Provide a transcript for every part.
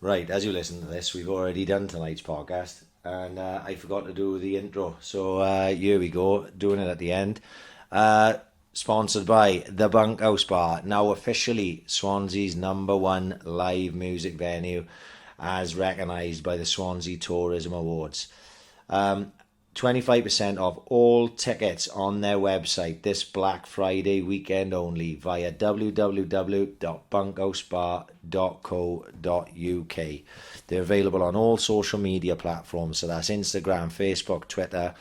Right, as you listen to this, we've already done tonight's podcast, and I forgot to do the intro. So here we go, doing it at the end. Sponsored by the Bunkhouse Bar, now officially Swansea's #1 live music venue, as recognised by the Swansea Tourism Awards. 25% off all tickets on their website this Black Friday weekend only via www.bunkhousebar.co.uk. They're available on all social media platforms, so that's Instagram, Facebook, Twitter.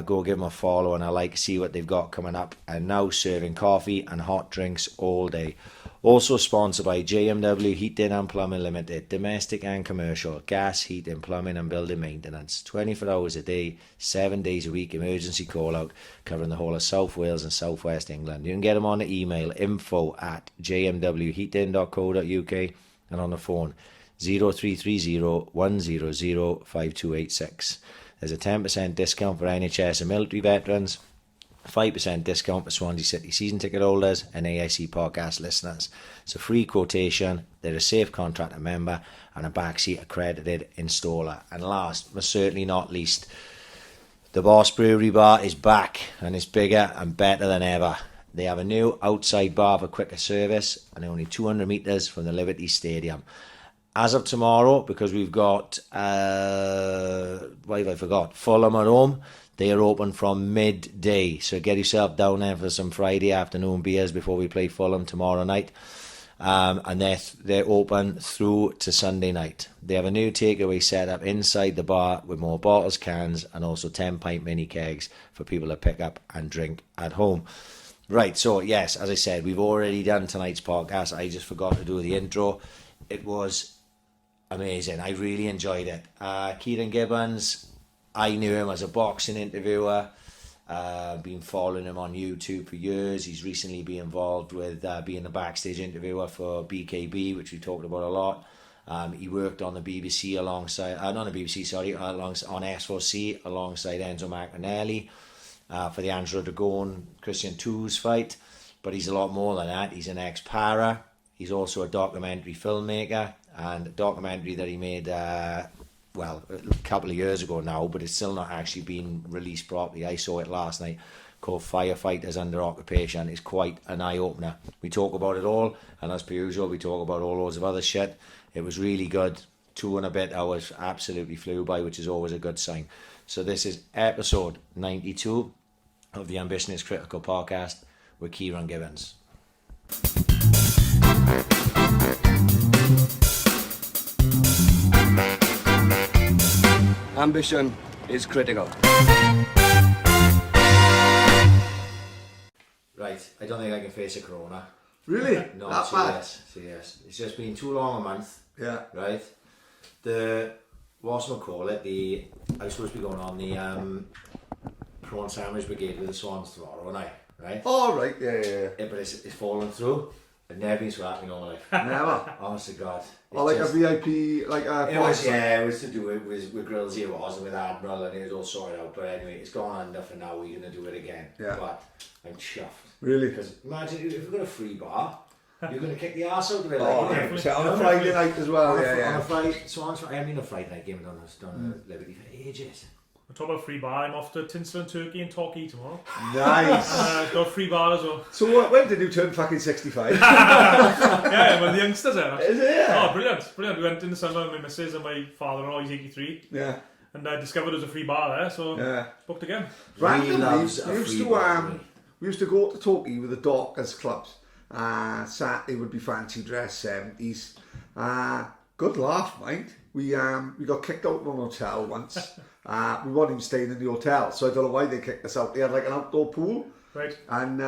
Go give them a follow, and I like to see what they've got coming up. And now serving coffee and hot drinks all day. Also sponsored by JMW Heating and Plumbing Limited, domestic and commercial, gas, heating, plumbing and building maintenance. 24 hours a day, 7 days a week, emergency call out, covering the whole of South Wales and South West England. You can get them on the email info@jmwheating.co.uk and on the phone 0330 100 5286. There's a 10% discount for NHS and military veterans, 5% discount for Swansea City season ticket holders and AIC podcast listeners. It's a free quotation, they're a safe contractor member and a backseat accredited installer. And last but certainly not least, the Boss Brewery Bar is back, and it's bigger and better than ever. They have a new outside bar for quicker service and only 200 metres from the Liberty Stadium. As of tomorrow, because we've got, Fulham at home, they are open from midday. So get yourself down there for some Friday afternoon beers before we play Fulham tomorrow night. And they're open through to Sunday night. They have a new takeaway set up inside the bar with more bottles, cans, and also 10-pint mini kegs for people to pick up and drink at home. Right, so yes, as I said, we've already done tonight's podcast. I just forgot to do the intro. It was amazing. I really enjoyed it. Ciaran Gibbons, I knew him as a boxing interviewer. Been following him on YouTube for years. He's recently been involved with being a backstage interviewer for BKB, which we talked about a lot. He worked on the BBC alongside, on S4C alongside Enzo Macaranelli for the Angelo Dragon Christian Toos fight. But he's a lot more than that. He's an ex-para. He's also a documentary filmmaker, and a documentary that he made a couple of years ago now, but it's still not actually been released properly. I saw it last night, called Firefighters Under Occupation. It's quite an eye-opener. We talk about it all, and as per usual, we talk about all loads of other shit. It was really good. 2 and a bit hours absolutely flew by, which is always a good sign. So this is episode 92 of the Ambition is Critical podcast with Ciaran Gibbons. Ambition is critical. Right, I don't think I can face a corona. Really? No, that bad? serious. It's just been too long a month. Yeah. Right? I was supposed to be going on the prawn sandwich brigade with the Swans tomorrow night, right? Oh, right, yeah. But it's fallen through. I've never been so happy in all my life. Never? Honest to God. Or like just, a VIP, like a... It was to do it with Grills, it was, and with Admiral, and it was all sorted out. But anyway, it's gone under for now. We're going to do it again. Yeah. But I'm chuffed. Really? Because imagine if we've got a free bar, you're going to kick the arse out of it. On a Friday night as well, yeah. On a Friday, Swans, I mean a Friday night game, done Liberty for ages. We're talking about free bar. I'm off to Tinsel and Turkey and Torquay tomorrow. Nice. Got a free bar as well. So when did you turn fucking 65? Yeah, well the youngsters there. Is it? Yeah. Oh, brilliant. We went in the summer with my missus and my father-in-law, he's 83. Yeah. And I discovered there was a free bar there, so booked again. Randomly, we used to go to Torquay with the Dockers clubs. Saturday would be fancy dress, 70s. Good laugh, mind. We got kicked out of an hotel once. We weren't even staying in the hotel, so I don't know why they kicked us out. They had like an outdoor pool. Right. And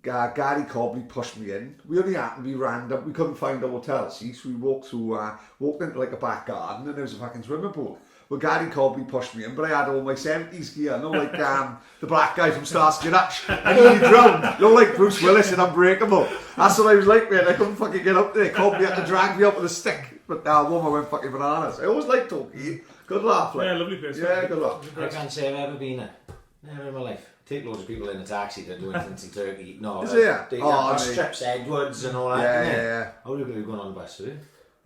Gary Cobley pushed me in. We only happened to be random. We couldn't find a hotel, see, so we walked into like a back garden, and there was a fucking swimming pool. Well, Gary Cobley pushed me in, but I had all my 70s gear, like the black guy from Starsky and Hutch. I nearly drowned, like Bruce Willis in Unbreakable. That's what I was like, man. I couldn't fucking get up there. Cobley had to drag me up with a stick, but woman went fucking bananas. I always liked Torquay. Good laugh, like. Yeah, lovely place. Yeah, good laugh. I can't say I've ever been there. Never in my life. Take loads of people in a taxi that do anything to Turkey. No, is it? Strips Edwards and all that. Yeah. How are you going on the bus today?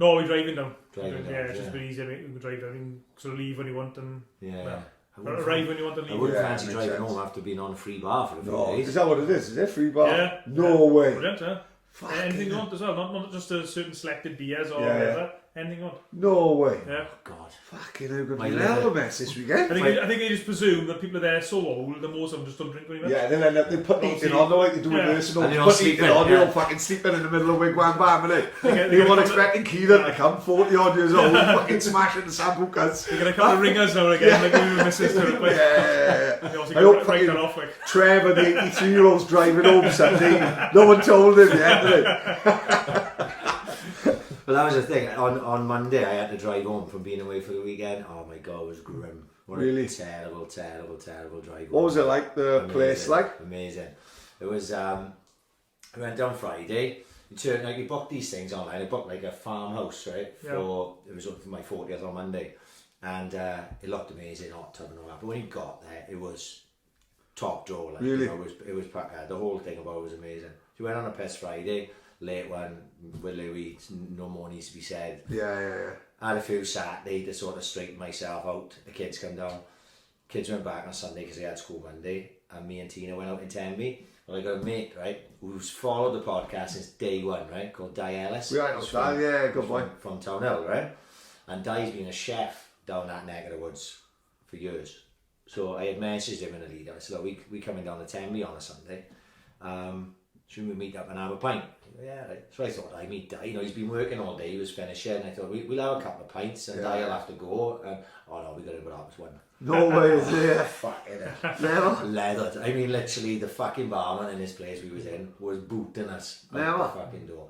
No, we're driving down. Driving down, it's just a bit easier. We can drive down. You can sort of leave when you want and arrive when you want to leave. I wouldn't Yeah, fancy makes driving sense. home after being on a free bar for a few No, days. is that what it is? Is it free bar? Yeah. No way. Brilliant, huh? Anything you want as well, not just a certain selected beers or Yeah, whatever. Anything you want. No way. Yeah. God. Fucking hell, good My hell liver. mess this weekend. I think they just presume that people are there so old that most of them just don't drink very much. Yeah, they'll end up, they put eating on, like they do in Yeah. nursing And homes, they're all put eating sleeping, on, you're yeah. all fucking sleeping in the middle of Wigwam Bam, innit? they You're not get- expecting Keelan to come, 40 odd years old, fucking smashing the sambucas. You're going to come to ring us now and again, like we were missus to it. Like, Yeah. they obviously I hope write fucking that off. Like. Trevor, the 83-year-old's driving home Sunday. No one told him yet, did they? But that was the thing. On Monday, I had to drive home from being away for the weekend. Oh my God, it was grim. What Really? a terrible drive home. What was it like, the place like? Amazing. It was, we went down Friday. You book these things online. I booked like a farmhouse, right? It was up for my 40th on Monday. And it looked amazing, hot tub and all that. But when you got there, it was top drawer. Like, Really? You know, it was the whole thing about it was amazing. So we went on a piss Friday, late one, with Louis, no more needs to be said. Yeah. I had a few Saturday to sort of straighten myself out. The kids come down. Kids went back on Sunday because they had school Monday. And me and Tina went out in Tenby. Well, I got a mate, right, who's followed the podcast since day one, right, called Di Ellis. Right, yeah, good boy. From Town Hill, right? And Di's been a chef down that neck of the woods for years. So I had messaged him in a lead. I said, look, we coming down to Tenby on a Sunday. Should we meet up and have a pint? Yeah, right. So I thought I'd meet Di. You know, he's been working all day, he was finishing. I thought, we'll have a couple of pints and Di will have to go. Oh no, we got to go out one. No way, is it? Fucking hell. Never. Leathered. I mean, literally, the fucking barman in this place we was in was booting us out Never. the fucking door.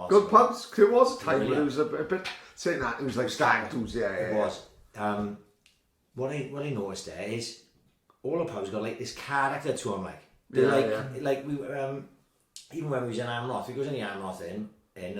Good pubs. 'Cause it was a time when it Brilliant. was a bit, saying that, it was like stag do's, yeah. It was. What I noticed there is all the pubs got like this character to them, like they're like we even when we was in Amroth, we was in the Amroth in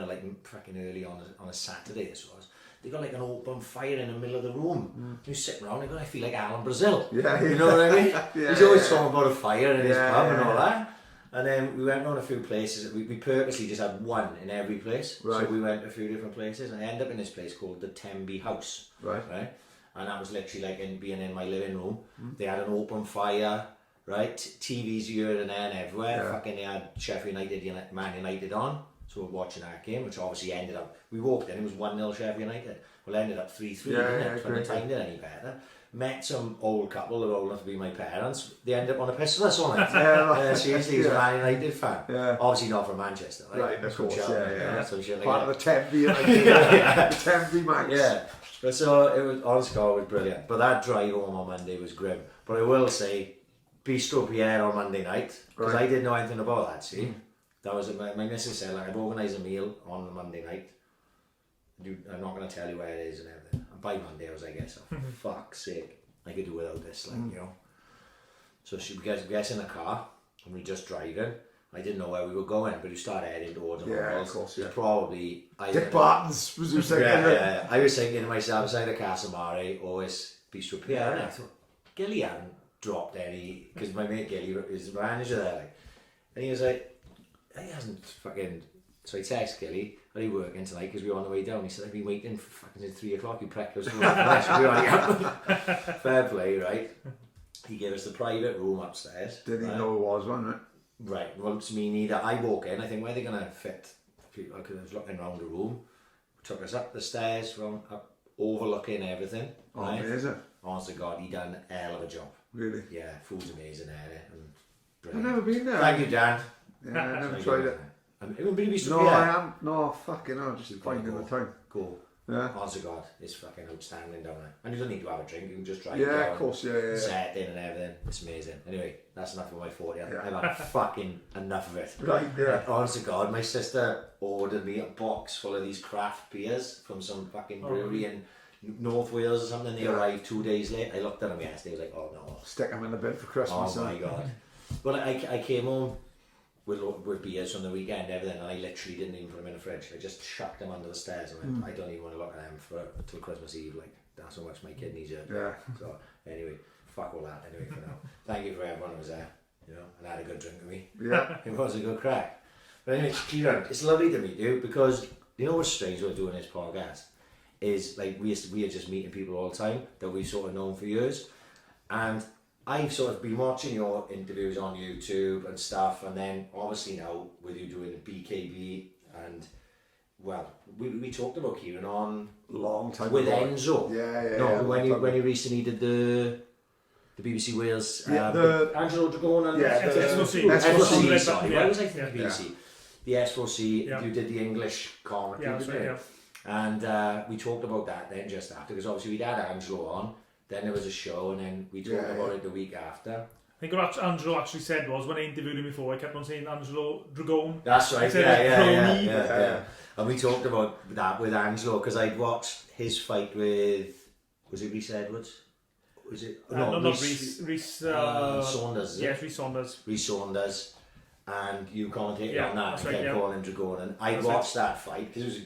like fucking early on a Saturday this was. They got like an open fire in the middle of the room. You sit around, I feel like Alan Brazil. Yeah, you know what I mean? Yeah, He's always talking about a fire in his pub and yeah. all that. And then we went around a few places. We purposely just had one in every place. Right. So we went to a few different places, and I ended up in this place called the Tenby House. Right. And that was literally like being in my living room. They had an open fire, right? TVs here and there and everywhere. Yeah. Fucking they had Sheffield United, Man United on. So we're watching that game, which obviously ended up, we walked in, it was 1-0 Sheffield United. Well, it ended up 3-3, didn't it? When the time did any better. Met some old couple that were old enough to be my parents. They ended up on a piss with us on it. Seriously, he's a Man United fan. Yeah. Obviously not from Manchester, right? Right, of From course, Cheltenham, yeah. some shit like Part that. of the Tenby, the Tenby Max. Yeah, but so it was, honestly, it was brilliant. But that drive home on Monday was grim. But I will say, Bistro Pierre on Monday night, because I didn't know anything about that, see? That was, my missus said, like, I've organised a meal on the Monday night. I'm not going to tell you where it is and everything. And by Monday I was like, yes, for fuck's sake, I could do without this, like, you know. So we get in the car, and we're just driving. I didn't know where we were going, but we started heading towards the of course, yeah. Probably Dick Barton's was just like, yeah. I was thinking to myself, it's either Casamari or it's Bistro Pierre, and I thought, Gilly hadn't dropped any, because my mate Gilly is the manager there, like, and he was like, he hasn't fucking, so I text Gilly, are you working tonight, because we were on the way down. He said, I've been waiting for fucking since 3 o'clock, you preckless. Fair play, right? He gave us the private room upstairs. Didn't even know it was one, right? Right, well, to me neither. I walk in, I think, where are they going to fit people? Because I was looking around the room. Took us up the stairs, up overlooking everything. Oh, right? amazing. Honest to God, he done a hell of a job. Really? Yeah, food's amazing there. And I've brilliant. never been there. Thank you, Dan. Yeah, I never Thank tried you. it. Have you been to Bistro No, Pierre? I am. No, fucking hell, just finding the time. Cool. Yeah. Honest to God, it's fucking outstanding down there. And you don't need to have a drink, you can just drive Yeah, down. of course, yeah. Set in and everything. It's amazing. Anyway, that's enough of my 40. Yeah. I've had fucking enough of it. Right, yeah. Honest to God, my sister ordered me a box full of these craft beers from some fucking brewery in North Wales or something. They arrived 2 days late. I looked at them yesterday, I was like, oh no. Stick them in the bin for Christmas. Oh my God. Well, I came home with beers from the weekend and everything, and I literally didn't even put them in the fridge. I just chucked them under the stairs and went, I don't even want to look at them till Christmas Eve. Like, that's how much my kidneys hurt. Yeah. So anyway, fuck all that anyway for now. Thank you for everyone who was there, you know, and had a good drink with me. Yeah. It was a good crack. But anyway, Ciaran, it's lovely to meet you, because you know what's strange about doing this podcast is like we are just meeting people all the time that we've sort of known for years, and I've sort of been watching your interviews on YouTube and stuff, and then obviously now with you doing the BKB, and well, we talked about Ciaran on long time with ago. Enzo. When he recently did the BBC Wales, Angelo Dragon and S4C. Sorry, why was I thinking BBC? The S4C. You did the English commentary, didn't you? And we talked about that then just after, because obviously we'd had Angelo on, then there was a show, and then we talked about it the week after. I think what Angelo actually said was, when I interviewed him before, I kept on saying Angelo Dragon. That's right, yeah. And we talked about that with Angelo, because I'd watched his fight with, was it Rhys Edwards? Was it? Not Rhys Saunders. Yes, Rhys Saunders. Rhys Saunders. And you commentated on that, and right, kept calling him Dragon. And I watched that fight, because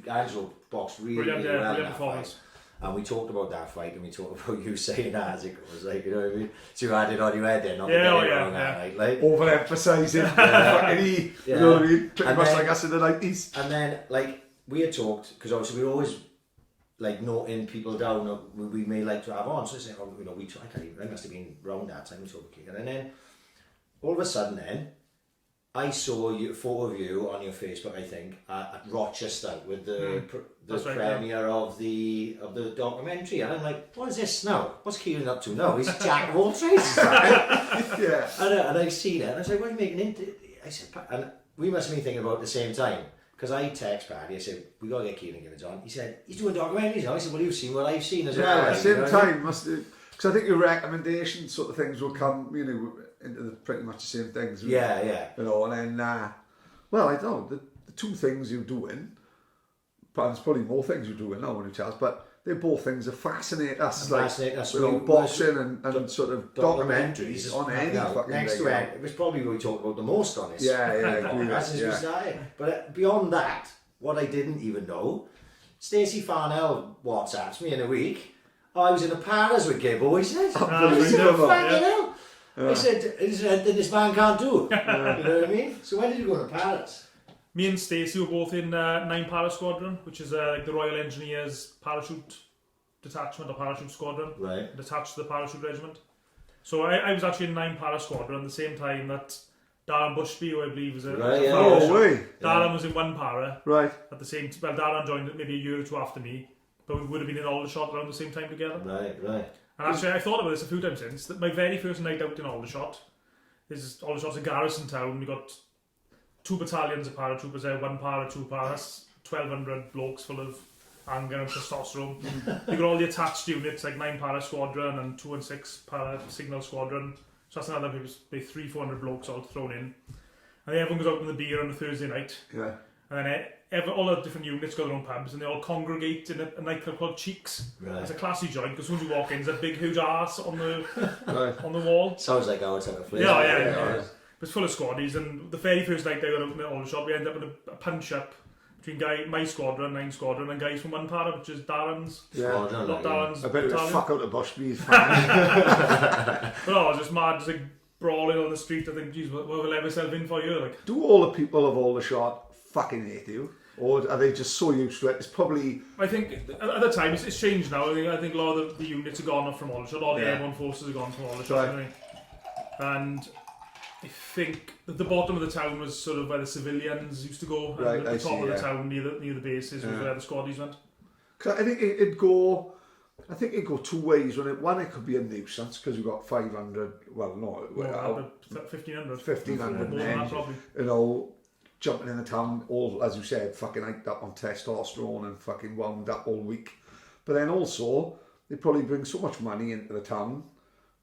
Angelo boxed really well in that fight. And we talked about that fight, and we talked about you saying that as it goes, like, you know what I mean? So you had it on your head then, not to get it wrong that night, like. Overemphasising, you know what I mean? Pretty much like us in the 90s. And then, like, we had talked, because obviously we were always, like, noting people down that we may like to have on. So I said, oh, you know, I must have been round that time we talked about Ciaran. And then, all of a sudden then, I saw a photo of you on your Facebook, I think, at Rochester with the premiere of the documentary, and I'm like, what is this now? What's Ciaran up to now? He's jack of all trades. And I seen it, and I was like, what are you making into? I said, and we must have been thinking about it at the same time, because I text Paddy, I said, we got to get Ciaran Gibbons on. He said, he's doing documentaries now. I said, well, you've seen what I've seen as well. Yeah, same time, because I think your recommendations sort of things will come, you know, into pretty much the same things. Yeah. You know, and then, well, I don't know, the two things you're doing, but there's probably more things you're doing now when you tell us, but they're both things that fascinate us, you know, boxing and sort of documentaries on any fucking next to it. It was probably what we talked about the most on this. Yeah, agree with since we started. But beyond that, what I didn't even know, Stacey Farnell WhatsApps me in a week. Oh, I was in a Paris with Gibbo, he said. Fucking hell. I said, this man can't do. You know what I mean? So when did you go to Paris? Me and Stacey were both in 9 Para Squadron, which is like the Royal Engineers parachute detachment or parachute squadron. Right. Attached to the parachute regiment. So I was actually in 9 Para Squadron at the same time that Darren Bushby, who I believe was a Darren was in 1 Para. Right. At the same time, well, Darren joined maybe a year or two after me, but we would have been in Aldershot around the same time together. Right. And actually, I thought about this a few times since. That my very first night out in Aldershot, Aldershot's a garrison town. We got 2 battalions of paratroopers there, 1 para, 2 paras, 1,200 blokes full of anger and testosterone. You got all the attached units like 9 Para Squadron and 2 and 6 Para Signal Squadron. So that's another maybe 300-400 blokes all thrown in. And then everyone goes out in the beer on a Thursday night. Yeah. And then all the different units got their own pubs, and they all congregate in a nightclub called Cheeks. Right. It's a classy joint, because as soon as you walk in, there's a big huge arse on the on the wall. Sounds like our type of place. Yeah. It's full of squaddies, and the very first night they were out in the Aldershot, we ended up in a punch-up between my squadron, 9 Squadron, and guys from 1 Para, which is Darren's. Yeah. Not Darren's. I bet it was fuck out of Bushby's family. But I was just mad, just like brawling on the street. I think, geez, what have I let myself in for here? Like, do all the people of Aldershot fucking hate you? Or are they just so used to it? It's probably... I think at the time, it's changed now. I think a lot of the units have gone off from Aldershot. All the airborne forces have gone from Aldershot. Right. And I think at the bottom of the town was sort of where the civilians used to go. And at the top of the town, near the bases, was where the squaddies went. Cause I think it'd go 2 ways. One, it could be a nuisance because we've got 500. Well, no, 1,500. 1,500 men. You know, jumping in the town, all as you said, fucking hyped up on testosterone and fucking wound up all week. But then also, they probably bring so much money into the town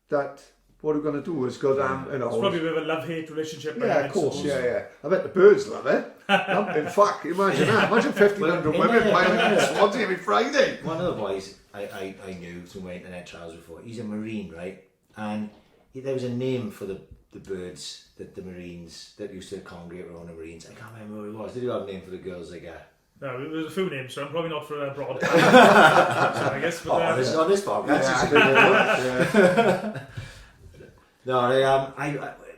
that what we're going to do is go down, you know... It's probably a bit of a love-hate relationship. Yeah, of course, yeah. I bet the birds love it. In fact, imagine that. Imagine 1,500 women piling in Swansea every Friday. One of the boys I knew from my internet trials before, he's a Marine, right? And there was a name for the birds that the Marines, that used to congregate around the Marines. I can't remember what it was. Did you have a name for the girls they got? No, there's a few names, so I'm probably not for broad. So I guess. But, this is on this podcast. No,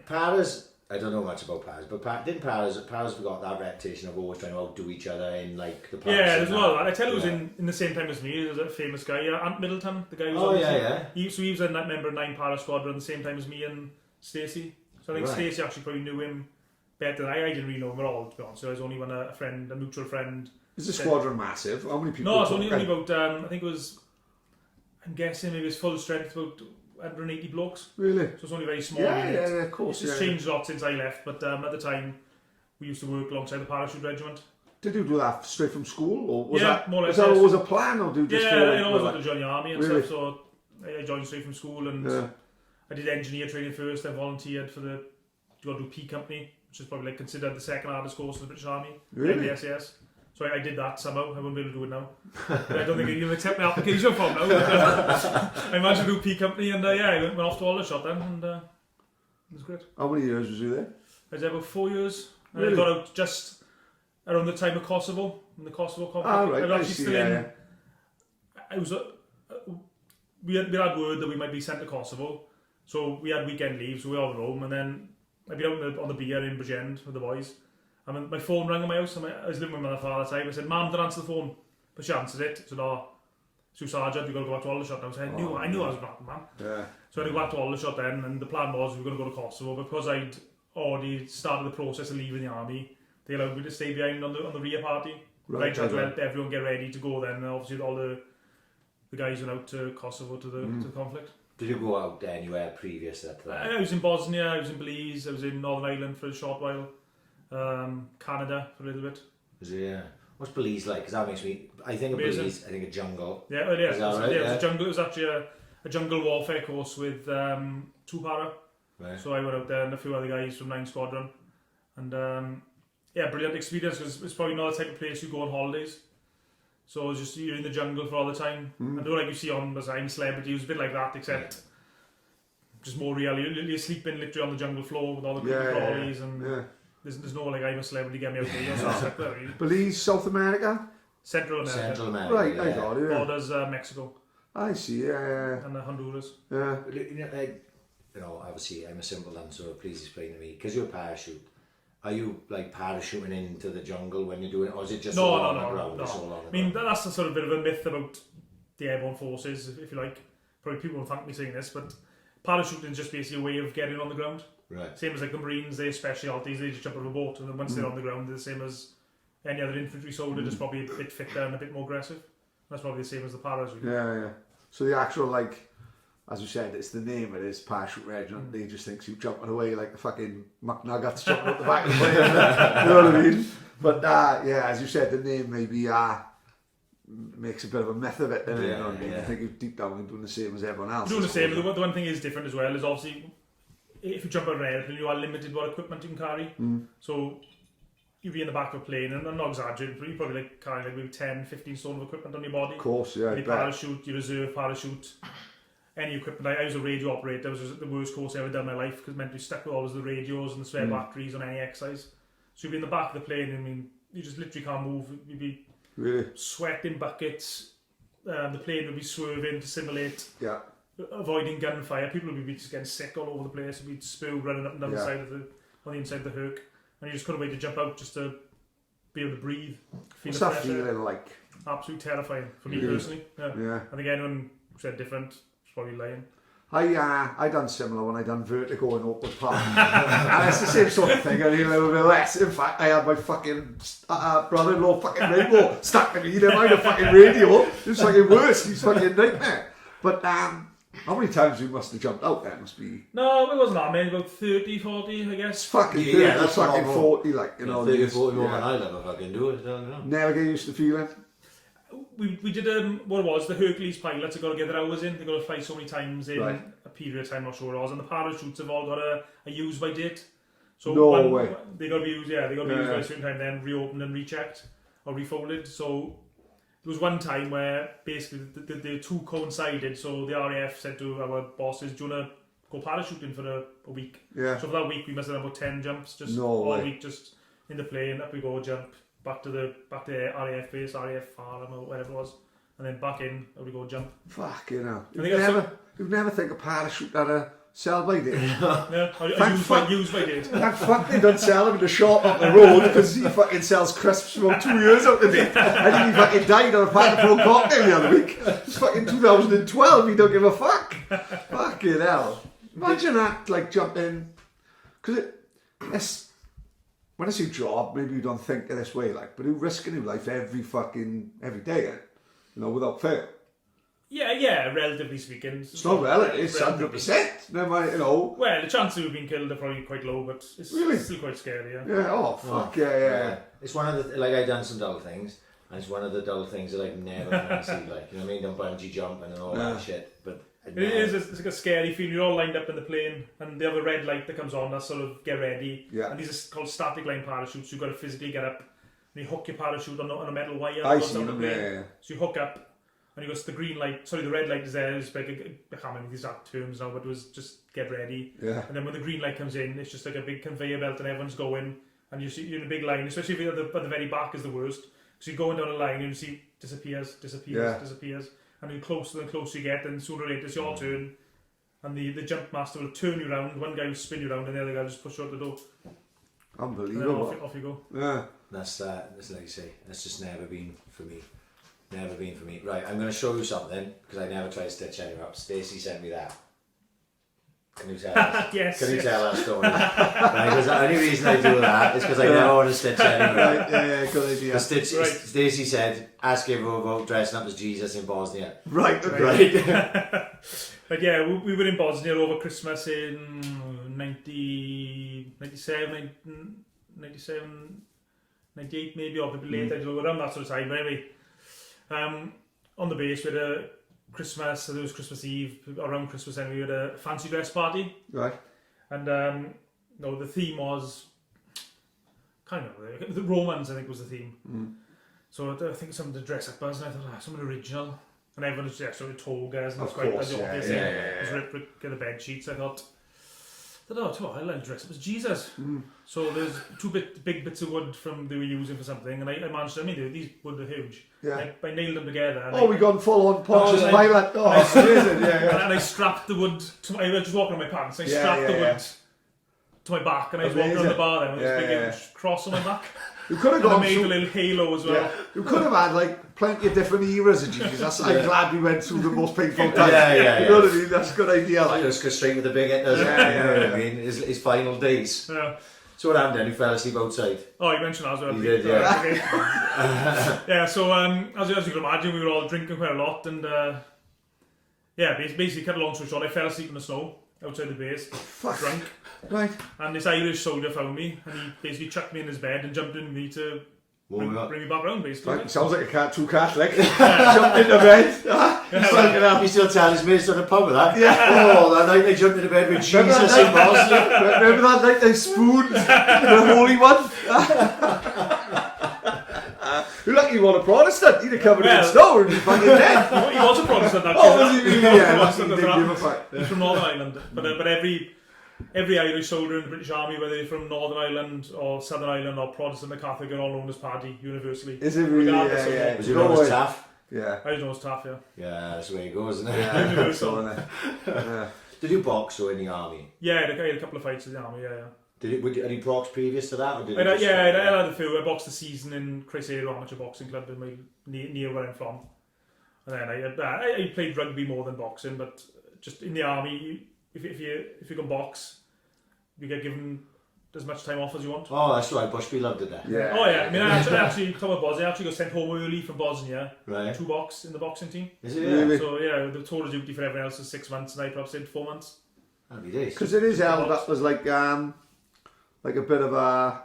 Paras, I don't know much about Paris, but didn't Paris got that reputation of always trying to outdo each other in like the pubs? Yeah, there's a lot of that. I tell you, yeah. it was in the same time as me. There's a famous guy, Ant Middleton, the guy who was Oh, on yeah. He was a member of 9 Para Squadron at the same time as me and Stacey. So I think Right. Stacey actually probably knew him better than I didn't really know him at all, to be honest. So I was only when a mutual friend. Is the squadron massive? How many people? No, it's only about, I think it was, I'm guessing maybe it's full strength, about 180 blokes. Really? So it's only very small. Yeah, unit. yeah, of course. It's changed a lot since I left, but at the time, we used to work alongside the parachute regiment. Did you do that straight from school, or was Yeah, that more or less, was that yes. always a plan, or do you just Yeah, feel I like, always like, wanted to join the army and Really? stuff, so I joined straight from school and Yeah. I did engineer training first, then volunteered for the P Company, which is probably like considered the second hardest course in the British Army. Really? The SAS. So I did that somehow. I wouldn't be able to do it now. I don't think you'll accept my application form now. I managed to do P Company and I went off to Aldershot then and it was great. How many years was you there? I was there about 4 years. And Really? I got out just around the time of Kosovo, in the Kosovo conflict. Ah, right. I was I actually see, still yeah, in. yeah. I was. We had word that we might be sent to Kosovo, so we had weekend leave, so we were all at home, and then I'd been out on the beer in Bridgend with the boys, and then my phone rang in my house, and I was living with my father at the time. I said, "Mum, don't answer the phone," but she answered it. I said, "Oh, Sue Sergeant, we've got to go back to Aldershot now." So I knew I was back, man. Yeah. So I had to go back to Aldershot then, and the plan was we were going to go to Kosovo, but because I'd already started the process of leaving the army, they allowed me to stay behind on the rear party. Right, I tried to right. help everyone get ready to go then, and obviously all the guys went out to Kosovo to the conflict. Did you go out anywhere previous to that? I was in Bosnia, I was in Belize, I was in Northern Ireland for a short while, Canada for a little bit. Yeah. What's Belize like? Because that makes me. I think of Amazing. Belize. I think of jungle. Yeah, it is. Is that right? It was Yeah. a jungle. It was actually a jungle warfare course with 2 Para. Right. So I went out there and a few other guys from 9 Squadron, and brilliant experience because it's probably not the type of place you go on holidays. So it's just you're in the jungle for all the time. I don't like you see on as I'm a Celebrity. It was a bit like that, except just more real. You're sleeping literally on the jungle floor with all the creepy crawlies, and there's no like I'm a Celebrity, get me out there. Really. Belize, South America? Central America. Central America. Right, yeah. I got it, yeah. Borders Mexico I see, yeah. and Honduras. Yeah. You know, obviously I'm a simpleton, so please explain to me. Because you're a parachute, are you like parachuting into the jungle when you're doing it, or is it just all on the ground? It's all on the I mean, ground? that's a sort of bit of a myth about the airborne forces, if you like. Probably people won't thank me saying this, but parachuting is just basically a way of getting on the ground. Right. Same as like the Marines, their specialities, they just jump out of a boat, and then once they're on the ground, they're the same as any other infantry soldier, just probably a bit fitter and a bit more aggressive. That's probably the same as the paras. Really. Yeah. So the actual, like, as you said, it's the name it is, parachute regiment. They just thinks you jumping away like the fucking McNuggets jumping up the back of the plane. You know what I mean? But as you said, the name maybe makes a bit of a myth of it. Then, you know what I mean? I think you deep down you're doing the same as everyone else. Doing the same. The one thing is different as well is obviously if you jump out of an airplane, you are limited what equipment you can carry. So you'd be in the back of a plane, and I'm not exaggerating, but you probably like carrying like maybe 10, 15 stone of equipment on your body. Of course, yeah. Your parachute, your reserve parachute, any equipment. I was a radio operator. It was the worst course I ever done in my life because it meant to be stuck with always the radios and the spare batteries on any exercise. So you'd be in the back of the plane, I mean, you just literally can't move. You'd be sweating buckets. The plane would be swerving to simulate avoiding gunfire. People would be just getting sick all over the place. There'd be spew running up and down the side of on the inside of the Herc. And you just couldn't wait to jump out just to be able to breathe. What's that feeling like? Absolutely terrifying for me personally. Yeah. I think anyone who said different is probably lying. I done similar when I done Vertigo in Oakwood Park. And it's the same sort of thing, only a little bit less. In fact, I had my fucking brother-in-law fucking Rainbow stuck to me. He didn't mind a fucking radio. It was fucking worse. He's fucking nightmare. But how many times we must have jumped out there? Must be... No, it wasn't that many. About 30, 40, I guess. It's fucking 30, that's fucking 40, like, you know. 30, 40 more than I'll ever fucking do it. Never get used to the feeling. We did what it was, the Hercules pilots have got to get their hours in, they've got to fly so many times in a period of time, not sure what it was, and the parachutes have all got a use by date. So they got to be used, they got to be used by a certain time, then reopened and rechecked or refolded. So there was one time where basically the two coincided, so the RAF said to our bosses, do you want to go parachuting for a week? So for that week we must have done about 10 jumps, just all week, just in the plane, up we go, jump. Back to the RAF base, RAF farm or whatever it was, and then back in, and we go jump. Fuck, you know. You'd never think a parachute at a Sell by date. Yeah, or use by date. Thank fuck they don't sell him in the shop up the road because he fucking sells crisps for about 2 years out the date. I think he fucking died on a packet full of cocktail the other week. It's fucking 2012, he don't give a fuck. Fucking hell. Imagine that, like, jumping. Because it's, when I say job, maybe you don't think of this way, like, but you're risking your life every day, you know, without fail. Yeah, relatively speaking. It's not relative, it's 100%. Never mind, you know. Well, the chances of being killed are probably quite low, but it's still quite scary, yeah. Yeah, oh, fuck, yeah. It's one of the, like, I've done some dull things, and it's one of the dull things that I've never fancied, like, you know what I mean? Don't bungee jumping and all that shit, but... It's like a scary feeling. You're all lined up in the plane, and the other red light that comes on, that's sort of get ready. Yeah. And these are called static line parachutes. You've got to physically get up, and you hook your parachute on a metal wire. I see them, yeah. So you hook up, and you got the green light. Sorry, the red light is there. It's like I can't remember these exact terms now, but it was just get ready. Yeah. And then when the green light comes in, it's just like a big conveyor belt, and everyone's going, and you're in a big line. Especially if you're at the very back is the worst. So you're going down a line, and you see disappears. And the closer and closer you get, and sooner or later it's your turn. And the jump master will turn you around, one guy will spin you around, and the other guy will just push you out the door. Unbelievable. And then off you go. Yeah. That's like you say, that's just never been for me. Never been for me. Right, I'm going to show you something, because I never tried to stitch anyone up. Stacey sent me that. Can you tell us? Yes. Can you tell that story? Right, because the only reason I do that is because I never want to stitch anyone. Right, yeah, good idea. Stacey said, ask everyone about dressing up as Jesus in Bosnia. Right. But yeah, we were in Bosnia over Christmas in 97, 98 maybe, or a bit later, around that sort of time. But anyway, on the base we had a Christmas, so there was Christmas Eve, around Christmas anyway, we had a fancy dress party. Right. And the theme was, kind of, the Romans I think was the theme. So I think some of the dress up us, and I thought, something original. And everyone was sort of togas, and of course, get the bed sheets. I thought, I'll let dress up as Jesus. So there's two big bits of wood they were using for something, and I managed to, these wood are huge. Yeah. I nailed them together. And we gone full on Pontius Pilate. Oh, amazing, yeah. And I strapped the wood I was just walking on my pants, I strapped the wood to my back, and I was walking on the bar there with this big cross on my back. You could have gone made a little halo as well. Yeah. You could have had like plenty of different eras of Jesus. I'm glad we went through the most painful time. You know what I mean? That's a good idea. Like. Just go straight with the big hit, doesn't it? You know what I mean? His final days. Yeah. So what happened then? He fell asleep outside. Oh, you mentioned that as well. He did, yeah. Okay. Yeah, so as you can imagine, we were all drinking quite a lot, and basically cut a long story short, I fell asleep in the snow outside the base, drunk. Right. And this Irish soldier found me, and he basically chucked me in his bed and jumped in with me to bring me back round, basically. Right. Sounds like a true Catholic. Jumped into bed. He still tells me he's on a pub with that. Yeah. Oh, that night they jumped into bed with Jesus in Bosnia. Remember that night they spooned the Holy One? You're lucky you want a Protestant. He'd have covered in snow and you'd fucking dead. He was a Protestant, actually. Oh, was he? Yeah, he's from Northern Ireland. But every Irish soldier in the British Army, whether they're from Northern Ireland or Southern Ireland or Protestant or Catholic, are all known as Paddy universally. Is it really? Yeah. Was he known as Taff? Yeah. I was known as Taff, yeah. Yeah, that's the way it goes, isn't it? Yeah. Universal. Did you box or in the army? Yeah, I had a couple of fights in the army, yeah. Were you any box previous to that? Or I had a few. I boxed a season in Crusader Amateur Boxing Club near where I'm from. And then I played rugby more than boxing, but just in the army, if you can box, you get given as much time off as you want. Oh, that's right. Bushby loved it there. Yeah. Oh yeah. I mean, I actually talking about Bosnia. I actually got sent home early from Bosnia. Right. To box in the boxing team. Is it? Yeah. So the total duty for everyone else is 6 months, and I perhaps did 4 months. Happy days. Because it is held up as like a bit of a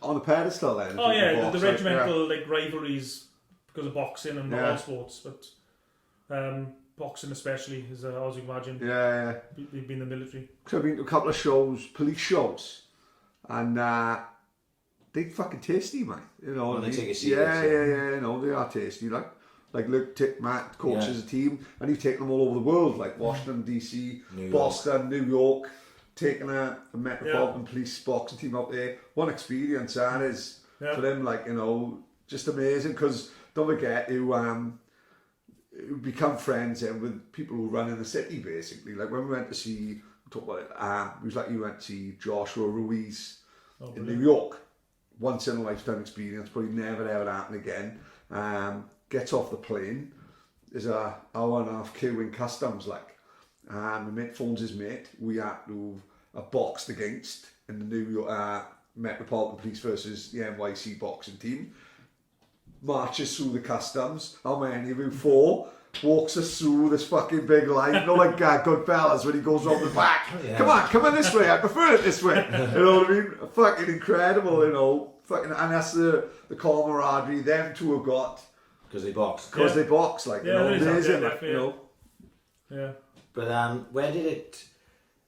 on a pedestal then. Oh yeah, the regimental rivalries because of boxing and all sports, but boxing especially is as you can imagine. Yeah. Being in the military. Because I've been to a couple of shows, police shows, and they fucking tasty, man. You know, well, they take it serious. Yeah. You know, they are tasty. Like Luke Matt coaches a team, and he's taken them all over the world, like Washington DC, Boston, New York. Taking a Metropolitan Police boxing team out there, one experience that is for them, just amazing. Because don't forget, become friends then with people who run in the city, basically. Like when we went to see, talk about it, it was like you went to see Joshua Ruiz in New York. Once in a lifetime experience, probably never ever happen again. Gets off the plane, there's a hour and a half queue in customs, like. My mate phones his mate. We had to boxed against in the New York Metropolitan Police versus the NYC boxing team. Marches through the customs. How many of you? 4. Walks us through this fucking big line. You know, like Goodfellas when he goes round the back. Yeah. Come on this way. I prefer it this way. You know what I mean? Fucking incredible, you know. Fucking, and that's the camaraderie them two have got. Because they box. Because they box, like, you know, amazing, like, you know. Yeah. But where did it?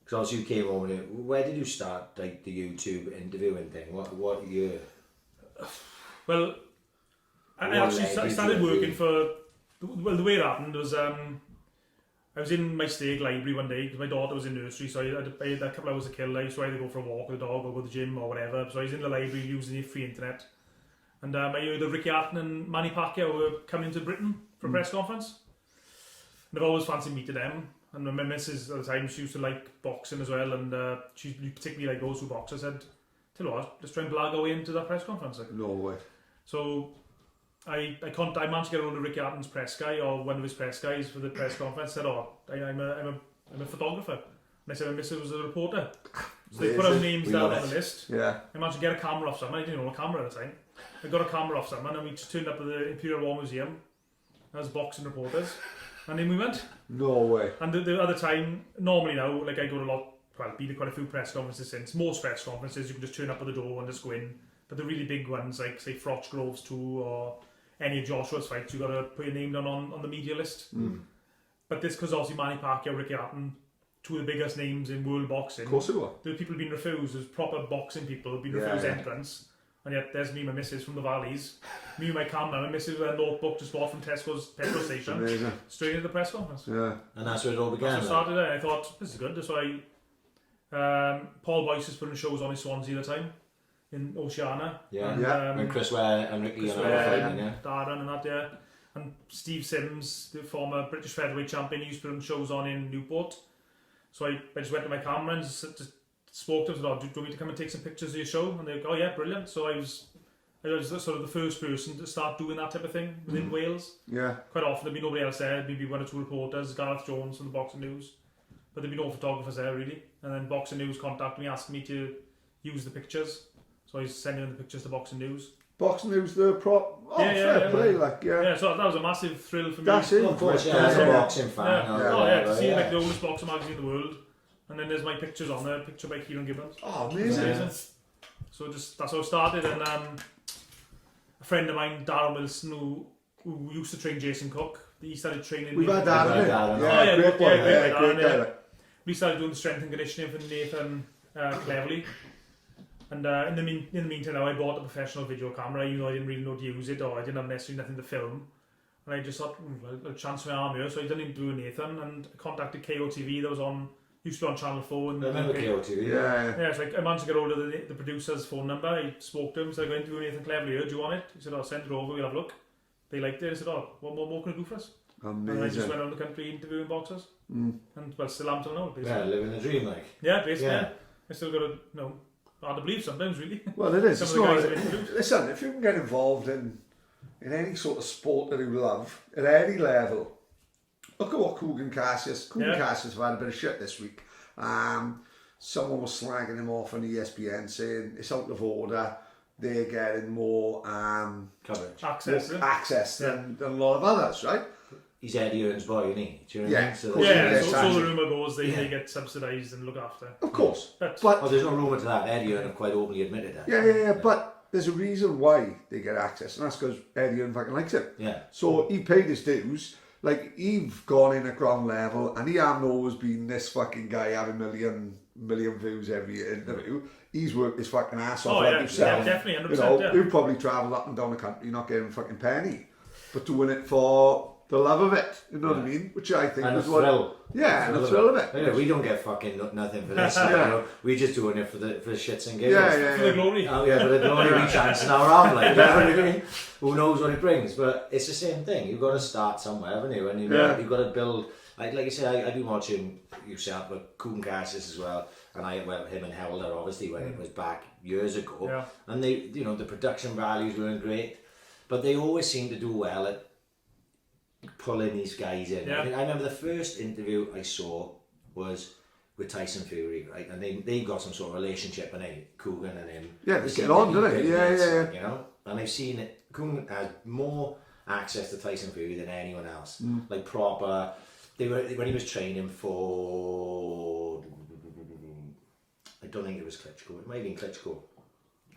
Because obviously you came over here. Where did you start, like, the YouTube interviewing thing? What year? Well, I actually started working for. Well, the way it happened was I was in my stake library one day because my daughter was in nursery, so I had a couple of hours to kill. So I either go for a walk with the dog or go to the gym or whatever. So I was in the library using the free internet, and I heard that Ricky Hatton and Manny Pacquiao were coming to Britain for a press conference. And I've always fancied meeting them. And my missus at the time, she used to like boxing as well, and she particularly like those who box. I said, "Tell you what, let's try and blag our way into that press conference." Like. No way. So I managed to get hold of Ricky Hatton's press guy or one of his press guys for the press conference. I said, I'm a photographer. And I said my missus was a reporter. So they put our names down on the list. Yeah. I managed to get a camera off someone. I didn't own a camera at the time. I got a camera off someone and we just turned up at the Imperial War Museum as boxing reporters. And in we went. No way. And the other time, normally now, like I go to been to quite a few press conferences since. Most press conferences, you can just turn up at the door and just go in. But the really big ones, like say Froch Groves 2 or any of Joshua's fights, you got to put your name down on the media list. But this, because obviously Manny Pacquiao, Ricky Hatton, two of the biggest names in world boxing. Of course it were. There were people been refused. There's proper boxing people who've been refused entrance. And yet there's me and my missus from the valleys. Me and my camera, my missus with a notebook just bought from Tesco's petrol station. Amazing. Straight into the press conference. Yeah. And that's where it all began. So I started there and I thought, this is good. That's why Paul Boyce was putting shows on in Swansea at the time. In Oceania. Yeah. And, when Chris Ware and Ricky and Darren and that, yeah. And Steve Sims, the former British featherweight champion, he used to put shows on in Newport. So I just went to my camera and just spoke to them and said, do you want me to come and take some pictures of your show? And they go, oh yeah, brilliant. So I was sort of the first person to start doing that type of thing within Wales. Yeah. Quite often there'd be nobody else there, maybe one or two reporters, Gareth Jones from the Boxing News. But there'd be no photographers there really. And then Boxing News contacted me asking me to use the pictures. So I was sending them the pictures to Boxing News. Boxing News, the prop. Oh, fair play, like, Yeah, so that was a massive thrill for me. That's it, of course. As a boxing fan. To see like the oldest boxing magazine in the world. And then there's my pictures on there, picture by Ciaran Gibbons. Oh, amazing. So that's how I started. And a friend of mine, Darren Wilson, who used to train Jason Cook, he started training. We've had Darren. Great guy. We started doing the strength and conditioning for Nathan Cleverly. And in the meantime, now I bought a professional video camera, even though I didn't really know to use it, or I didn't have necessarily nothing to film. And I just thought, I'll chance my arm here. So I done an interview with Nathan and contacted KOTV that was used to be on Channel 4. And I remember KOTV. Yeah, so I managed to get hold of the producer's phone number. I spoke to him, said, I'm going to interview Nathan Cleverly here, do you want it? He said, I'll send it over, we'll have a look. They liked it. I said, what more can I do for us? Amazing. And I just went around the country interviewing boxers. And well, still am till now. Basically. Yeah, living the dream, like. Yeah, basically. Yeah. I still got to, hard to believe sometimes, really. Well, it is. Listen, if you can get involved in any sort of sport that you love, at any level, look at what Kugan Cassius have had a bit of shit this week. Someone was slagging him off on ESPN saying it's out of order. They're getting more coverage, access than a lot of others, right? He's Eddie Earn's boy, isn't he? Do you know what I mean? So the rumour goes they get subsidised and looked after. Of course. But there's no rumour to that. Eddie Earn have quite openly admitted that. Yeah. But there's a reason why they get access, and that's because Eddie Earn fucking likes it. Yeah. So he paid his dues. Like, he's gone in at ground level, and he hasn't always been this fucking guy having million views every interview. He's worked his fucking ass off himself. Yeah, definitely, 100%. He'll probably travel up and down the country not getting a fucking penny, but doing it for the love of it, you know what I mean? Which I think And was the what... thrill. Yeah, and the thrill of it. You know, we don't get fucking nothing for this. You know? We're just doing it for the shits and giggles. For the glory. Oh yeah, for the glory we chancing our arm, like, you know what I mean? Who knows what it brings? But it's the same thing. You've got to start somewhere, haven't you? And you've got to build. Like you say, I've been watching yourself with Kugan Cassis as well, and him and Helder obviously when it was back years ago, and they, you know, the production values weren't great, but they always seem to do well at pulling these guys in. I remember the first interview I saw was with Tyson Fury, right? And they got some sort of relationship, and Kugan and him. Yeah, they get on, don't they? Yeah. You know, and I've seen it. Kugan has more access to Tyson Fury than anyone else. Like proper. When he was training for, I don't think it was Klitschko. It might have been Klitschko,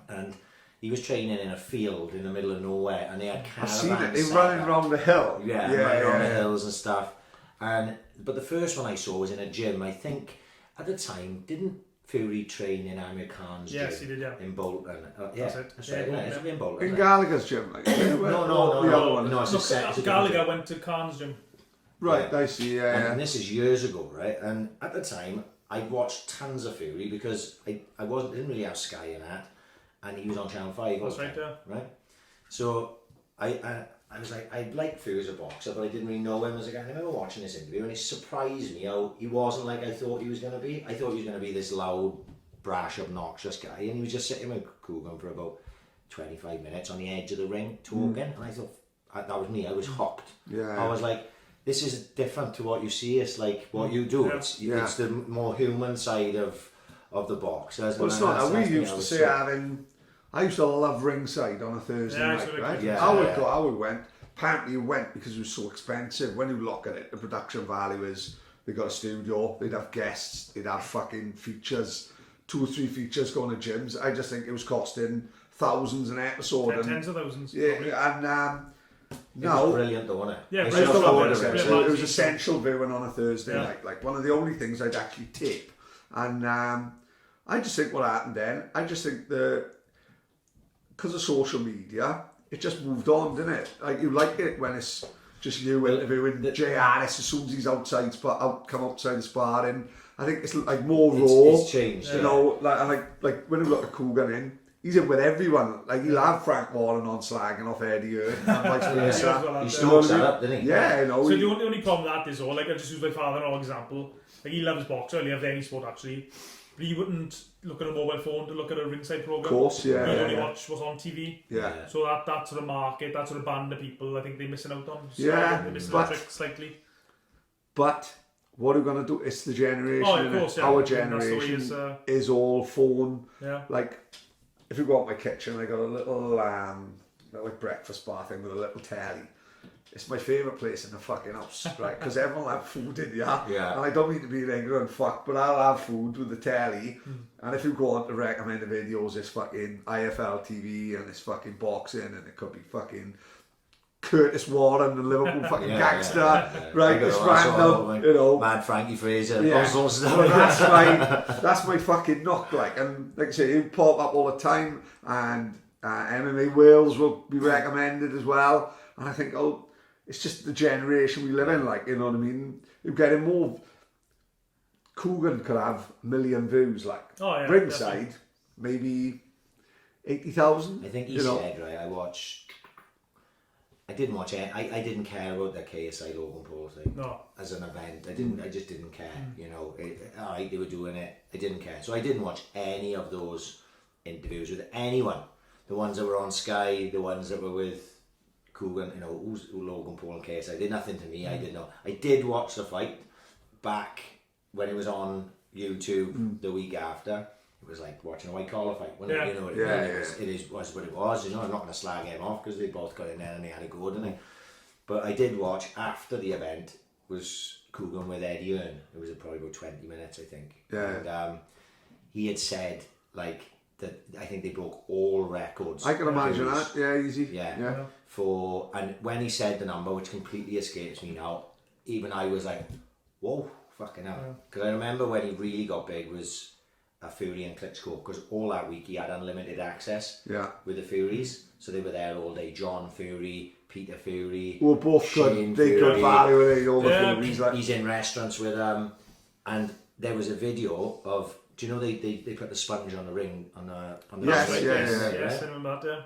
and he was training in a field in the middle of nowhere, and they had caravans. I've seen it. They running around the hill. Running around the hills and stuff. But the first one I saw was in a gym. I think at the time, didn't Fury train in Amir Khan's gym? Yes, he did. Yeah. In Bolton. That's it. That's right. It's in Bolton. In Gallagher's gym, like. No. The other one. No, it's a set. Gallagher went to Khan's gym. Right, I see, And this is years ago, right? And at the time, I'd watched tons of Fury because I didn't really have Sky in that, and he was on Channel 5 all That's the time, right, right? So I was like, I liked Fury as a boxer, but I didn't really know him as a guy. I remember watching this interview, and it surprised me how he wasn't like I thought he was going to be. I thought he was going to be this loud, brash, obnoxious guy, and he was just sitting with Kugan for about 25 minutes on the edge of the ring talking, and I thought, that was me, I was hooked. I was like, this is different to what you see. It's like what you do. It's the more human side of the box. Well, it's not. We used to say I used to love ringside on a Thursday night, right? I would went. Apparently, you went because it was so expensive. When you look at it, the production value is they got a studio, they'd have guests, they'd have fucking features, 2 or 3 features going to gyms. I just think it was costing thousands an episode. Tens of thousands. Yeah, and. It was brilliant though, wasn't it? Yeah, it was essential viewing on a Thursday night. Like one of the only things I'd actually tape. And I just think what happened then, I just think because of social media, it just moved on, didn't it? Like you like it when it's just you interviewing Jay Harris as soon as he's come outside the sparring. I think it's like more raw. It's changed. You know, like when we got the Kugan in, he's in with everyone. Like he'll have Frank Warren on slagging off Eddie Earn and vice versa. He stokes that up, didn't he? Yeah, you know. So the only problem with that is, like I just use my father-in-law example. Like he loves boxing, he loves any sport actually, but he wouldn't look at a mobile phone to look at a ringside program. Of course, yeah. He'd only watch what's on TV. Yeah. So that sort of market, that sort of band of people, I think they're missing out on. So yeah, they're missing the trick slightly. But what are we going to do? It's the generation. Of course, yeah. Our generation is all phone. Yeah. Like, if you go out my kitchen, I got a little like breakfast bar thing with a little telly. It's my favourite place in the fucking house, right? Because everyone will have food in here. Yeah. And I don't mean to be ignorant fuck, but I'll have food with the telly. And if you go on to recommend the videos, it's fucking IFL TV and it's fucking boxing and it could be fucking Curtis Warren and Liverpool fucking gangster, right? It's random, you know. Mad Frankie Fraser, yeah. all sorts of stuff. That's my fucking knock, like. And like I say, you pop up all the time, and MMA Wales will be recommended as well. And I think, it's just the generation we live in, like, you know what I mean? You're getting more. Kugan could have 1 million views, like. Ringside, definitely. Maybe 80,000. I think he said, right, I didn't watch it. I didn't care about the KSI Logan Paul thing as an event. I just didn't care. You know, alright, they were doing it. I didn't care. So I didn't watch any of those interviews with anyone. The ones that were on Sky, the ones that were with Kugan, you know, who Logan Paul and KSI. Did nothing to me. I didn't know. I did watch the fight back when it was on YouTube the week after. It was like watching a white collar fight. You know, it was what it was. You know, I'm not going to slag him off because they both got in there and they had a go, didn't they? But I did watch after the event was Kugan with Eddie Earn. It was probably about 20 minutes, I think. Yeah. And he had said like that. I think they broke all records. I can imagine that. Yeah, easy. Yeah. And when he said the number, which completely escapes me now, even I was like, whoa, fucking hell. Because I remember when he really got big was Fury and Klitschko, because all that week he had unlimited access with the Furies, so they were there all day. John Fury, Peter Fury. We're both Shane good. They Fury. good value with all the Yeah. Furies. Like. He's in restaurants with and there was a video of. Do you know they put the sponge on the ring on the Yes, right yeah, there, yeah. Yes, I remember that, yeah.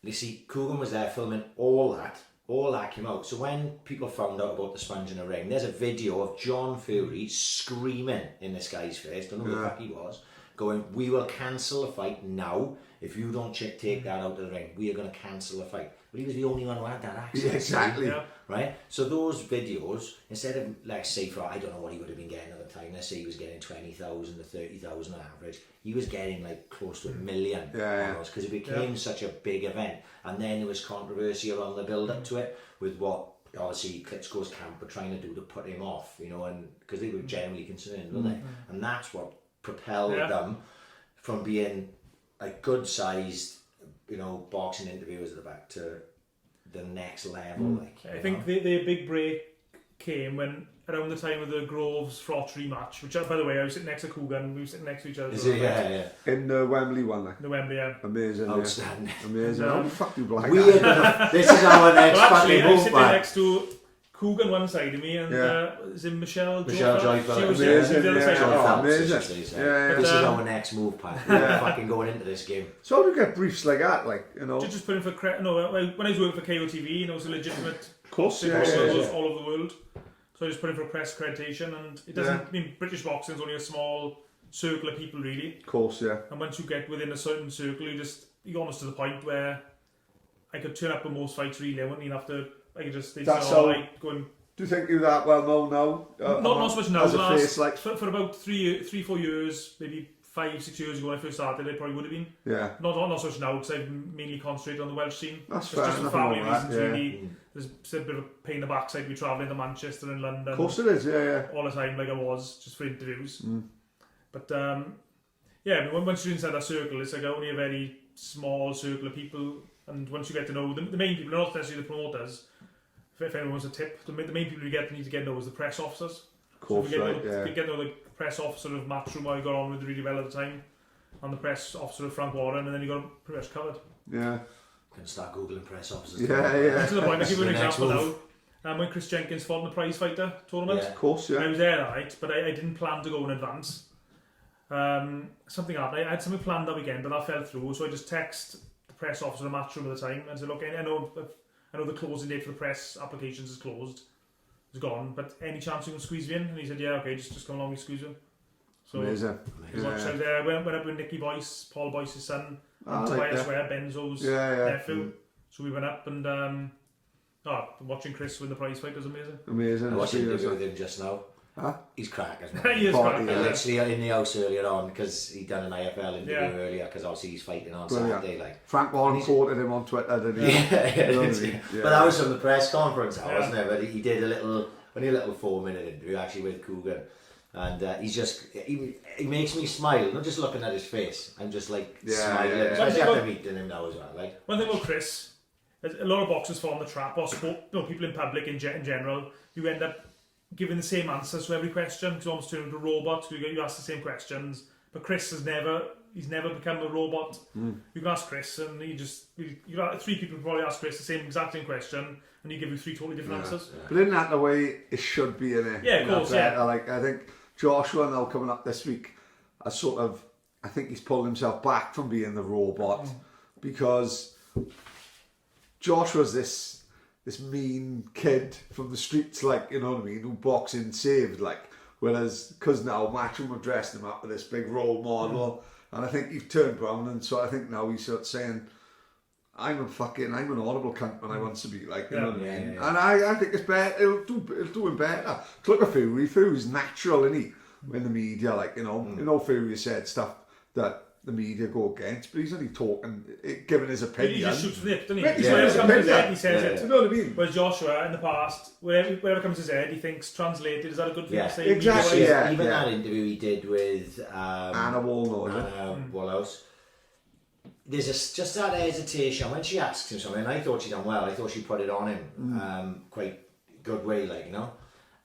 You see, Coogan was there filming all that came out. So when people found out about the sponge in the ring, there's a video of John Fury screaming in this guy's face, don't know who the fuck he was, going, "We will cancel the fight now. If you don't take that out of the ring, we are going to cancel the fight." But he was the only one who had that access. Yeah, exactly. Yeah. Right? So those videos, instead of, like, say, for, I don't know what he would have been getting at the time, let's say he was getting 20,000 to 30,000 on average, he was getting, like, close to 1 million almost, because it became such a big event. And then there was controversy around the build-up to it, with what, obviously, Klitschko's camp were trying to do to put him off, you know, and because they were generally concerned, weren't they? And that's what propelled them from being, like, good-sized, you know, boxing interviewers at the back to the next level. Like, I think the big break came when around the time of the Groves Frottery match, which, by the way, I was sitting next to Coogan, we were sitting next to each other. Is it? Yeah. In the Wembley one, like. The Wembley, yeah. Amazing. Outstanding. Yeah. Amazing. How the fuck do you like Weird that? enough. This is our next Well, actually, fucking I was move, sitting man. next to Coogan one side of me, and is it Michelle Joyful. She was Amazing, the other yeah. side of me. Oh, Phelps, amazing. as she says. Yeah. This is But, our next move, Pat. We're fucking going into this game. So how do you get briefs like that? Like, you know? Just put in for no. When I was working for KOTV, you know, it's a legitimate course, boxing yeah. all over the world. So I just put in for press accreditation, and it doesn't. I mean, British boxing is only a small circle of people, really. Of course, yeah. And once you get within a certain circle, you're almost to the point where I could turn up at most fights, really. I wouldn't even have to. I could just. That's how. Go and, Do you think you're that well known now? not so much now. As a face, like. For about 3-4 years, maybe 5-6 years ago when I first started, I probably would have been. Yeah. Not so much now, because I've mainly concentrated on the Welsh scene. That's It's fair just for enough. family and all that, reasons, yeah. really. There's a bit of a pain in the backside. We travelling to Manchester and London. Of course it is, yeah. All the time, like I was, just for interviews. But yeah, I mean, once you're inside that circle, it's like only a very small circle of people. And once you get to know the main people, not necessarily the promoters. If anyone wants a tip, the main people you need to get to know is the press officers. Of course, so right, yeah. Get to know the press officer of Matchroom, I got on with really well at the time, and the press officer of Frank Warren, and then you got them pretty much covered. Yeah. Can start googling press officers. Yeah. To the point, I'll give you an It's the next example now. When Chris Jenkins fought in the prize fighter tournament, Yeah. Of course, I yeah. was there that night, but I didn't plan to go in advance. Something happened. I had something planned that weekend, but that fell through. So I just text the press officer of Matchroom at the time and said, "Look, I know the closing date for the press applications is closed, it's gone. But any chance you can squeeze me in?" And he said, "Yeah, okay, just come along and squeeze him." So Amazing. I was there. Went up with Nicky Boyce, Paul Boyce's son, and like Tobias that. Ware, Benzo's nephew. So we went up and watching Chris win the prize fight was amazing. Amazing. I watched an interview Seriously. with him just now. Huh? He's crackers, man. He is Party, great. Yeah, literally in the house earlier on because he'd done an IFL interview earlier because obviously he's fighting on Brilliant. Saturday. Like, Frank Warren quoted him on Twitter, didn't he? yeah, You know what I mean? but that was from the press conference, wasn't Yeah. it? But he did only a little 4-minute interview actually with Coogan, and he's just he makes me smile. Not just looking at his face, I'm just like smiling, especially after meeting him now as well. Like, One thing about Chris, a lot of boxers fall in the trap, or people in public in general, you end up giving the same answers to every question, because you almost turn into a robot, you ask the same questions. But Chris he's never become a robot. You can ask Chris, and you got 3 people probably ask Chris the exact same question, and he give you 3 totally different answers. But isn't that the way it should be, innit? Yeah, of course, yeah. Like, I think Joshua now coming up this week, I think he's pulled himself back from being the robot, because Joshua's this mean kid from the streets, like, you know what I mean, who boxing saved, like, whereas, because now Matchroom have dressed him up with this big role model, and I think he's turned brown, and so I think now he's sort of saying, I'm an horrible cunt when I want to be, like, you know what I mean? Yeah. And I think it's better, it'll do him better. Look at Fury's natural, isn't he? In the media, like, you know, Fury said stuff that the media go against, but he's only talking, giving his opinion. He just shoots from the hip, doesn't he? Yeah, Whatever comes to his head, he says Do it. you know what I mean? Whereas Joshua, in the past, whatever comes to his head, he thinks translated. Is that a good thing to say? Exactly, Media-wise? yeah. That interview he did with Anna Wallhouse. There's just that hesitation when she asks him something. And I thought she'd done well. I thought she put it on him quite good way, like, you know.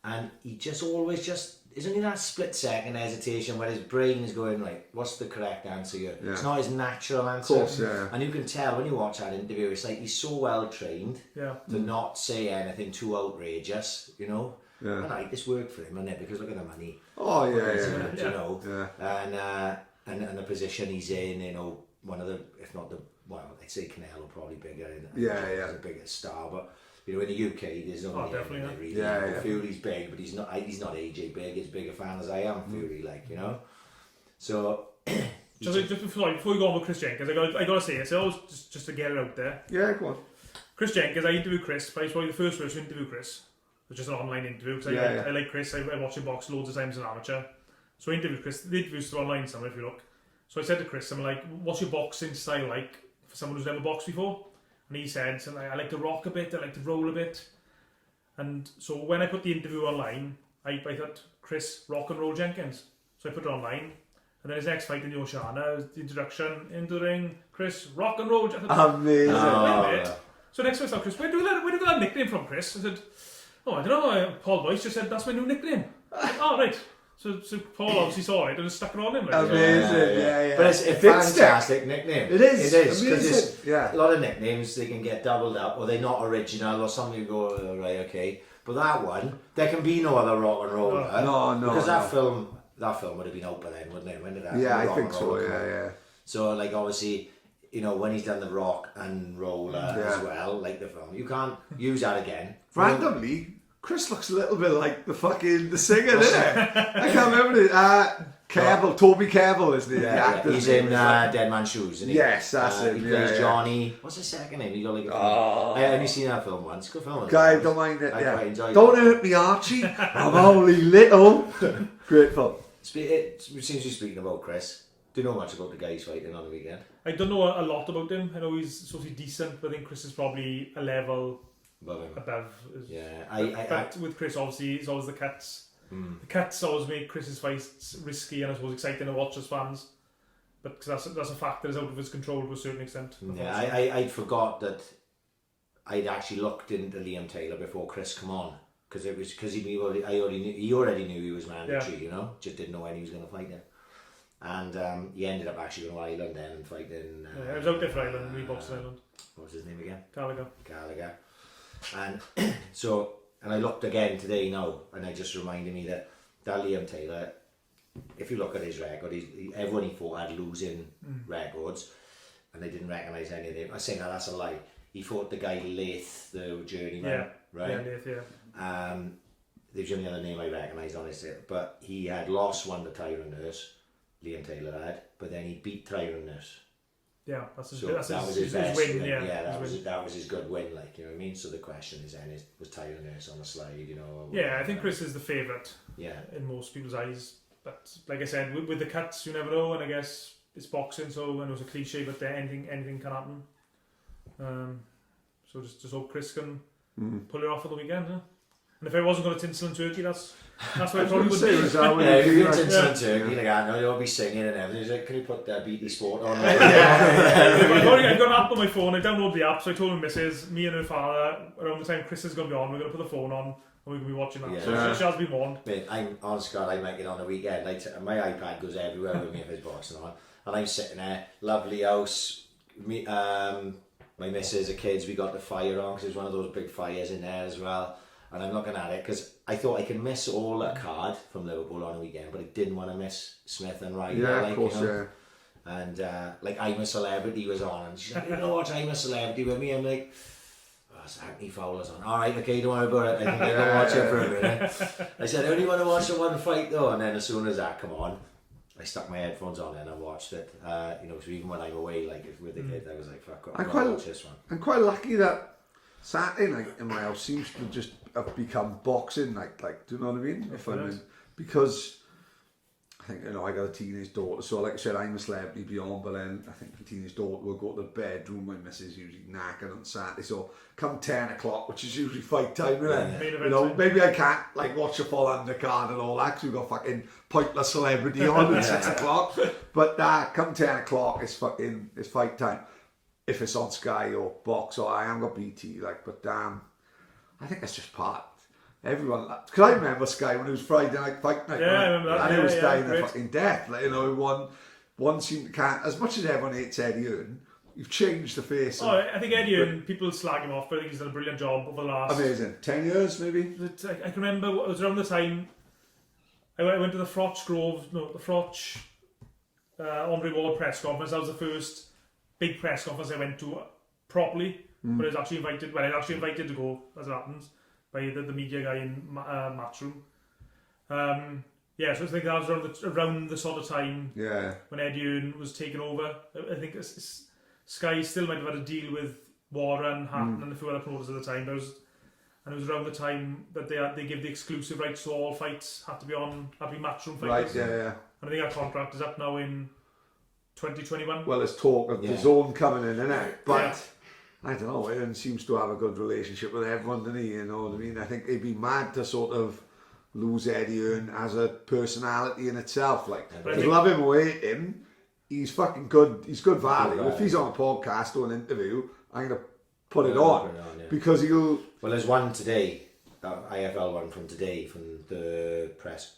And he just always just there's only that split second hesitation where his brain is going, right, what's the correct answer here? Yeah. It's not his natural answer. Of course, yeah. And you can tell when you watch that interview, it's like he's so well trained Yeah. to not say anything too outrageous, you know. Yeah. And like, this worked for him, didn't it? Because look at the money. Oh, yeah, You yeah. know. Yeah. And the position he's in, you know, one of the, if not the, well, I'd say Canelo probably bigger. Yeah. He's a bigger star, but you know, in the UK, there's only definitely, really. Yeah. Fury's big, but he's not AJ big. He's a bigger fan as I am. Fury, like, you know. So. Just before we go on with Chris Jenkins, I gotta say this. Just to get it out there. Yeah, go on. Chris Jenkins, I interviewed Chris. But he's probably the first person to interview Chris. It was just an online interview because I like Chris. I watch him box loads of times as an amateur. So I interviewed Chris. The interview's still online somewhere if you look. So I said to Chris, I'm like, what's your boxing style like for someone who's never boxed before? And he said, so I like to rock a bit, I like to roll a bit. And so when I put the interview online, I thought, Chris, rock and roll Jenkins. So I put it online. And then his next fight in the Oceana, the introduction into the ring, Chris, rock and roll Jenkins. Amazing. Wait a minute. So next time I saw Chris, where do you get that nickname from, Chris? I said, oh, I don't know. Paul Boyce just said, that's my new nickname. I said, oh, right. So Paul obviously saw it and just stuck it on him. Like, Amazing, yeah. But it's a fantastic nickname. It is. It is. Amazing. Because a lot of nicknames, they can get doubled up or they're not original or something you go, oh, right, okay. But that one, there can be no other rock and roller. No. Because that film would have been out by then, wouldn't it? When did that? Yeah, I Rock think and so, Roller come out? yeah. So, like, obviously, you know, when he's done the rock and roller as well, like the film, you can't use that again. Randomly, Chris looks a little bit like the singer, doesn't it? I can't remember it. Cable, Toby Cable, isn't it? Yeah, he's in Dead Man's Shoes, isn't he? Yes, that's it. He plays Johnny. What's his second name? You got like I only seen that film once. Good film. Guy, don't mind it. I quite enjoyed Don't it. hurt me, Archie. I'm only little. Great film. It seems to be speaking about Chris. Do you know much about the guy he's fighting on the weekend? I don't know a lot about him. I know he's supposed to be decent, but I think Chris is probably a level above. Yeah, but with Chris, obviously, it's always the cuts. The cuts always make Chris's fights risky and I suppose exciting to watch as fans. But cause that's a fact that is out of his control to a certain extent. Yeah, I forgot that I'd actually looked into Liam Taylor before Chris come on because he already knew he was mandatory, you know, just didn't know when he was going to fight him. And he ended up actually going to Ireland then and fighting. I was out there for Ireland, Reeboks Ireland. What was his name again? Gallagher. And so, and I looked again today now, and it just reminded me that Liam Taylor, if you look at his record, everyone he fought had losing records, and they didn't recognise any of them. I say no, that's a lie. He fought the guy Lath, the journeyman, right? Yeah, Lath, yeah. There's the only other name I recognised on his, but he had lost one to Tyron Nurse, Liam Taylor had, but then he beat Tyron Nurse. Yeah, that's his best win. That was his good win, like, you know what I mean. So the question is then, was Tyron Nurse on the slide, you know? Yeah, I think Chris is the favourite. Yeah, in most people's eyes. But like I said, with the cuts, you never know. And I guess it's boxing, so I know it's a cliche, but anything can happen. So just hope Chris can pull it off for the weekend. Huh? And if I wasn't going to tinsel and turkey, that's what I probably would do. If you're tinsel and turkey, like I know you'll be singing and everything. He's like, can you put BT Sport on? I've got an app on my phone. I downloaded the app, so I told my missus, me and her father, around the time Chris is going to be on, we're going to put the phone on and we're going to be watching that. So she has been warned. Mate, I'm honest God, I make it on the weekend. My iPad goes everywhere with me if it's boxing on, and I'm sitting there, lovely house. Me, my missus, the kids, we got the fire on because there's one of those big fires in there as well. And I'm looking at it because I thought I could miss all a card from Liverpool on a weekend, but I didn't want to miss Smith and Ryder. Yeah, like, of course, you know? And like I'm a Celebrity was on, and she's like, you know what, I'm a Celebrity with me. I'm like, oh, it's Anthony Fowler's on. All right, okay, don't worry about it. I think I'm gonna watch it for a minute. I said, I only want to watch the one fight though, and then as soon as that come on, I stuck my headphones on and I watched it. You know, so even when I'm away, like with the kids, I was like, fuck, I'm gonna watch this one. I'm quite lucky that Saturday night in my house seems to just have become boxing night, like, do you know what I mean? Because I think, you know, I got a teenage daughter, so like I said, I'm a Celebrity beyond, but then I think my teenage daughter will go to the bedroom. My missus usually knackered on Saturday, so come 10 o'clock, which is usually fight time, you know, maybe I can't like watch a full undercard and all that because we've got fucking pointless Celebrity on at 6 o'clock, but come 10 o'clock it's fight time. If it's on Sky or Box, or I haven't got BT, like, but I think that's just part everyone. Because I remember Sky when it was Friday night fight night. Yeah, I remember that. And it was dying great. a fucking death. Like, you know, one seemed to can't. As much as everyone hates Eddie Hearn, you've changed the face. I think Eddie Hearn, people slag him off, but I think he's done a brilliant job over the last... Amazing. 10 years, maybe? I can remember, it was around the time I went to the Froch Andre Ward press conference. That was the first big press conference I went to properly, but I was actually invited to go, as it happens, by the media guy in Matchroom. So I think that was around the sort of time when Eddie Hearn was taken over. I think Sky still might have had a deal with Warren, Hatton and a few other promoters at the time, but it was around the time that they give the exclusive rights to all fights had to be Matchroom fighters. Right, yeah. And I think our contract is up now in 2021. Well, there's talk of the zone coming in, isn't it? But I don't know, Hearn seems to have a good relationship with everyone, doesn't he? You know what I mean? I think he'd be mad to sort of lose Eddie Hearn as a personality in itself. Like, I love him or hate him, he's fucking good. He's good value. If he's on a podcast or an interview, I'm going to put it on because he'll... Well, there's one today, IFL one from today, from the press.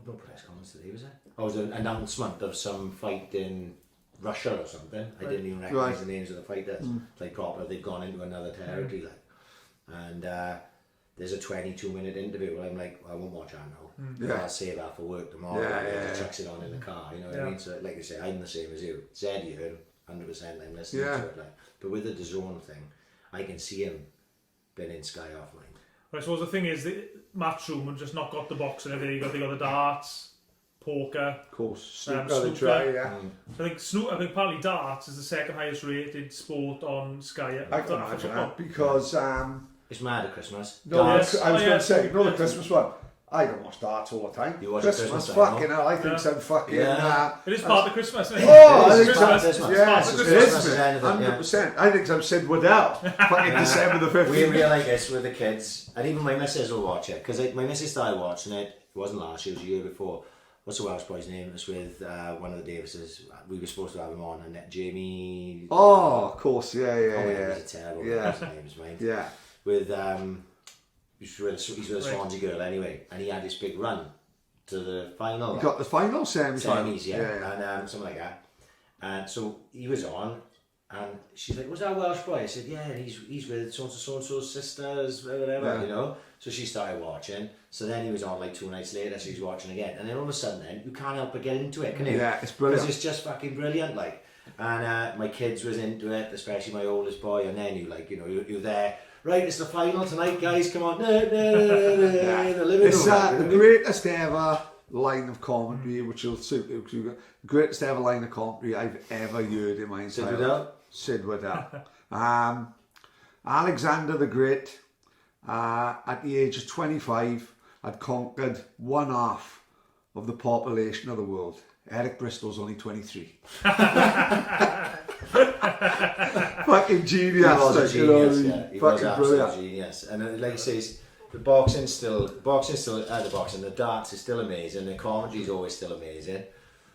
No press conference today, was it? Oh, it was an announcement of some fight in Russia or something. I didn't even recognise the names of the fighters. Like proper, they've gone into another territory. And there's a 22-minute interview where I'm like, well, I won't watch that now. I'll save that for work tomorrow. Chucks it on in the car, you know what I mean? So, like you say, I'm the same as you. It's Eddie Hearn, 100% I'm listening to it. Like. But with the DAZN thing, I can see him being in Sky offline. I suppose the thing is, the Matchroom have just not got the boxing. They got the darts, poker, of course, snooker. So I think partly darts is the second highest rated sport on Sky. I can imagine that because it's mad at Christmas. I was going to say, the Christmas one. I don't watch darts all the time. You watch Christmas fucking hell. I think some fucking. It is part of Christmas. Isn't it? I think Christmas. it is 100%. I think some Sid Waddell. Fucking December the 15th. We like this with the kids, and even my missus will watch it because my missus started watching it. It wasn't last year; it was the year before. What's the Welsh boy's name? It was with one of the Davises. We were supposed to have him on, and Jamie. Oh, of course, yeah. He's a terrible. His name's mine. Yeah. With he's with a Swansea girl anyway, and he had this big run to the final. You got the final semis, and something like that. And so he was on, and she's like, "Was that Welsh boy?" I said, "Yeah, and he's with so and so's sisters, whatever, you know." So she started watching. So then he was on like 2 nights later. So he's watching again, and then all of a sudden, then you can't help but get into it, can you? Yeah, it's brilliant. Because it's just fucking brilliant, like. And my kids was into it, especially my oldest boy. And then you're there. Right, it's the final tonight, guys. Come on. It's the greatest ever line of commentary, which will suit you. The greatest ever line of commentary I've ever heard in my entire life. Sid Waddell. Alexander the Great, at the age of 25, had conquered 1/2 of the population of the world. Eric Bristol's only 23. Fucking genius. He was a genius, He was brilliant. Genius. And like he says, the boxing, the darts is still amazing, the commentary is always still amazing,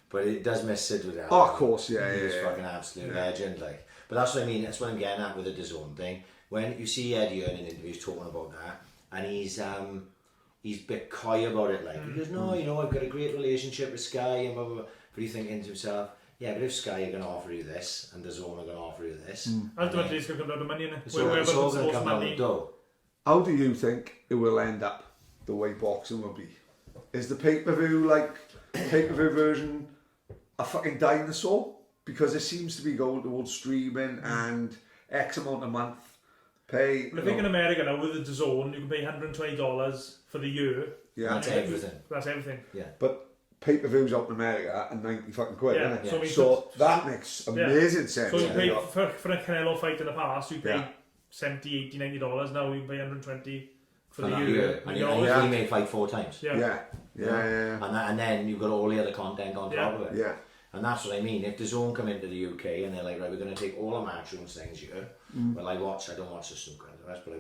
but it does miss Sid Waddell. Oh, of course, He's fucking absolute legend, like. But that's what I mean, that's what I'm getting at with the DAZN thing. When you see Eddie Hearn in interviews talking about that, and he's a bit coy about it, like, he goes, no, I've got a great relationship with Sky, and blah, blah, blah. But he's thinking to himself, yeah, but if Sky are going to offer you this, and DAZN are going to offer you this... Ultimately, it's going to come down to money, innit? It's all going to come down to dough. How do you think it will end up, the way boxing will be? Is the pay-per-view version a fucking dinosaur? Because it seems to be going towards streaming and X amount a month pay. I think in America now, with the DAZN, you can pay $120 for the year. Yeah. That's everything. That's everything. Yeah. But pay-per-views out in America are 90 fucking quid, yeah. isn't it? So that makes amazing sense. So you pay for a Canelo fight in the past, you pay $70, $80, $90. Now you can pay $120 for the year. And you may fight 4 times. Yeah. And then you've got all the other content on top of it. Yeah. And that's what I mean. If DAZN come into the UK and they're like, right, we're going to take all the Matchroom things here. Well, I don't watch the snooker and the rest, but I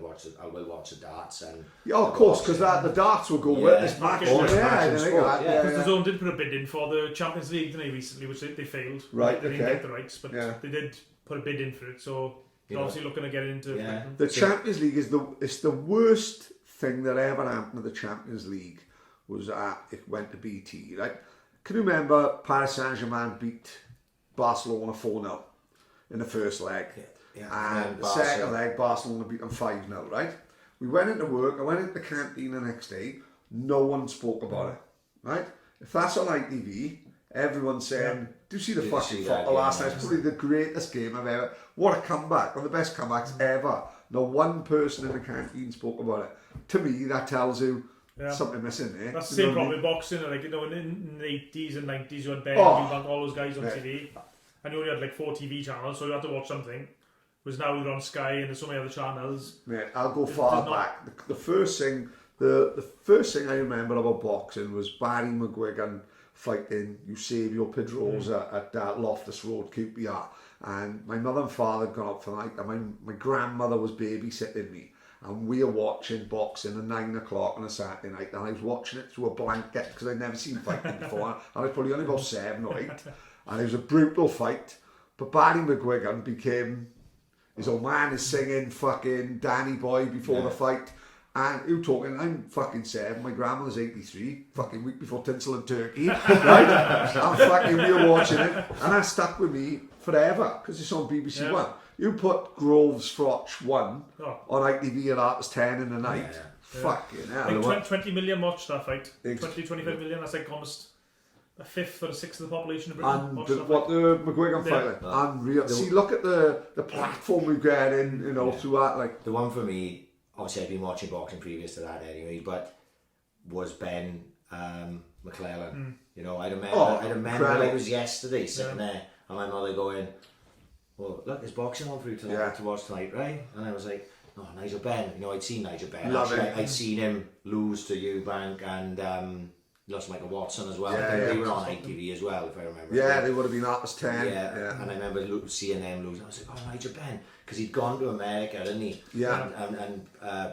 will watch the darts and. Yeah, of course, because the darts will go with this match. Because DAZN did put a bid in for the Champions League, didn't they, recently, which they failed. Right, they didn't get the rights, but they did put a bid in for it. So they're obviously looking to get into. The Champions League is the worst thing that ever happened at the Champions League was it went to BT, right? Can you remember Paris Saint-Germain beat Barcelona 4-0 in the first leg? And the second leg, Barcelona beat them 5-0, right? We went into work, I went into the canteen the next day, no one spoke about it, right? If that's on ITV, everyone's saying, do you see the fucking football last night? It's probably the greatest game I've ever... What a comeback, one of the best comebacks ever. No one person in the canteen spoke about it. To me, that tells you something missing there. That's the same problem with boxing. Like, in the 80s and 90s, you had Ben, Eubank, all those guys on TV. And you only had like 4 TV channels, so you had to watch something. Whereas now they're on Sky and there's so many other channels. Mate, I'll go far back. The first thing I remember about boxing was Barry McGuigan fighting Eusebio Pedrosa at Loftus Road, QPR. And my mother and father had gone up for the night, and my grandmother was babysitting me. And we were watching boxing at 9 o'clock on a Saturday night, and I was watching it through a blanket because I'd never seen fighting before. And I was probably only about 7 or 8. And it was a brutal fight. But Barry McGuigan became... His old man is singing fucking Danny Boy before the fight. And you talking, I'm fucking 7, my grandmother's 83, fucking week before Tinsel and Turkey, right? We were watching it, and that stuck with me forever, because it's on BBC One. You put Groves Frotch 1 on ITV at 10 in the night, fucking hell. I think 20 million watched that fight, 25 million, that's like almost a fifth or a sixth of the population of Britain. And the McGuigan fight, unreal. See, look at the platform we're getting, through that. Like the one for me, obviously I'd been watching boxing previous to that anyway, but was Ben McClellan. I remember like it was yesterday sitting there and my mother going, well, look, there's boxing on for you tonight to watch tonight, right? And I was like, no, Nigel Benn. I'd seen Nigel Benn. I'd seen him lose to Eubank and lost Michael Watson as well. I think they were on ITV as well, if I remember. Yeah, they would have been at us 10. And I remember seeing them lose. I was like, oh, Nigel Benn. Because he'd gone to America, hadn't he? Yeah. And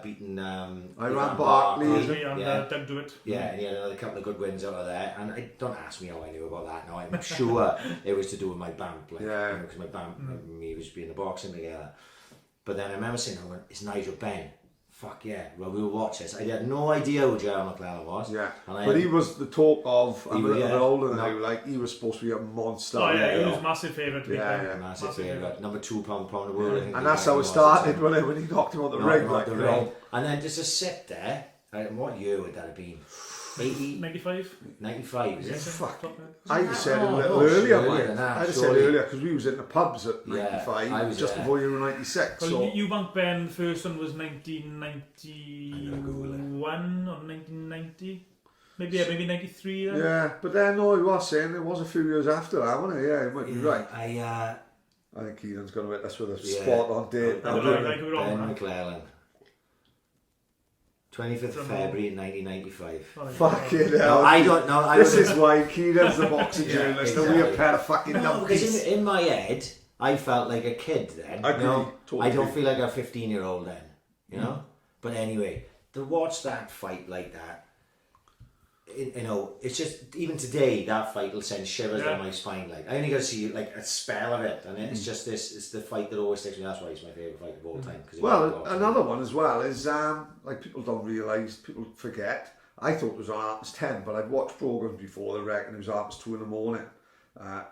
beaten... Iran Barkley. And Doug Dewitt. Yeah, and he had another couple of good wins out of there. And don't ask me how I knew about that now. I'm sure it was to do with my BAMP. Because my BAMP and me was being the boxing together. But then I remember saying, it's Nigel Benn. Fuck yeah, well we will watch this. I had no idea who Ciaran McClellan was. Yeah, but he was the talk of, I'm a little bit older now, like he was supposed to be a monster. Oh yeah, he was massive favourite. Massive favourite. Number 2 pound of the world. I think and that's how it started when he knocked him on the ring. And then just to sit there, what year would that have been? 80? 95? 95, is it? Fuck. I just said it a little earlier, man. I just said earlier because we was in the pubs at 95, just before you were 96. Well, Eubank Ben, the first one was 1991 or 1990. Maybe 93 then. Yeah, but then no, he was saying it was a few years after that, wasn't it? Yeah, you might be right. I think Keenan's going to hit us with a spot on date. Ben McClellan. 25th of February 1995. Fucking hell. No, I don't know. This is why Keenan's the boxing journalist and we a pair of fucking donkeys. Because in my head, I felt like a kid then. I don't feel like a 15-year-old then, But anyway, to watch that fight like that, it's just, even today, that fight will send shivers down my spine. Like, I only got to see like a spell of it, and it's just it's the fight that always sticks me. That's why it's my favourite fight of all time. Well, another one as well is, like people don't realise, people forget, I thought it was on 10, but I've watched programmes before that reckon it was 2 in the morning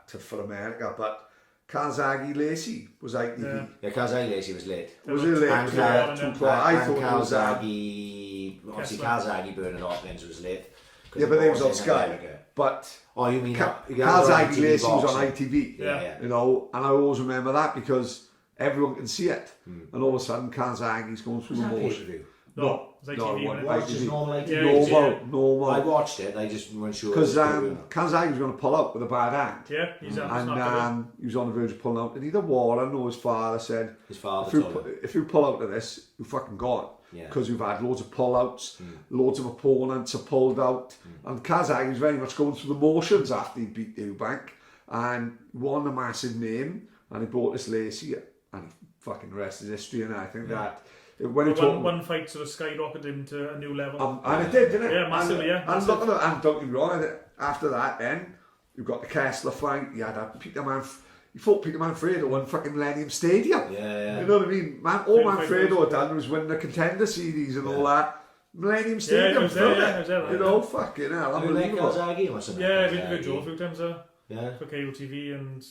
for America, but Calzaghe Lacey was ITV. Yeah, Calzaghe Lacey was late. Was it late? And, 2 o'clock. I thought Calzaghe, obviously Calzaghe Bernard Hopkins was late. Yeah, but they was on Sky. But you mean Calzaghe Lacey was on ITV. Yeah. And I always remember that because everyone can see it. And all of a sudden Calzaghe's going through the motion. No, it was ITV. It was just normal ITV. Normal. I watched it. I just weren't sure. Because Calzaghe was going to pull out with a bad hand. Yeah, he's and he was on the verge of pulling out. And either Warren or his father said, if you pull out of this, you're fucking gone. Because we've had loads of pull-outs, loads of opponents have pulled out, and Calzaghe was very much going through the motions after he beat Eubank, and won a massive name, and he brought this Lacey, and fucking the rest is history, and I think that when he one fight sort of skyrocketed him to a new level. And it did, didn't it? Yeah, massively, And look at it, and don't get me wrong, after that then, you've got the Kessler fight, you had Peter he fought Peter Manfredo in fucking Millennium Stadium. Yeah. You know what I mean? All Manfredo had done was win the Contender Series and all that. Millennium Stadium. I was there. You know, fucking hell, You like unbelievable. Calzaghe or something? Yeah, I've been to Joe a few times Yeah. for KOTV and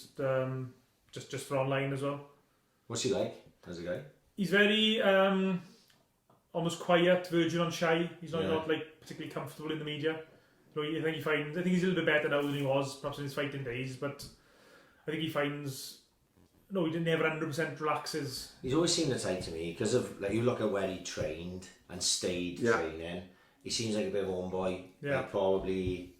just for online as well. What's he like as a guy? He's very almost quiet, virgin and shy. He's not like particularly comfortable in the media. So I think he's a little bit better now than he was perhaps in his fighting days, but I think he finds he never 100% relaxes. He's always seemed the type to me because of like you look at where he trained and stayed training. He seems like a bit of a homeboy. Yeah. Like probably,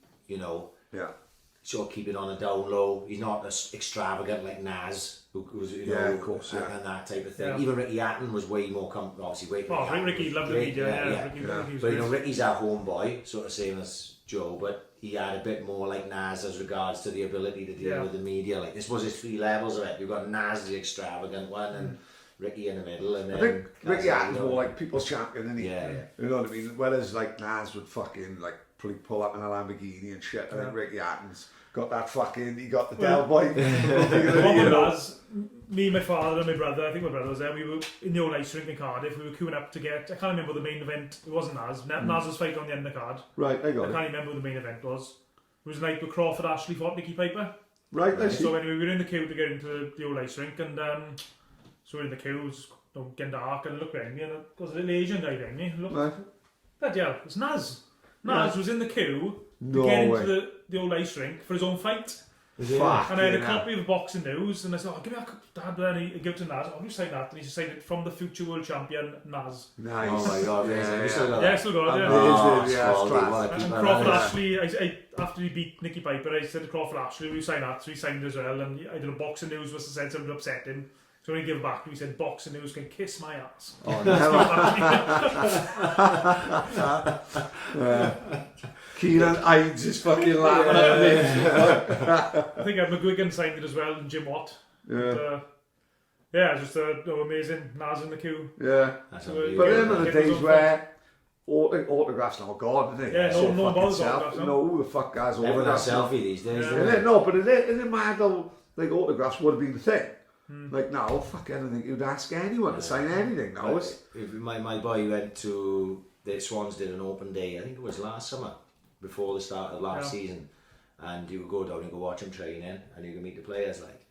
sort of keep it on a down low. He's not as extravagant like Naz, who's of course, and that type of thing. Yeah. Even Ricky Hatton was way more obviously way. Ricky loved the media. Ricky was but great. Ricky's our homeboy, sort of same as Joe, but he had a bit more like Naz as regards to the ability to deal with the media. Like this was his 3 levels of it. You've got Naz, the extravagant one, and Ricky in the middle, and then I think Ricky Hatton's more like people's champion, isn't he? Yeah. You know what I mean? Whereas like Naz would fucking like probably pull up in a Lamborghini and shit. I think Ricky Hatton's got that fucking, he got the Del Boy. Me, my father and my brother, I think my brother was there, we were in the old ice rink in Cardiff, we were queuing up to get, I can't remember the main event, it wasn't Naz, Naz was fighting on the undercard. Right, I got I can't remember what the main event was. It was a night where Crawford Ashley fought Nicky Piper. Right, I see. So anyway, we were in the queue to get into the old ice rink, and so we're in the queue, it was getting dark, and I looked behind me, and there was a little Asian guy behind me, Right. it's Naz. Naz was in the queue to No get way. into the old ice rink for his own fight. Fuck. And I had a copy of Boxing News, and I said, give me a Dad, and he gave it to Naz. I'll just sign that, and he just signed it from the future world champion, Naz. Nice. Oh my god, Yeah, you still got Yeah, I that? still got it, Oh, yeah, Scaldy, class. what a And keeper Crawford that is. Ashley, I after he beat Nicky Piper, I said to Crawford Ashley, will you sign that? So he signed as well, and I did a Boxing News, was said something upset him. So when he gave it back, he said, Boxing News can kiss my ass. Oh, no. Keenan hides his fucking laughing at I think McGuigan signed it as well, and Jim Watt. me. Yeah, just amazing. Naz in the queue. Yeah. That's So, unbelievable. But then are the Get those days on where autographs now gone, isn't it? Yeah, So no one fucking bothers self- autographs, no. No, who the fuck has Everyone has autographs? selfie these days, Yeah. don't Isn't they? it? No, but isn't it mad though? Like autographs would have been the thing. Like now, fuck anything, you'd ask anyone to sign anything now. My boy went to the Swans did an open day. I think it was last summer, before the start of last season, and you would go down and go watch him training, and you could meet the players like.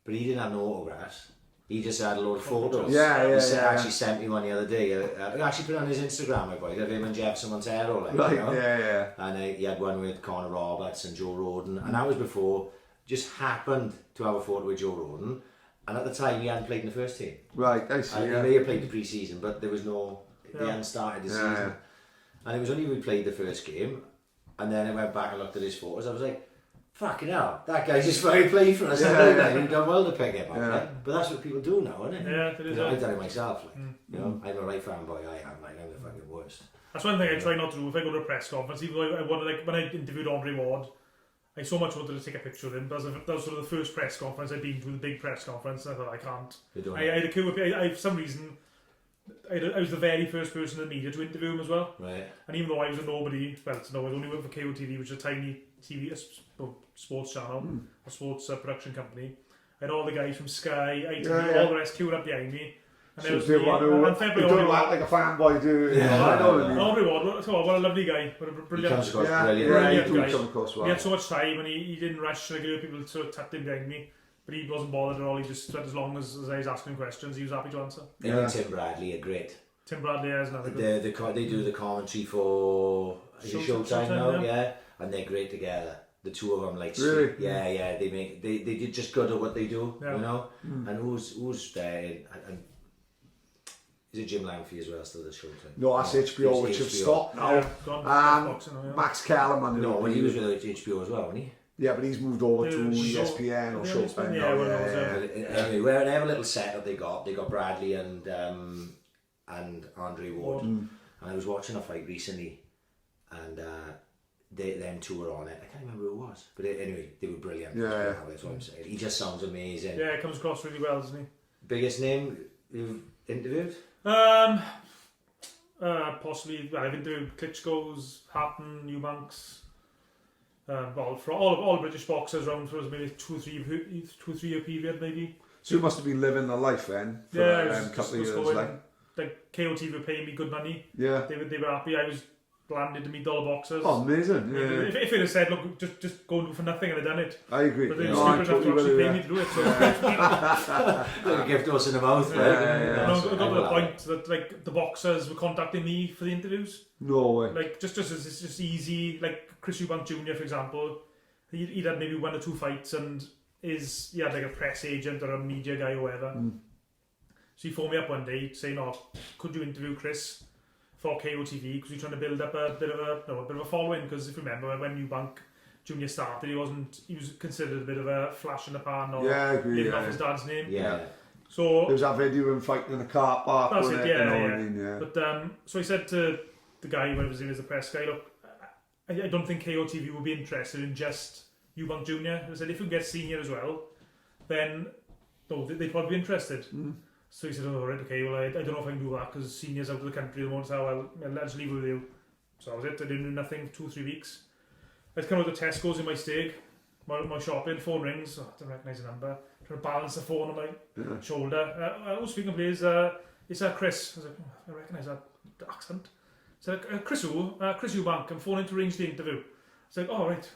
But he didn't have no autographs. He just had a load of photos. Yeah, He actually sent me one the other day. I actually put it on his Instagram, my boy. Of him and Jefferson Montero, like, Right, you know? yeah. And he had one with Conor Roberts and Joe Roden, and that was before. Just happened to have a photo with Joe Roden, and at the time he hadn't played in the first team. Right, I see. And he may have played the pre-season, but there was no. They hadn't started the season, Yeah. and it was only we played the first game, and then I went back and looked at his photos. I was like, "Fucking hell, that guy just fucking played for us." He'd done well to pick him up, like. But that's what people do now, isn't it? Yeah, it is. I've done it myself. Like, you know, I'm a right fanboy. I am. Like, I'm the fucking worst. That's one thing I try not to do if I go to a press conference. Even though I wanted, like when I interviewed Andre Ward, I so much wanted to take a picture of him. That was sort of the first press conference I'd been to, the big press conference, and I thought I can't. I had a queue. For some reason, I was the very first person in the media to interview him as well. Right. And even though I was a nobody, well, I was only working for KOTV, which is a tiny TV sports channel, a sports production company. I had all the guys from Sky, ITV, all the rest queued up behind me. And So there was they me, want and to February don't act like a fanboy, do you? Yeah, I know what I mean. Andre Ward, what a lovely guy, what a He brilliant. comes across Yeah, brilliant. yeah, Brilliant he do guy. come across well. He had so much time and he didn't rush, like people sort of tucked in behind me, but he wasn't bothered at all. He just spent as long as I was asking questions, he was happy to answer. Him and Tim Bradley are great. Tim Bradley is another good. They do the commentary for Showtime now, yeah, and they're great together. The two of them, like, Really? yeah, they did just good at what they do, Yeah. you know. And who's there? And is it Jim Langford as well? Still the Showtime? No, that's HBO, it's which have HBO. stopped now. Yeah, gone boxing now, yeah. Max Kellerman. No, when he was with HBO as well, wasn't he? Yeah, but he's moved over to Show- ESPN or yeah, Showtime yeah, now. well, Yeah, But anyway, whatever little setup they got Bradley and Andre Ward. And I was watching a fight recently, and them two were on it. I can't remember who it was, but anyway, they were brilliant. Yeah. That's what I'm saying. He just sounds amazing. Yeah, it comes across really well, doesn't he? Biggest name you've interviewed? Possibly, well, I've interviewed Klitschko's, Hatton, Eubanks, for all British boxers around for maybe 2 or 3 year period, maybe. So you must have been living the life then for Yeah, a couple of years. Like. like KOTV were paying me good money. Yeah. They were happy. I was landed to meet dollar boxers. Oh, amazing. Yeah. If it had said, look, just go and do it for nothing, and I'd done it. I agree. But they were No, I stupid enough to totally actually pay me to do it. So Got a gift horse in the mouth, right? I got to the point that like the boxers were contacting me for the interviews. No way. Like just as it's just easy. Like Chris Eubank Jr. for example, he'd had maybe 1 or 2 fights, and he had like a press agent or a media guy or whatever. So he phoned me up one day saying, "Oh, could you interview Chris for KOTV because we're trying to build up a bit of a following?" Because if you remember when Eubank Jr. started, he was considered a bit of a flash in the pan or I agree. living off his dad's name. Yeah. So there was that video of him fighting in the car park. that's wasn't it. You know Yeah. what I mean? Yeah. But so he said to the guy, whatever his name is, the press guy, look, I don't think KOTV will be interested in just Eubank Jr. I said if you get senior as well, then they'd probably be interested. So he said, "Oh, right, okay, well, I don't know if I can do that because senior's out of the country at the moment, so I'll let's leave it with you." So that was it. I didn't do nothing for 2-3 weeks. I'd come out to Tesco's in my steak, my shopping, phone rings, I don't recognise the number, trying to balance the phone on my shoulder. Who's speaking, please? It's Chris. I was like, I recognise that accent. So Chris Eubank, I'm phoning to arrange the interview. It's like, oh, right.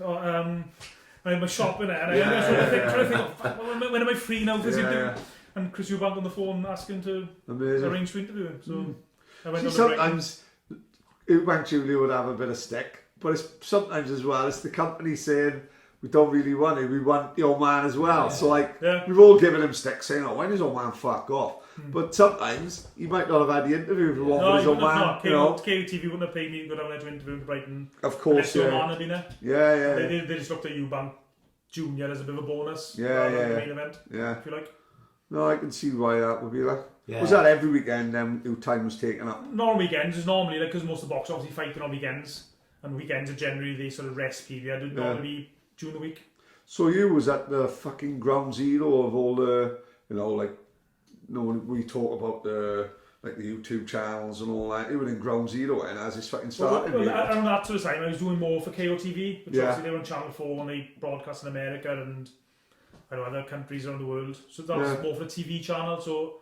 I'm my shopping and I'm trying to think, when am I free now for this interview? And Chris Eubank on the phone asking to arrange to interview him. So I went on the sometimes Eubank Jr. would have a bit of stick, but it's sometimes as well it's the company saying we don't really want it, we want your man as well. So we've all given him stick saying, "Oh, when does your man fuck off?" But sometimes he might not have had the interview if he wanted his own man. KOTV wouldn't have paid me to go down there to interview him to Brighton. Of course, your man had been there. Yeah. They just looked at Eubank Jr. as a bit of a bonus. Yeah. The main event, if you like. No, I can see why that would be like. Yeah. Was that every weekend your time was taken up? Not on weekends. It's normally because most of the box obviously fighting on weekends, and weekends are generally the sort of rest period. It'd normally be during the week. So you was at the fucking ground zero of all the, we talk about the YouTube channels and all that. You were in ground zero and as this fucking started. Well, around that sort of time, I was doing more for KOTV, which obviously they were on Channel 4 and they broadcast in America and other countries around the world. So that was more for the TV channel. So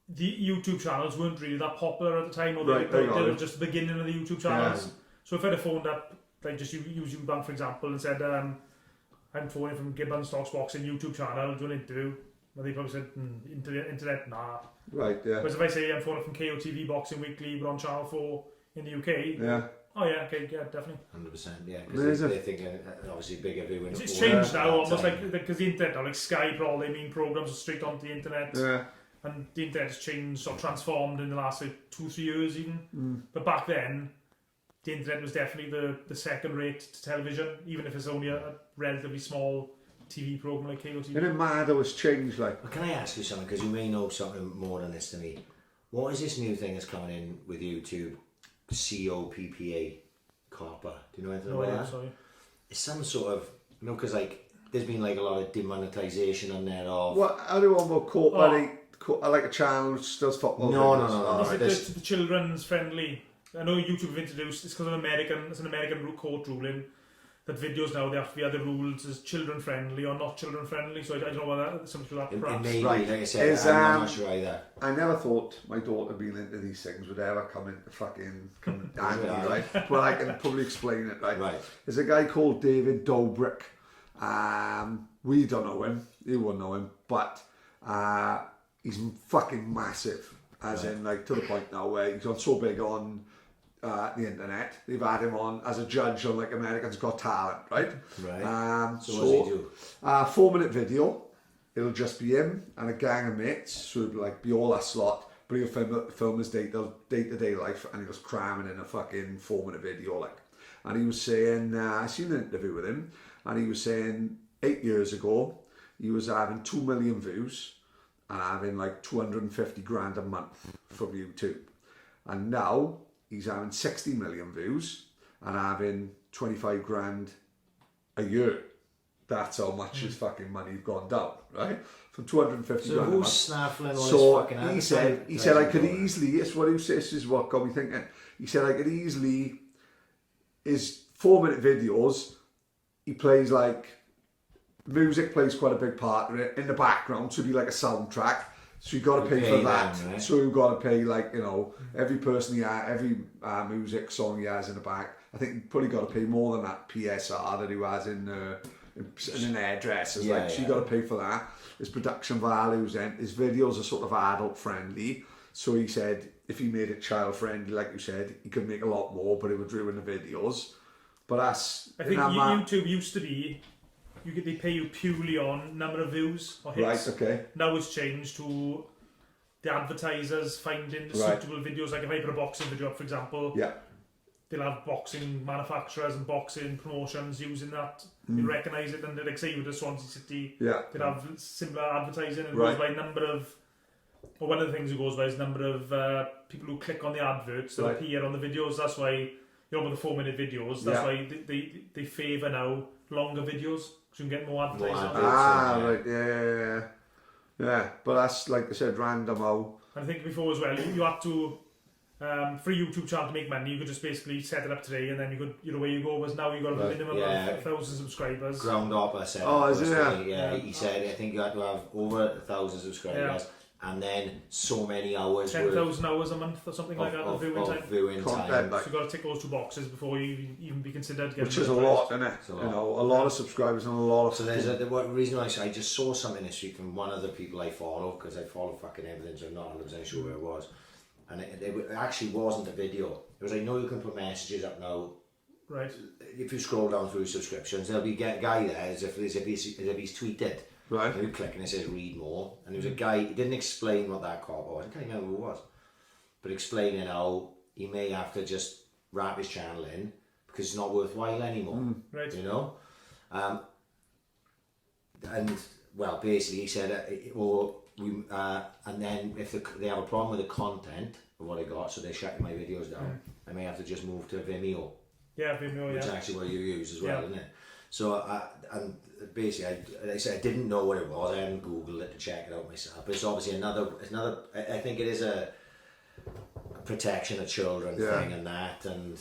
the YouTube channels weren't really that popular at the time, or they were just the beginning of the YouTube channels. Yeah. So if I'd have phoned up, like just use Eubank for example, and said, "I'm phoning from Gibbons146 Boxing YouTube channel, do an interview," well, they probably said, "Internet, nah." Right, yeah. Whereas if I say I'm phoning from KOTV Boxing Weekly, we're on Channel 4 in the UK. Yeah. Oh yeah, okay, yeah, definitely. 100%, yeah. Because they're thinking obviously bigger viewing. It's changed now, almost like because the internet now, like Sky, all their main programs are straight onto the internet. Yeah. And the internet has changed or transformed in the last 2-3 years even. But back then, the internet was definitely the second rate to television, even if it's only a relatively small TV program like KOTV. Isn't it mad how it's changed? Like, well, can I ask you something? Because you may know something more than this to me. What is this new thing that's coming in with YouTube? COPPA, COPPA. Do you know anything about that? Sorry. It's some sort of, because there's been like a lot of demonetization on there of. What? How do you want more COPPA? Like a channel which does football. No. It's the children's friendly. I know YouTube have introduced, it's because of it's an American court ruling that videos now, they have to be other rules as children friendly or not children friendly. So I don't know whether that's something to that perhaps. It may, right. Like I said, I'm not sure either. I never thought my daughter being into these things would ever come into fucking handy, right? But I can probably explain it, right? Right. There's a guy called David Dobrik. We don't know him. You won't know him, but he's fucking massive, as in like to the point now where he's gone so big on the internet. They've had him on as a judge on like Americans Got Talent, right? Right. So what does he do? 4-minute video. It'll just be him and a gang of mates. So it'll like be all that slot, but he'll film his day-to-day life, and he was cramming in a fucking 4-minute video, like. And he was saying, I seen an interview with him, and he was saying 8 years ago he was having 2 million views and having like 250 grand a month from YouTube, and now he's having 60 million views and having 25 grand a year. That's how much his fucking money's gone down, right? From 250 grand a month. Who's snaffling all So this fucking he said I could easily, it's what he says, this is what got me thinking. He said I could easily, his 4-minute videos, he plays like, music plays quite a big part of it in the background, so it'd be like a soundtrack. So you got to pay pay for them, that. right? So you've got to pay, like, you know, every person he has, every music song he has in the back. I think you probably got to pay more than that PSR that he has in an hairdresser. Yeah, So yeah. you got to pay for that. His production values, and his videos are sort of adult friendly. So he said if he made it child friendly, like you said, he could make a lot more, but it would ruin the videos. But that's I think YouTube used to be, they pay you purely on number of views or hits. right. Okay. Now it's changed to the advertisers finding the Right. suitable videos. Like if I put a boxing video up, for example, Yeah. they'll have boxing manufacturers and boxing promotions using that. You recognise it, and like say with the Swansea City, Yeah. they'd have similar advertising, and it Right. goes by number of. Well, one of the things it goes by is number of people who click on the adverts that Right. appear on the videos. That's why, you know, with the 4-minute videos, that's Yeah. why they favour now longer videos because you can get more advertising. More on it. adverts. Right. Yeah. But that's, like I said, random how. And I think before as well, you had to, for a YouTube channel to make money, you could just basically set it up today and then you could, you know, where you go, was now you've got a Right. minimum Yeah. of 1,000 subscribers. Groundhopper said. Oh, is it? Yeah, he said I think you had to have over 1,000 subscribers and then so many hours 10,000 hours a month or something like that of viewing time. viewing Content, time. like- So you've got to tick those 2 boxes before you even be considered getting Which is a monetized. lot, isn't it? It's a You lot. know, a lot of subscribers and a lot of. So there's the reason why I just saw something this week from one of the people I follow, because I follow fucking everything, so I'm not 100% sure where it was. And it actually wasn't a video. It was like, no, you can put messages up now. Right. If you scroll down through subscriptions, there'll be a guy there as if he's tweeted. Right. And you click and it says read more. And there was a guy, he didn't explain what that cop was. I can't remember who it was. But explaining how he may have to just wrap his channel in because it's not worthwhile anymore. Right. You know? And, well, basically he said, and then if they have a problem with the content of what I got, so they're shutting my videos down, I may have to just move to Vimeo. Yeah, Vimeo, Which is yeah. actually what you use as well, Yeah. isn't it? So, and basically, I said I didn't know what it was. I hadn't Googled it to check it out myself. But it's obviously another. I think it is a protection of children thing and that, and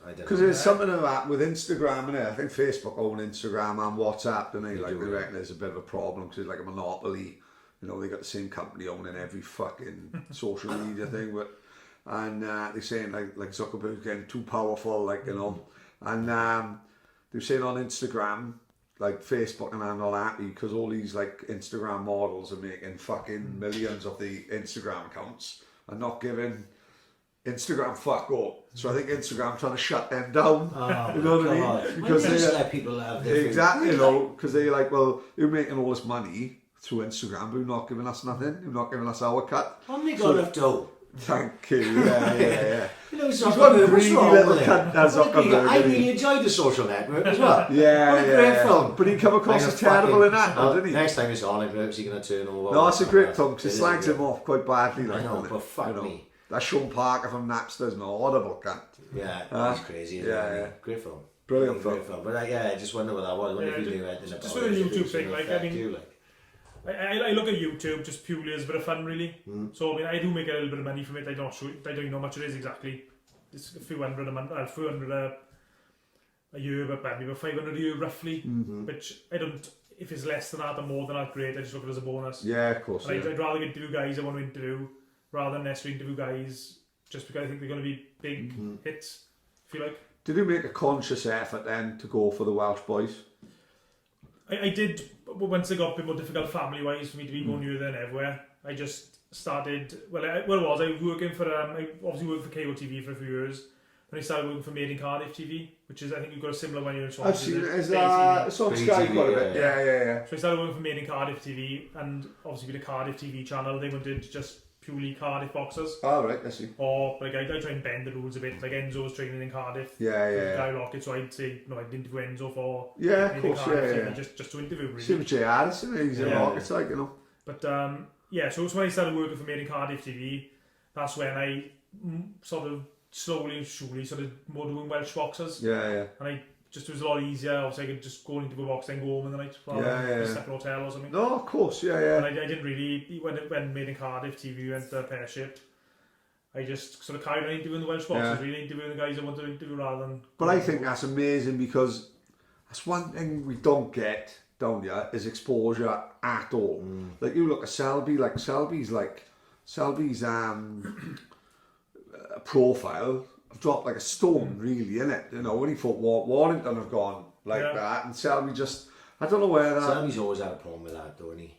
I don't know. Because there's something of that with Instagram, innit? I think Facebook own Instagram and WhatsApp, and they do, reckon there's a bit of a problem because it's like a monopoly. You know, they got the same company owning every fucking social media thing, and they're saying like Zuckerberg's getting too powerful, like, you know, and they're saying on Instagram, like Facebook and I'm not happy because all these like Instagram models are making fucking millions of the Instagram accounts and not giving Instagram fuck all. So I think Instagram trying to shut them down. You know what I mean? Because they they let people have their exactly, you know, because they're like, well, you're making all this money through Instagram, but you're not giving us nothing. You're not giving us our cut. How many got left out? Thank you. Yeah. You know, He's got a really little cunt as Zuckerberg. I really enjoyed The Social Network as well. Yeah, What a great film. But he come across as terrible in that, didn't he? Next time it's on, I'm actually going to turn over. No, it's a great film because it is slags good. him off quite badly. I Like, know, doesn't it? but fuck You know, me. That Sean Parker from Napster's an audible cunt. Yeah, that's crazy. Isn't yeah, it? yeah. Great film. Brilliant Great film. But I just wonder what that was. I wonder if you knew anything about just it. with the If it YouTube was thing, gonna like, I affect mean- you, like. I look at YouTube just purely as a bit of fun, really. So I mean, I do make a little bit of money from it. I don't even know how much it is exactly. It's a few hundred a month, a few hundred a year, but maybe about 500 a year roughly. Which I don't. If it's less than that or more than that, great. I just look at it as a bonus. Yeah, of course. And Yeah. I'd rather interview guys I want to interview rather than necessarily interview guys just because I think they're going to be big hits. I feel like. Did you make a conscious effort then to go for the Welsh boys? I did, but once it got a bit more difficult family-wise for me to be going near there and everywhere, I just started, I was working for, I obviously worked for KOTV for a few years, then I started working for Made in Cardiff TV, which is, I think you've got a similar one here in Swansea. I've seen it. Is Bay that TV. it's on Bay Sky TV, quite a bit? yeah. Yeah. So I started working for Made in Cardiff TV, and obviously with the Cardiff TV channel, they wanted just purely Cardiff boxers. All right, I see. Or, like, I try and bend the rules a bit, like Enzo was training in Cardiff. Yeah. Guy Rocket, so I'd say, no, I'd interview Enzo for Yeah, of Made in course, Cardiff yeah. TV, just to interview, really. Same with Jay Addison, he's in Yeah. Rockets, like, you know. But yeah, so when I started working for Made in Cardiff TV, that's when I sort of slowly and surely started more doing Welsh boxers. Yeah. And it was a lot easier. Obviously, I could just go into a box, then go home in the night rather than a separate hotel or something. No, of course, And yeah. I didn't really, when Made in Cardiff TV went to pear-shaped, I just sort of carried on interviewing the Welsh boxers, really interviewing the guys I wanted to interview rather than... But I think that's amazing because that's one thing we don't get down here is exposure at all. Like you look at Selby, like Selby's profile dropped like a stone, really, innit? You know, when he thought Warrington have gone like that, and Selby just, I don't know where that. Selby's always had a problem with that, though, and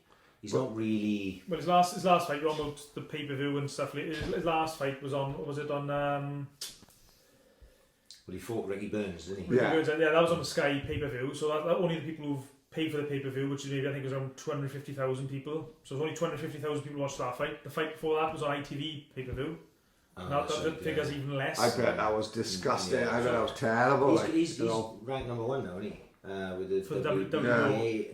he's not really. Well, his last fight, on about the pay-per-view and stuff. His last fight was on. What was it on? Well, he fought Ricky Burns, didn't he? Yeah, that was on the Sky pay-per-view. So that only the people who've paid for the pay-per-view, which is maybe I think it was around 250,000 people. So only 250,000 people watched that fight. The fight before that was on ITV pay-per-view. That figure's even less. I bet that was disgusting. I bet that was terrible. He's ranked number 1 now, isn't he? With the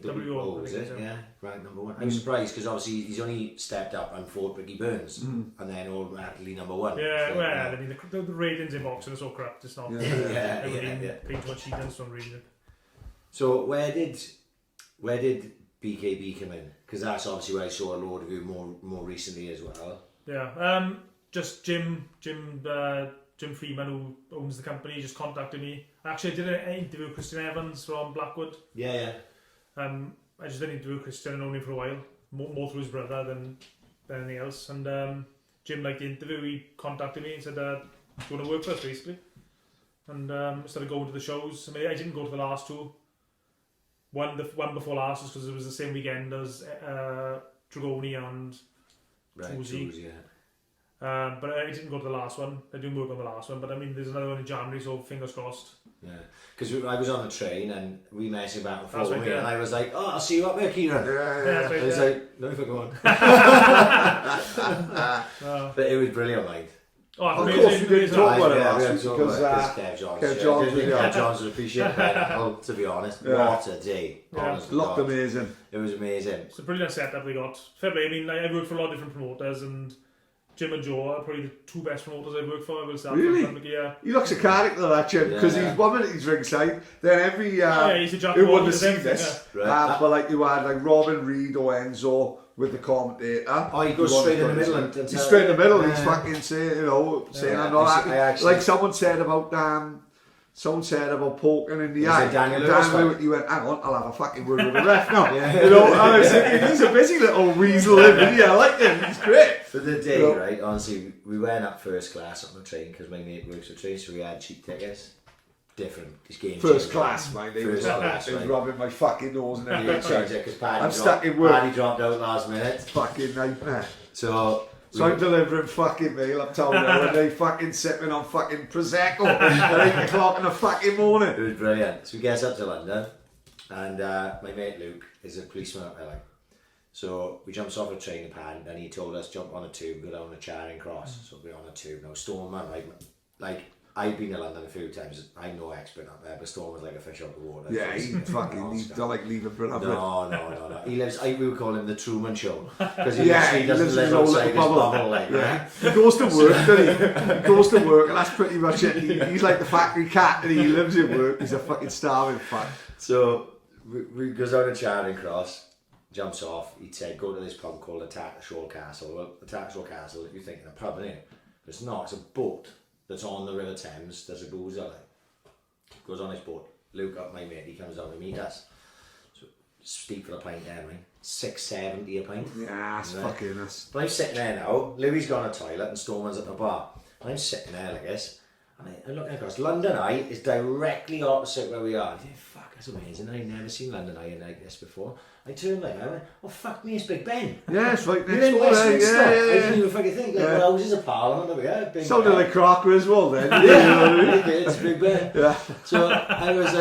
WO, is it? Yeah, ranked number 1. I'm surprised because obviously he's only stepped up and fought Ricky Burns, and then automatically number 1. Yeah, so, I mean the ratings in boxing are so corrupt. It's not. Paid too much heed into some reason. So where did BKB come in? Because that's obviously where I saw a load of you more recently as well. Yeah, just Jim Freeman, who owns the company, just contacted me. Actually, I did an interview with Christian Evans from Blackwood. Yeah. I just did an interview with Christian and known him for a while, more through his brother than anything else. And Jim liked the interview. He contacted me and said, "Do you want to work for us?" basically. And started going to the shows. I mean, I didn't go to the last two. One before last was because it was the same weekend as Dragoni and Tuzi. But I didn't go to the last one. I didn't work on the last one. But I mean, there's another one in January, so fingers crossed. Yeah, because I was on the train and we messing back and forth, and I was like, "Oh, I'll see you up there, Ciaran." Yeah. I was like, "No, if I go on." But it was brilliant, mate. Oh, of course we didn't talk about it last week because Kev Johns would appreciate that. Oh, to be honest, what a day! Looked amazing. It was amazing. It's a brilliant setup they got. Fair play. I mean, I worked for a lot of different promoters, and Jim and Joe are probably the two best promoters I've worked for. I will say. Really? He looks a character, that Jim, because he's 1 minute he's ringside, then every he's a jack who of all wouldn't have seen trades, this, but like you had like Robin Reed or Enzo with the commentator. Oh, he goes straight in the middle and he's straight in the middle. He's fucking saying, I'm not happy. Like someone said about poking in the eye. Daniel Lewis, he went, "Hang on, I'll have a fucking word with the ref now." And I was thinking, he's a busy little weasel, isn't he? I like him. He's great. For the day, right? Honestly, we went up first class on the train because my mate works for train, so we had cheap tickets. Different. It's game first class, my name. First class, right? Rubbing my fucking nose and everything. Because I'm stuck in work. Paddy dropped out last minute. Fucking nightmare. So I'm delivering fucking mail uptown now and they fucking sipping on fucking Prosecco at 8 o'clock in the fucking morning. It was brilliant. So we get up to London and my mate Luke is a policeman up there. So we jumps off a train in Pan and he told us jump on a tube, go down to Charing Cross. So we're on a tube now. Stormman, right? Like I've been to London a few times. I'm no expert up there, but Storm was like a fish out of the water. Yeah, he fucking don't like leaving Britain. No. He lives. We would call him the Truman Show because he doesn't live outside his bubble. Like, he goes to work, doesn't he? He goes to work, and that's pretty much it. He's like the factory cat, and he lives in work. He's a fucking starving fuck. So we goes out to Charing Cross, jumps off. He said, "Go to this pub called the Tattershall Castle." Well, the Tattershall Castle, you're thinking a pub, isn't it? It's not. It's a boat that's on the River Thames. There's a boozer there. Goes on his boat. Luke up, my mate, he comes down to meet us. So steep for a pint there, right? $6.70 a pint. Yeah, that's fucking us. But I'm sitting there now. Louis gone to the toilet and Storman's at the bar. And I'm sitting there like this. And I'm looking across. London Eye is directly opposite where we are. I think, fuck, that's amazing. I've never seen London Eye like this before. I turned like that. I went, "Oh fuck me, it's Big Ben." Yeah, it's right next door. Yeah. I didn't even fucking think. Like, well, houses of Parliament over here. Big sounded Ben. like Crocker as well then. It's Big Ben. Yeah. So I was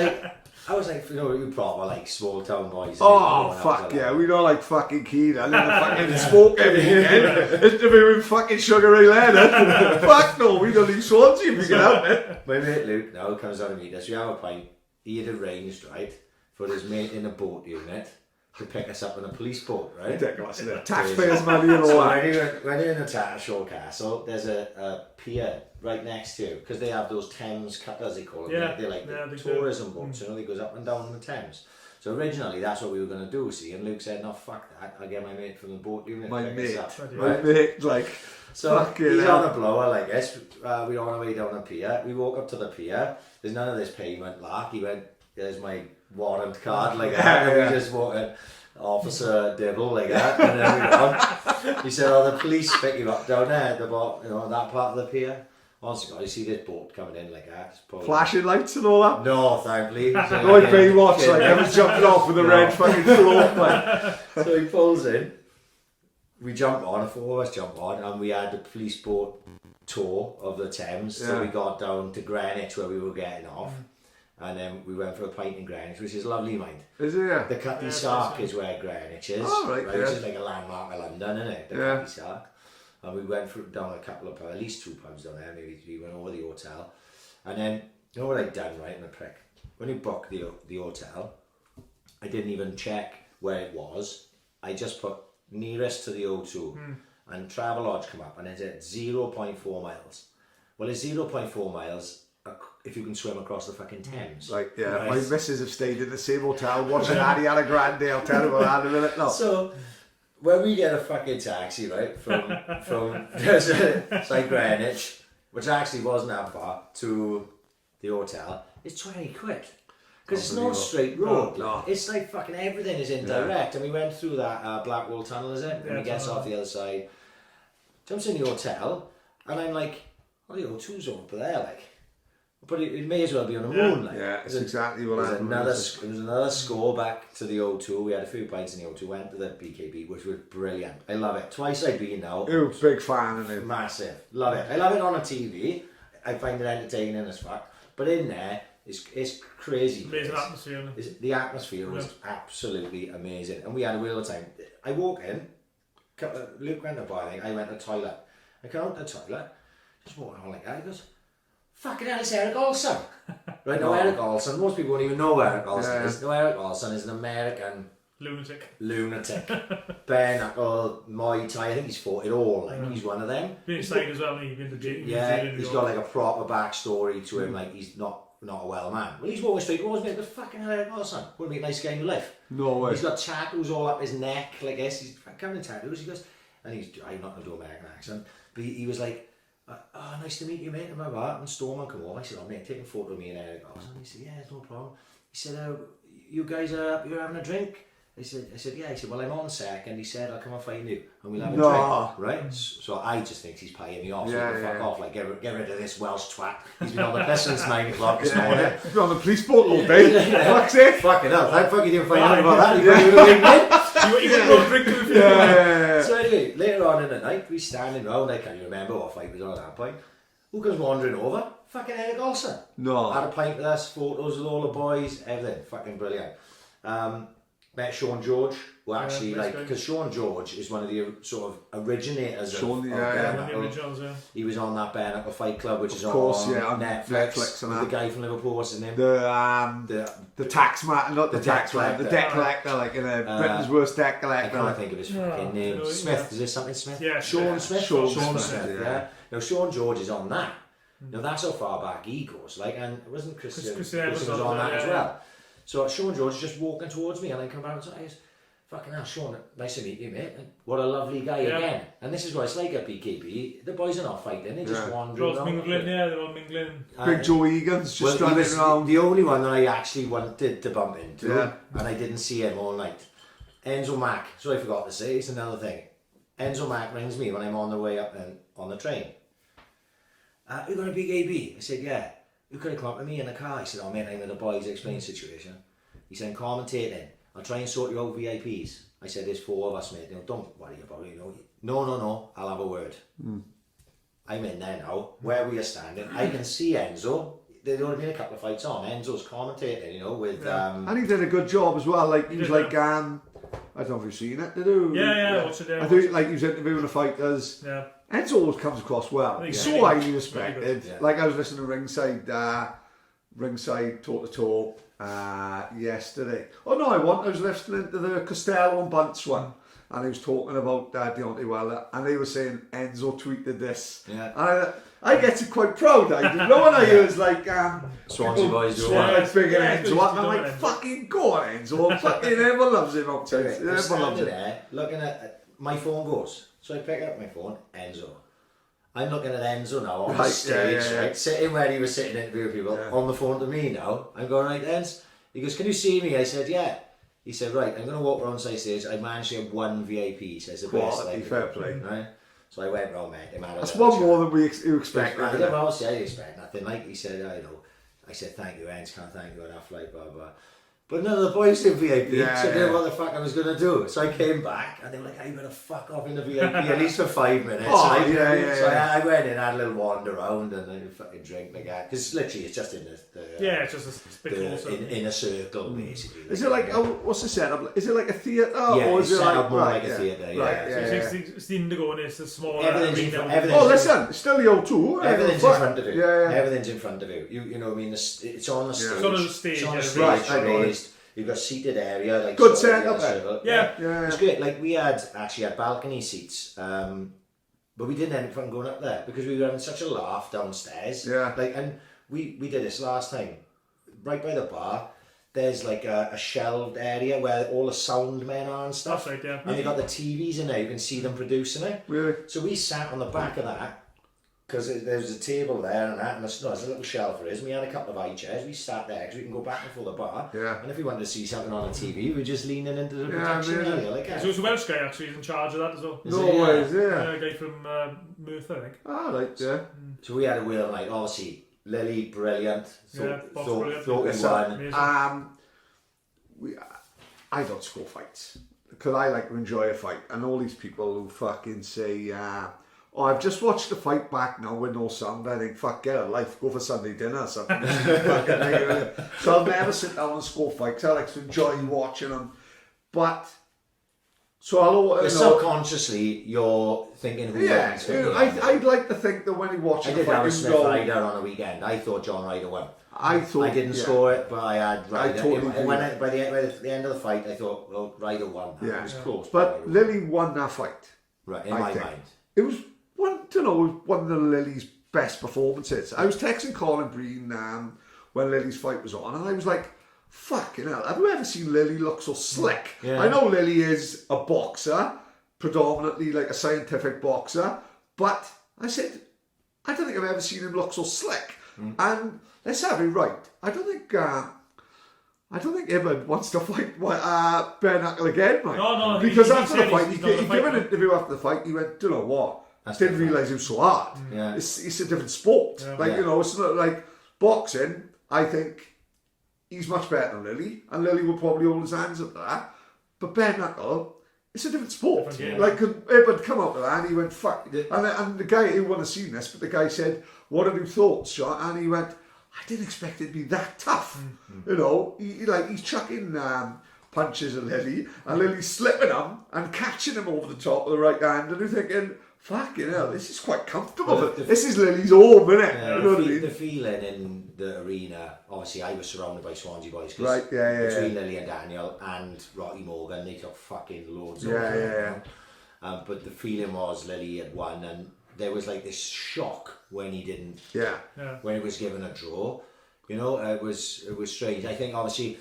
like, you proper like small town boys. Oh fuck yeah, we don't like fucking Keena and then the fucking smoke every weekend. It's to be with fucking Sugar Ray Leonard. Fuck no, we don't leave Swansea if we get out there. My mate Luke now comes down to meet us. We have a pint. He had arranged, right, for his mate in a boat unit to pick us up in a police boat, right? Ridiculous, isn't it? Taxpayers' money and all so that. when you're in the Tattershall Castle, there's a pier right next to you because they have those Thames cutters, they call them. Yeah, they're like the tourism boats, you know, they goes up and down the Thames. So originally that's what we were going to do, see, and Luke said, "No, fuck that, I'll get my mate from the boat unit." My mate, like, so he's on a blower like this. We're on our way down the pier. We walk up to the pier. There's none of this pavement lark. He went, "There's my warrant card like that, and we just walk in, Officer Dibble like that, and then we on. He said, "Oh, the police pick you up down there at the bottom, that part of the pier." Honestly, God, you see this boat coming in like that. Flashing lights and all that? No, thankfully. Like Baywatch, like everyone's jumping off with a red fucking float, like. So he pulls in, we jump on, 4 of us jump on, and we had the police boat tour of the Thames, so we got down to Greenwich where we were getting off, and then we went for a pint in Greenwich, which is lovely, mind. Is it, yeah? The Cutty Sark is where Greenwich is, right, which is like a landmark of London, isn't it? The Cutty Sark. And we went down a couple of pubs, at least 2 pubs down there, maybe 3, went over the hotel. And then, you know what I'd done, right, in the prick? When you booked the hotel, I didn't even check where it was. I just put nearest to the O2, and Travelodge come up, and it said 0.4 miles. Well, it's 0.4 miles if you can swim across the fucking Thames. Like, yeah, right? my missus have stayed in the same hotel watching Ariana Grande. I'll tell you about that in a minute. No. So, when we get a fucking taxi, right, from say Greenwich, which actually wasn't that far, to the hotel, it's 20 quid. Because it's not a straight road. No. It's like fucking everything is indirect. And we went through that Blackwall Tunnel, is it? And he gets off the other side, jumps in the hotel, and I'm like, oh, the O2's over there, like. But it may as well be on the moon, like. Yeah, it's exactly what happened. There was another score back to the O2. We had a few pints in the O2, went to the BKB, which was brilliant. I love it. Twice I've been now. You're a big fan of it. Massive. Love it. I love it on a TV. I find it entertaining as fuck. But in there, it's crazy. Amazing atmosphere. The atmosphere was absolutely amazing. And we had a whale of time. I walk in, Luke went to buy, I went to the toilet. I come out to the toilet, just walking on like that. He goes, "Fucking hell, it's Eric Olsen." Right, now Eric Olsen, most people won't even know who Eric Olsen is. No, Eric Olsen is an American lunatic. Bare knuckle, Muay Thai, I think he's fought it all, like he's one of them. Been inside as well, he's been to jail. Yeah, he's got like a proper backstory to him, like he's not a well man. Well, he's walking straight towards me, but fucking Eric Olsen, wouldn't be a nice guy in life. No way. He's got tattoos all up his neck, like this, he's covered in tattoos, he goes, and I'm not going to do American accent, but he was like, "Oh, nice to meet you, mate." And my bar and Storman come over. I said, "Oh, mate, take a photo of me and Eric Olsen." He said, "Yeah, it's no problem." He said, "You guys you're having a drink?" I said, "Yeah." He said, "Well, I'm on second." He said, "I'll come and find you and we'll have a drink." Right? So I just think he's paying me off. Fuck off, like get rid of this Welsh twat. He's been on the piss since 9 o'clock this morning. He's been on the police boat all day. Fuck's sake. Fucking hell, thank fuck you didn't find out about that. You wouldn't go drink to the Yeah. So anyway, later on in the night, we standing round. I can't even remember what fight was on at that point. Who comes wandering over? Fucking Eric Olsen. No. Had a pint with us, photos with all the boys, everything. Fucking brilliant. Met Sean George, who actually, because Sean George is one of the sort of originators of Bare Knuckle. He was on that Bare Knuckle Fight Club, which is on Netflix and that. The guy from Liverpool, what's his name? The tax man, not the tax collector, the debt collector, like Britain's worst debt collector. I can't think of his fucking name. Smith, is this something Smith? Yeah, Sean Smith. Sean Smith. Yeah. Now Sean George is on that. Now that's how far back he goes. Like, and it wasn't Christian was on that as well. So Sean George is just walking towards me, and I come around and say, "Fucking hell, Sean, nice to meet you, mate. And what a lovely guy again." And this is what it's like at BKB. The boys are not fighting; they just wandering around. They're all mingling. Big Joe Egan's just running around. The only one that I actually wanted to bump into, and I didn't see him all night. Enzo Mac. So I forgot to say, it's another thing. Enzo Mac rings me when I'm on the way up on the train. "You got a BKB?" I said, "Yeah." "You could have come up with me in the car." I said, "Oh mate, I'm with the boys, explain the situation." He said, "I'm commentating. I'll try and sort you out VIPs." I said, "There's 4 of us, mate. Don't worry about it, No, I'll have a word." I'm in there now, where we are standing. I can see Enzo. There'd only been a couple of fights on. Enzo's commentating, with... and he did a good job as well. Like, he was like, I don't know if you've seen it, did you? Yeah, watch it there. I think like he was interviewing the fighters. Yeah. Enzo always comes across well. He's so highly respected. Like I was listening to Ringside Toe to Toe yesterday. Oh no, I was listening to the Costello and Bunce one, and he was talking about Deontay Wilder, and they were saying Enzo tweeted this. Yeah. I get it quite proud. I didn't know when I hear it's like Swansea boys do like big Enzo up, and I'm like, fucking go on Enzo. Fucking everyone loves him outside. Everyone loves him. There, looking at my phone goes. So I pick up my phone, Enzo. I'm looking at Enzo now on the stage, right? Sitting where he was sitting interviewing people, on the phone to me now. I'm going, "Right, Enzo, He goes, can you see me? I said, yeah. He said, right, I'm going to walk around stage. I managed to get one VIP. He says, the best. Quality, fair play. Right? So I went round, mate. That's one more than you expected. I didn't expect nothing. Like he said, I know. I said, thank you, Enz, can't thank you enough, like, blah, blah. But none of the boys did VIP, so I didn't know what the fuck I was going to do. So I came back, and they were like, hey, you better fuck off in the VIP, at least for 5 minutes. So I went in, had a little wander around, and then fucking drink like that. Because literally, it's just in it's just a bit closer. In a circle, basically. Is it like, what's the setup? Is it like a theatre? Yeah, or is it's it set like, up more like a theatre, It's the Indigo, and it's the small everything's listen, it's still the O2. Everything's in front of you. Yeah. Everything's in front of you. You know what I mean? It's on the stage. It's on the stage. It's on the stage. Right, Raised. You've got seated area. Like good setup there. Yeah. It's great. Like we had balcony seats, but we didn't end up going up there because we were having such a laugh downstairs. Yeah. Like, and we did this last time. Right by the bar, there's like a shelved area where all the sound men are and stuff. That's right, yeah. And they got the TVs in there. You can see them producing it. Really? So we sat on the back of that. Because there was a table there and that, and there's a little shelf for us. We had a couple of high chairs. We sat there because we can go back and forth the bar. Yeah. And if we wanted to see something on the TV, we're just leaning into the projection area like that. So it's a Welsh guy actually is in charge of that as well. Yeah. A guy from Merthyr, I think. Right, yeah. So we had a wheel night. Obviously, Lily, brilliant. Brilliant. Thought he won. I don't score fights because I like to enjoy a fight, and all these people who fucking say, I've just watched the fight back now with no sound. I think, fuck, get a life, go for Sunday dinner or something. So I'll never sit down and score fights. I like to enjoy watching them. But, so I'll... subconsciously, you're thinking who wins. I'd like to think that when he watches I did have a Smith Ryder on a weekend. I thought John Ryder won. I didn't score it, but I had Ryder. By the end of the fight, I thought, well, Ryder won. Yeah. It was close. But Lily won that fight. Right, in my mind. It was one of Lily's best performances. I was texting Colin Breen when Lily's fight was on, and I was like, fucking hell, have you ever seen Lily look so slick? Yeah. I know Lily is a boxer, predominantly like a scientific boxer, but I said, I don't think I've ever seen him look so slick. And let's have it right. I don't think Ibn wants to fight bare knuckle again, mate. No. Because after the fight, he gave an interview after the fight. He went, do you know what? I didn't realise it was so hard. Yeah. It's a different sport. It's not like boxing. I think he's much better than Lily, and Lily will probably hold his hands up to that. But bare knuckle, it's a different sport. Like Ibn come out with that, and he went fuck. And the guy who wouldn't have seen this, but the guy said, "What are your thoughts, Sean?" And he went, "I didn't expect it to be that tough." You know, he's chucking punches at Lily, and Lily's slipping him and catching him over the top of the right hand, and you're thinking, fucking hell, this is quite comfortable. This is Lily's home, isn't it? Yeah, you know what I mean? The feeling in the arena, obviously I was surrounded by Swansea boys. Right, Between Lily and Daniel and Rocky Morgan, they took fucking loads of them. But the feeling was Lily had won, and there was like this shock when he didn't, when it was given a draw. You know, it was strange. I think obviously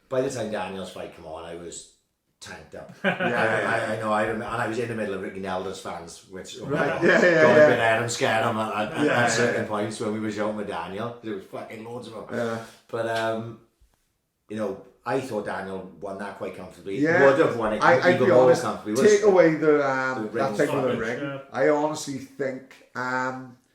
by the time Daniel's fight came on, I was tanked up. I know. I remember, and I was in the middle of Ricky Nelda's fans, which got a bit out and scared them at certain points when we were shouting with Daniel. There was fucking loads of them. Yeah. But you know, I thought Daniel won that quite comfortably. Yeah. Would have won it even more comfortably. Take away that thing with the ring. Yeah. I honestly think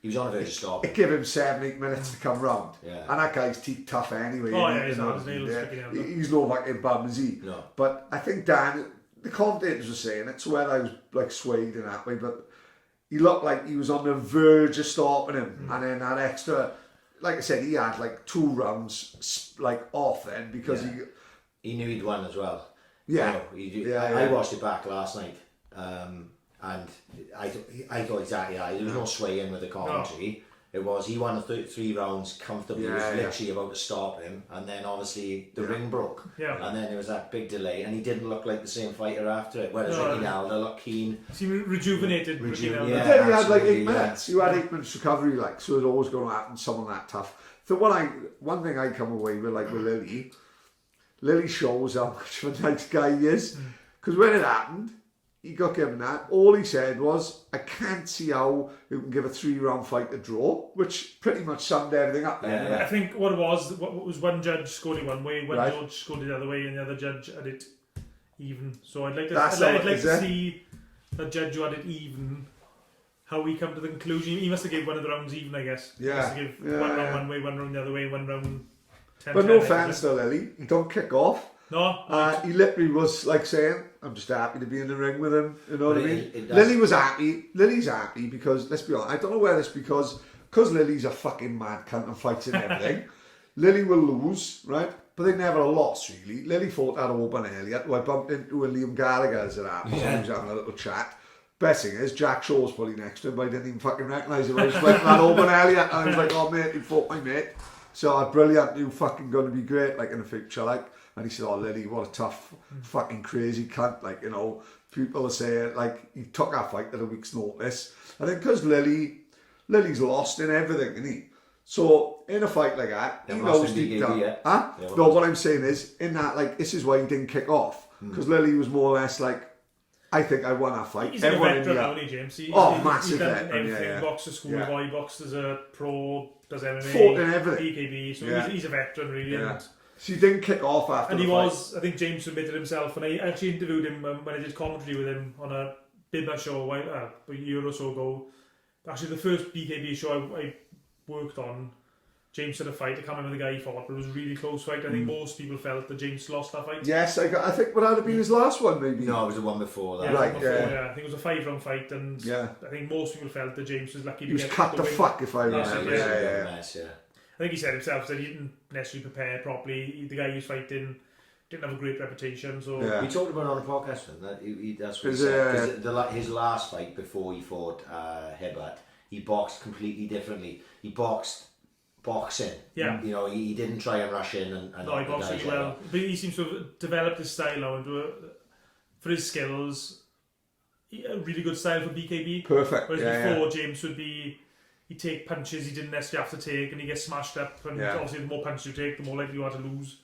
he was on a verge of stopping. Give him 7-8 minutes to come round. Yeah. And that guy's teeth tough anyway. He's not his nails sticking out. He's no fucking bum, is he? No. But I think Dan, the commentators were saying it, so whether I was like swayed in that way, but he looked like he was on the verge of stopping him. And then that extra, like I said, he had like 2 rounds like off then because he knew he'd won as well. Yeah. You know, I watched it back last night. And I thought exactly that. There was no swaying with the commentary. No. It was, he won 3 rounds comfortably. It was literally about to stop him. And then obviously the ring broke. Yeah. And then there was that big delay. And he didn't look like the same fighter after it. Whereas Ricky Nelda looked keen. He rejuvenated. Then he had like 8 minutes. You had 8 minutes recovery, like, so it's always going to happen, someone that tough. So one thing I come away with, like with Lily shows how much of a nice guy he is. Because when it happened, he got given that. All he said was, I can't see how you can give a 3-round fight a draw, which pretty much summed everything up there. Yeah. I think what it was one judge scored it one way, one Right. judge scored it the other way, and the other judge had it even. So I'd like to, That's I'd how like it to is, see the judge who had it even, how he come to the conclusion. He must have given one of the rounds even, I guess. He Yeah. must have given one round one way, one round the other way, one round 10. But no offence to Lily, he don't kick off. No. He literally was like saying, I'm just happy to be in the ring with him, you know what I mean? it does- Lily was happy. Lily's happy because, let's be honest, I don't know whether it's because Lily's a fucking mad cunt and fights and everything. Lily will lose, right? But they never lost, really. Lily fought that open earlier, who I bumped into with Liam Gallagher as it happened. He was having a little chat. Best thing is, Jack Shaw's probably next to him, but I didn't even fucking recognise him. I was fighting that open earlier, and I was like, oh mate, he fought my mate. So brilliant, you fucking going to be great, like in the future, like. And he said, oh Lily, what a tough, fucking crazy cunt, like, you know. People are saying, like, he took our fight at a week's notice. I think because Lily's lost in everything, isn't he? So, in a fight like that, he knows deep down. Huh? No, what I'm saying is, in that, like, this is why he didn't kick off. Because Lily was more or less like, I think I won our fight. He's a veteran now, isn't he, James? Massive he's done veteran, everything. yeah. Boxed as schoolboy, boxed as a pro, does MMA, Fought in everything. BKB, so Yeah. he's a veteran, really. Yeah. So he didn't kick off after And the he fight. was, I think James admitted himself, and I actually interviewed him when I did commentary with him on a Bibba show a year or so ago. Actually, the first BKB show I worked on, James had a fight. I can't remember the guy he fought, but it was a really close fight. I think most people felt that James lost that fight. Yes, I think would that have been his last one, maybe? No, it was the one before that. Yeah, Right, before, yeah. I think it was a 5-round fight, and Yeah. I think most people felt that James was lucky He to was get cut the the win. fuck, if I That's remember. it, Yeah. Mess, yeah. I think he said himself that he didn't necessarily prepare properly. The guy he was fighting didn't have a great reputation, so Yeah. We talked about it on a podcast, that that's what he Is, said. Because his last fight before he fought Hibbert, he boxed completely differently. He boxed boxing. Yeah. You know, he didn't try and rush in and no, he knock the boxed guys really well. out. But he seems to have developed his style now for his skills. A really good style for BKB. Perfect. Whereas Yeah, before, James would be, he'd take punches he didn't necessarily have to take, and he gets smashed up. And Yeah. obviously, the more punches you take, the more likely you are to lose.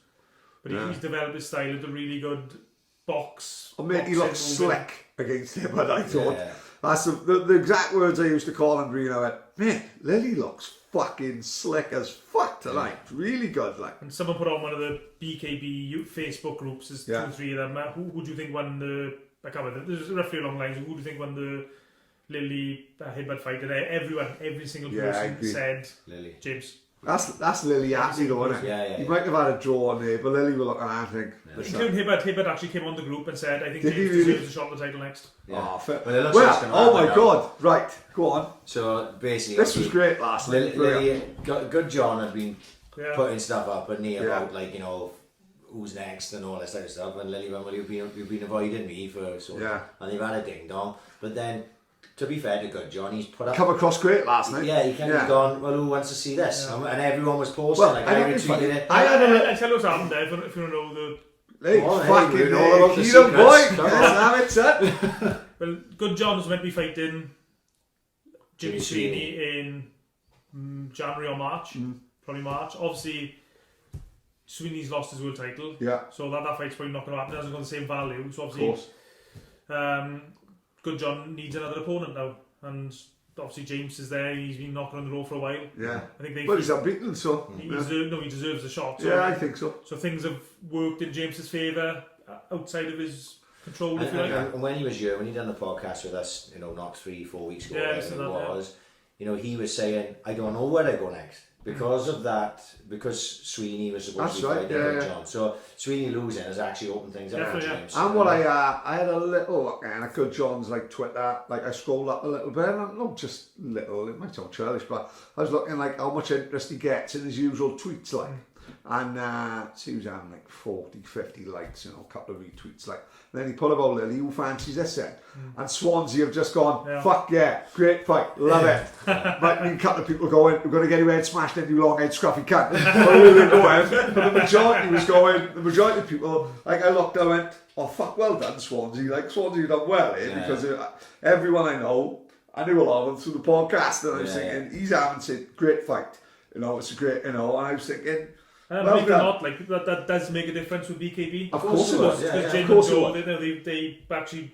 But Yeah. he's developed his style into a really good box. Oh, mate, he boxing, looked moving. slick against him, but I thought. Yeah. That's the exact words I used to call him, you know, man, Lily looks fucking slick as fuck tonight. Really good, like. And someone put on one of the BKB Facebook groups, there's 2 Yeah. or 3 of them. Who do you think won the... I can't remember, there's roughly along lines. Who do you think won the Lily Hibbert fight? And every single Yeah, I person agree. said Lily. James. That's Lily happy though, isn't it? Yeah. He might have had a draw on there, but Lily will look at that, I think. Including Hibbert. Hibbert actually came on the group and said, I think Did he James really? deserves a shot at the title next. Yeah. Oh, fair. Well, it looks like it's gonna oh my happen now. god, right, go on. So basically, This was great last night. Lily, Good John had been Yeah. putting stuff up at me Yeah. about, like, you know, who's next and all this type of stuff. And Lily went, well, you've been avoiding me for so long. Yeah. And they've had a ding dong. But then, to be fair to Good John, he's put up. Come across great last night. Yeah, he kind of gone, well, who wants to see this? Yeah. And everyone was posting, Well, like, I I think it's funny. retweeted it. I had a I'll tell you what's happened there if you don't know the... Hey, Come on, hey, fucking we know all about the Keaton boy. secrets. Come Yes, have it, son. Well, Good John was meant to be fighting Jimmy Jimmy Sweeney in January or March. Probably March. Obviously, Sweeney's lost his world title. Yeah, So that fight's probably not going to happen. It hasn't got the same value. So of obviously, course. Good John needs another opponent now. And obviously James is there. He's been knocking on the door for a while. Yeah. I think they Well, he's unbeaten, so. he Yeah, deserves a shot. So, yeah, I think so. so things have worked in James's favour outside of his control, if you like. And when he was here, when he done the podcast with us, you know, not 3-4 weeks ago, Yeah, whatever listen it to that, was, you know, he was saying, I don't know where I go next. Because of that, because Sweeney was supposed to be That's right, fighting yeah, Good yeah. John. So Sweeney losing has actually opened things up for Definitely, yeah. James. And what I had a little look at Good John's like Twitter, like I scrolled up a little bit, and not just little, it might sound childish, but I was looking like how much interest he gets in his usual tweets, like. And so he was having like 40, 50 likes, you know, a couple of retweets, like. And then he put about Lily, who fancies this then? And Swansea have just gone, fuck yeah, great fight, love it. Might be a couple of people going, we're going to get your head smashed into you long-head scruffy cunt. But the majority of people, like I looked and went, oh fuck, well done Swansea, like Swansea done well here, because everyone I know, I knew a lot of them through the podcast, and I was thinking, he's having said, great fight, you know, it's a great, you know, and I was thinking, Believe it or not, like that does make a difference with BKB. Of course it does, Because yeah, Jim of course and it Joe, would. they actually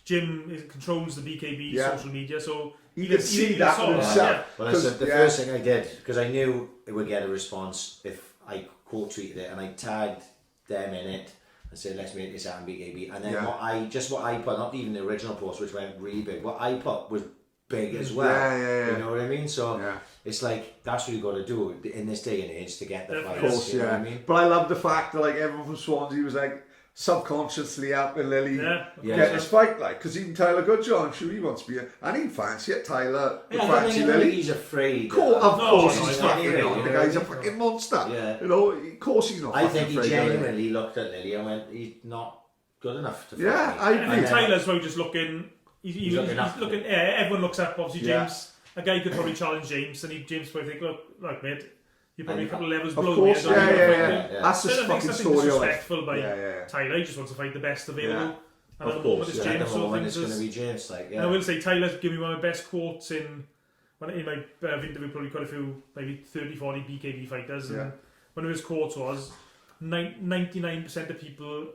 Jim controls the BKB social media, so you can see that saw himself. Yeah. Well, the first thing I did, because I knew it would get a response if I quote tweeted it, and I tagged them in it and said, let's make this happen BKB. And then what I put, not even the original post, which went really big, what I put was big as well. Yeah. You know what I mean? So it's like, that's what you got to do in this day and age to get the fight. Of course, you know what I mean? But I love the fact that like everyone from Swansea was like subconsciously helping Lily get this fight, like, because even Tyler Goodjohn, I'm sure he wants to be and he'd fancy it. Tyler would fancy I Lily. He's afraid. Of course no, he's not fucking really, the guy's a fucking monster. Yeah. You know, of course he's not. I think he afraid of Lily. genuinely looked at Lily and went, he's not good enough to fight me. I agree. And Tyler's probably just looking. He's looking. Yeah, everyone looks up. Obviously, James. A guy could probably challenge James, and James probably think, look, mate, you're probably a couple of levels below me. Of course, yeah. That's the fucking story. Disrespectful by Tyler. He just wants to fight the best available. And at the moment, it's James. So it's going to be James. Like, and I will say, Tyler's given me one of my best quotes in my interview. Probably quite a few, maybe 30, 40 BKB fighters. And one of his quotes was, 99% of people.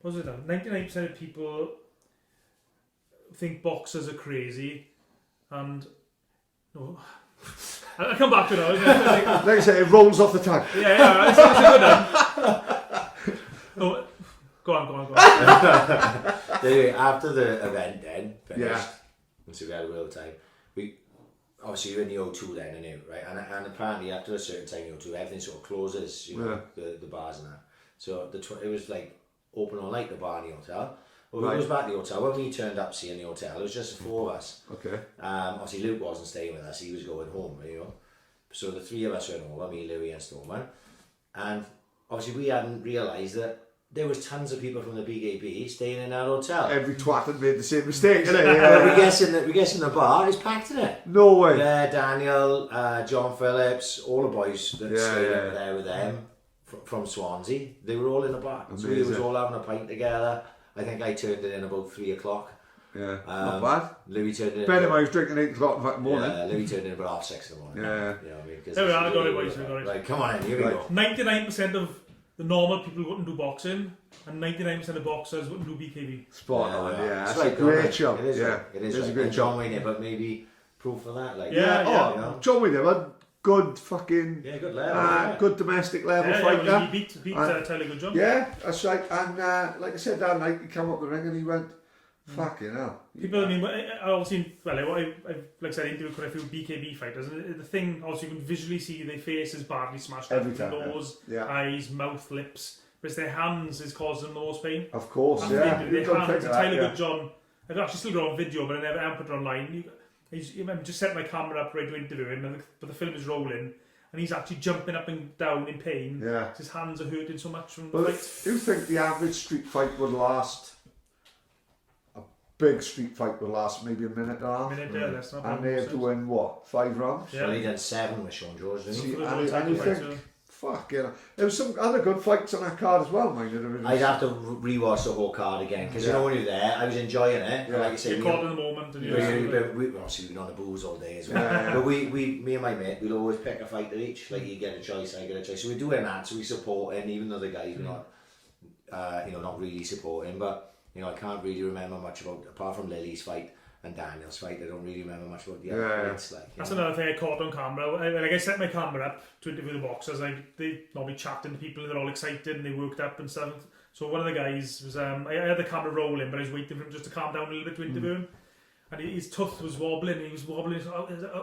What was it now? 99% of people think boxers are crazy, and no, I'll come back to it now. Like I say, it rolls off the tongue. Yeah, it's a good one. No, go on. Anyway, after the event then finished, and so we had a real time. We obviously you're in the O2 then, I knew, right? And apparently after a certain time in the O2, everything sort of closes, you know, the bars and that. So it was like open all night, the bar in the hotel. Well, we was back at the hotel. When we turned up seeing the hotel, it was just the four of us. Okay. Obviously Luke wasn't staying with us, he was going home, you know. So the three of us went over, me, Louis and Storman. And obviously we hadn't realised that there was tons of people from the BKB staying in our hotel. Every twat had made the same mistake, innit? We guess in the bar, it's packed in it. No way. Daniel, John Phillips, all the boys that stayed over there with them from Swansea, they were all in the bar. Amazing. So we was all having a pint together. I think I turned it in about 3 o'clock. Yeah, not bad. Louis turned it in. Ben and I was drinking 8 o'clock in the morning. Yeah, Louis turned it in about 6 in the morning. Yeah. You know what I mean? There we are, I got it, boys. Right, come on in, here we go. 99% of the normal people wouldn't do boxing, and 99% of boxers wouldn't do BKB. Spot on, It's That's like a great show. It is, it is a great John show. Wayne, but maybe proof of that. Like, John Wayne, but good fucking, good level, good domestic level fighter. Well, he beat Tyler Goodjohn. Yeah, that's right. And like I said that night, he came up the ring and he went, fucking hell. People, I mean, I obviously, like I said, I interviewed quite a few BKB fighters, and the thing, obviously, you can visually see their faces badly smashed Every up, time, nose, eyes, mouth, lips, whereas their hands is causing them the most pain. Of course, Their hands, Tyler that, Goodjohn, I've actually still got on video, but I never put it online. I just set my camera up ready to interview him, but the film is rolling, and he's actually jumping up and down in pain. Yeah. His hands are hurting so much from the Well, fight. do you think the average street fight would last? A big street fight would last maybe a minute and a half. That's not and they had to win what, 5 rounds? Well, he did 7 with Sean George, didn't he? And you think, fuck, you know, there was some other good fights on that card as well, mind. I'd have to rewatch the whole card again because you know when you're there, I was enjoying it. Yeah. Like you say, you're caught in the moment. And we obviously we've been on the booze all day as well. But me and my mate, we'll always pick a fighter each. Like you get a choice, I get a choice. So we're doing that. So we support him, even though the guys not, not really supporting. But you know, I can't really remember much about apart from Lily's fight and Daniel's fight. I don't really remember much about the other fights. Like, that's another thing I caught on camera. I set my camera up to interview the boxers. They normally chatting to people and they're all excited and they worked up and stuff. So one of the guys was, I had the camera rolling, but I was waiting for him just to calm down a little bit to interview him. And his tooth was wobbling. He was wobbling.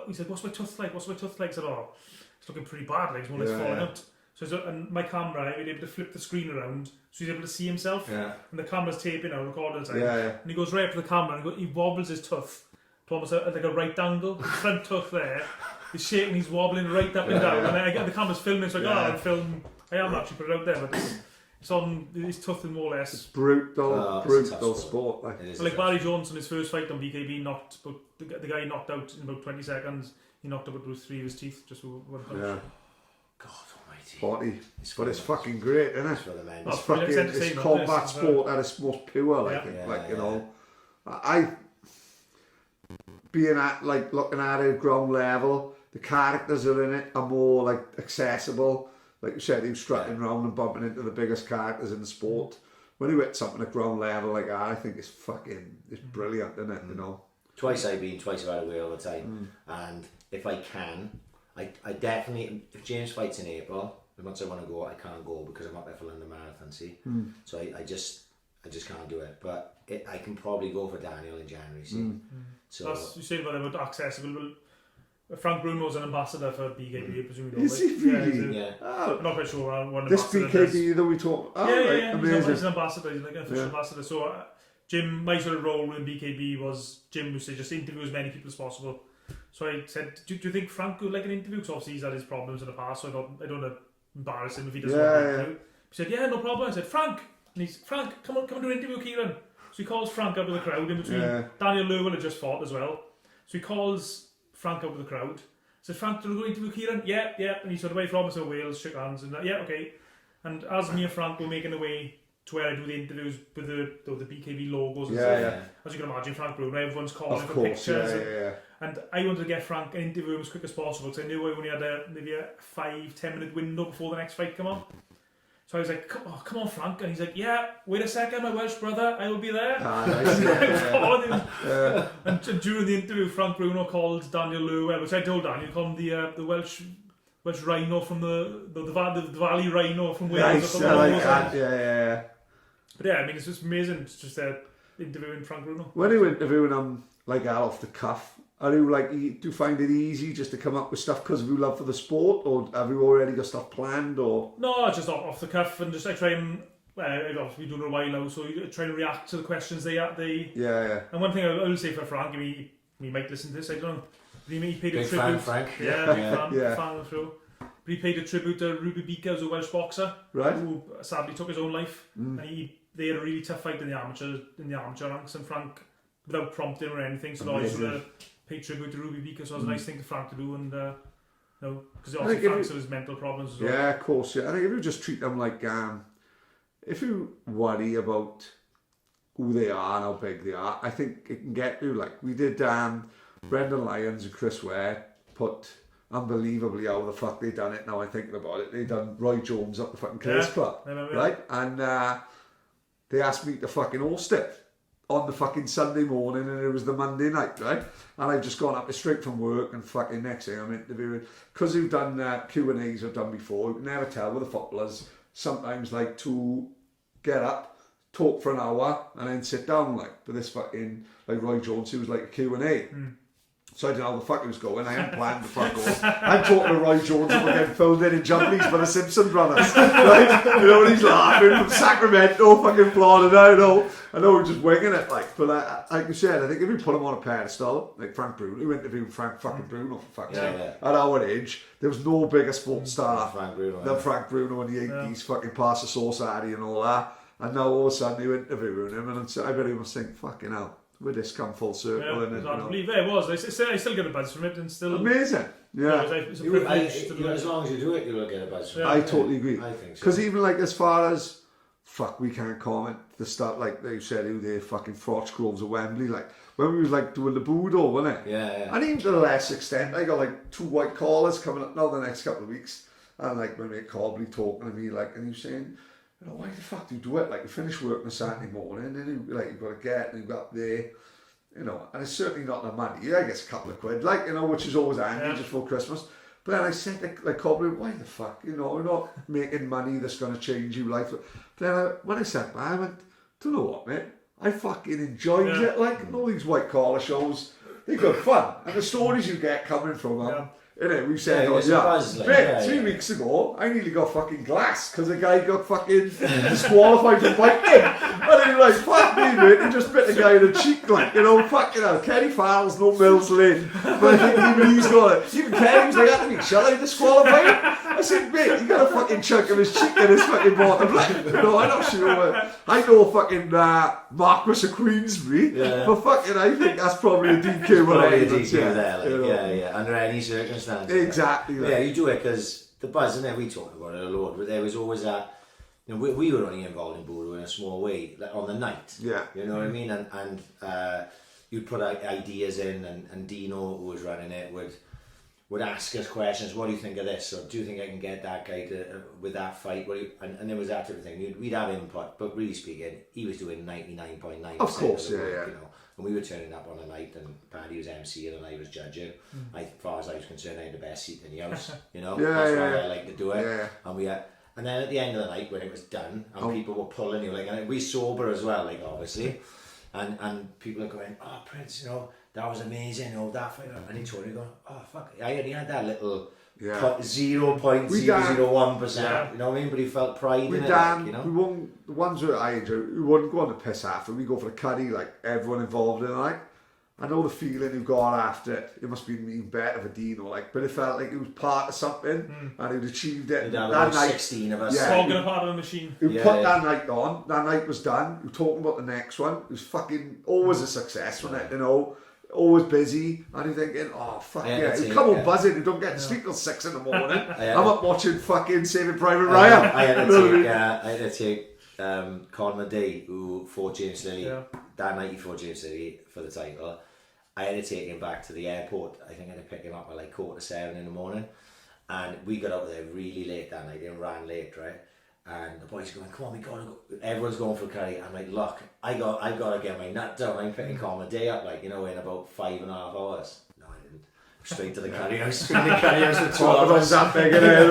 He said, "What's my tooth like? What's my tooth like?" I said, "Oh, it's looking pretty bad. Like it's more or less falling out." So and my camera, I was able to flip the screen around, so he's able to see himself. Yeah. And the camera's taping out, recording the time. And he goes right up to the camera and he wobbles his tooth to almost like a right angle. The front tooth there is shaking. He's wobbling right up and down. And I get the camera's filming, so I go, I'm film. I am actually put it out there, but it's on his tooth and more or less. It's brutal sport. Like Barry Jones in his first fight on BKB knocked, but the guy knocked out in about 20 seconds. He knocked out with 3 of his teeth just with one punch. God almighty. 40. But it's fucking great, isn't it? It's for the men. It's fucking, it's combat sport at its most pure, you know. I being at, like, looking at it ground level, the characters are in it are more, like, accessible. Like you said, he was strutting around and bumping into the biggest characters in the sport. when you hit something at ground level like that, I think it's brilliant, isn't it? You know. Twice I've been, twice I've had away all the time. And if I can, I definitely, if James fights in April, as much as I want to go, I can't go because I'm up there for London Marathon, see? So I just can't do it. But I can probably go for Daniel in January, see? So That's, you said about accessible. Frank Bruno's an ambassador for BKB, presumably. Is he really? yeah. I'm not quite sure what This ambassador BKB that we talk. Oh, yeah. Amazing. He's an ambassador. He's like an official ambassador. So Jim, my sort of role in BKB was Jim would say just interview as many people as possible. So I said, do you think Frank would like an interview? Because obviously he's had his problems in the past, so I don't want to embarrass him if he doesn't want to interview. He said, yeah, no problem. I said, Frank, come on, do an interview, Ciaran. So he calls Frank out of the crowd in between. Daniel Lewell had just fought as well. So he calls Frank out of the crowd. I said, Frank, do you want to go interview Ciaran? Yeah. And he sort of away from us, so Wales, shook hands, and yeah, okay. And as me and Frank were making the way to where I do the interviews with the BKB logos and stuff, as you can imagine, Frank Bruno, everyone's calling for pictures. And I wanted to get Frank an interview as quick as possible because I knew I only had maybe a 5-10 minute window before the next fight come on. So I was like, come on, Frank. And he's like, yeah, wait a second, my Welsh brother, I will be there. And during the interview, Frank Bruno called Daniel Lewell, which I told Daniel, called him the Welsh rhino from the Valley Rhino from Wales. Nice, I like that, But yeah, I mean, it's just amazing. It's just interviewing Frank Bruno. When you interviewing him like that off the cuff, do you find it easy just to come up with stuff because of your love for the sport, or have you already got stuff planned? Or no, just off the cuff, and just I try and I've obviously been doing it a while now, so you try and react to the questions they. And one thing I will say for Frank, he might listen to this. I don't know. He paid a big tribute. fan, Frank. Big fan through. But he paid a tribute to Ruby Beaker, who's a Welsh boxer, who sadly took his own life, and they had a really tough fight in the amateur ranks, and Frank, without prompting or anything, so I sort of paid tribute to Ruby Beaker, so it was a nice thing for Frank to do, and because obviously Frank's had his mental problems as well. Yeah, of course. Yeah, I think if you just treat them like, if you worry about who they are and how big they are, I think it can get you. Like we did, Brendan Lyons and Chris Ware put unbelievably how the fuck they done it. Now I'm thinking about it, they done Roy Jones up the fucking Clays Club, right? And they asked me to fucking host it on the fucking Sunday morning, and it was the Monday night, right? And I've just gone up straight from work, and fucking next thing I'm interviewing, because we've done Q&As I've done before, you can never tell with the footballers sometimes like to get up, talk for an hour, and then sit down, like, but this fucking, like Roy Jones, who was like a Q&A. So I don't know how the fuck it was going. I hadn't planned the fuck off. I'm talking to Roy Jones and we're getting filmed in Jumblies by the Simpson brothers. Right? You know, and he's laughing from Sacramento, fucking Florida. I know we're just winging it. But like you said, I think if we put him on a pedestal, like Frank Bruno, who interviewed Frank fucking Bruno for fuck's sake. At our age, there was no bigger sports star than Frank Bruno in the 80s, fucking pass the sauce Addy and all that. And now all of a sudden you're interviewing him, and I bet he must think, fucking hell. With this come full circle, and I believe it was. I still get a buzz from it, and still amazing. Yeah, it's a privilege to do it. As long as you do it, you'll get a buzz from it. I totally agree. I think so. Because even like as far as we can't comment the stuff like they said who they fucking Froch Groves at Wembley, like when we was like doing the Budo, wasn't it? Yeah. And even to a less extent, I got like 2 white collars coming up now the next couple of weeks, and like when Mick Cobley talking to me, like, and he was saying, you know, why the fuck do you do it? Like you finish work on a Saturday morning, and then you've got to get, and you've got there. You know, and it's certainly not the money. Yeah, I guess a couple of quid, like, you know, which is always handy just for Christmas. But then I said, like Cobley, why the fuck? You know, we're not making money that's going to change your life. But then when I sat back, I went, do you know what, mate? I fucking enjoyed it. Like, and all these white collar shows, they're good fun. And the stories you get coming from them. You know, we said, mate, 3 weeks ago, I nearly got fucking glass because a guy got fucking disqualified from fighting. And he was like, fuck me, mate, he just bit the guy in the cheek, like, you know, fucking hell, Kenny Farrell's no Mills Lane. But I think even he's got it. Even Kenny was like, that to me, shall I disqualify him? I said, mate, you got a fucking chunk of his cheek in his fucking bottom lip. No, I'm not sure. I know fucking Marquis of Queensbury, but fucking, I think that's probably a DQ. Probably a DQ there, like, yeah, under any circumstances. Exactly. Like. Yeah, you do it because the buzz, and we talked about it a lot, but there was always that. You know, we were only involved in Budo in a small way, like on the night. Yeah. You know what I mean? And you'd put ideas in, and Dino, who was running it, would would ask us questions. What do you think of this? Or do you think I can get that guy to with that fight? And there was that type of thing. We'd have input, but really speaking, he was doing 99.9% Of course, of the yeah, work, yeah. you know. And we were turning up on a night, and Paddy was MCing and I was judging. As far as I was concerned, I had the best seat in the house. You know, that's why I like to do it. Yeah. And then at the end of the night, when it was done, and people were pulling you, like, and we sober as well, like, obviously, and people are going, oh, Prince, you know, that was amazing, you know, that fight. And he told me, going, oh, fuck, I only had that little 0.001%, you know what I mean? But he felt pride in it, like, you know? We won't, the ones that I enjoy, we wouldn't go on the piss after, we go for a curry, like, everyone involved in it, like. I know the feeling you got after it. It must be even better for Dino, like, but it felt like it was part of something, and he'd achieved it. That night, 16 of us. Talking a part of the machine. You put that night on. That night was done. You're talking about the next one. It was fucking always a success, wasn't it? You know, always busy, and you're thinking, oh fuck yeah! You come on buzzing. You don't get to sleep till 6 in the morning. I'm up watching fucking Saving Private Ryan. I had to take Conor McDee, who fought James Lilly that night. He fought James Lilly for the title. I had to take him back to the airport. I think I had to pick him up at like 7:15 in the morning. And we got out there really late that night and ran late, right? And the boys are going, come on, we gotta go. Everyone's going for a curry. I'm like, look, I gotta get my nut down. I'm picking Conor McDee up, like, you know, in about 5.5 hours. No, I didn't. Straight to the curry house. Straight to the curry house for 2 hours. That big in there,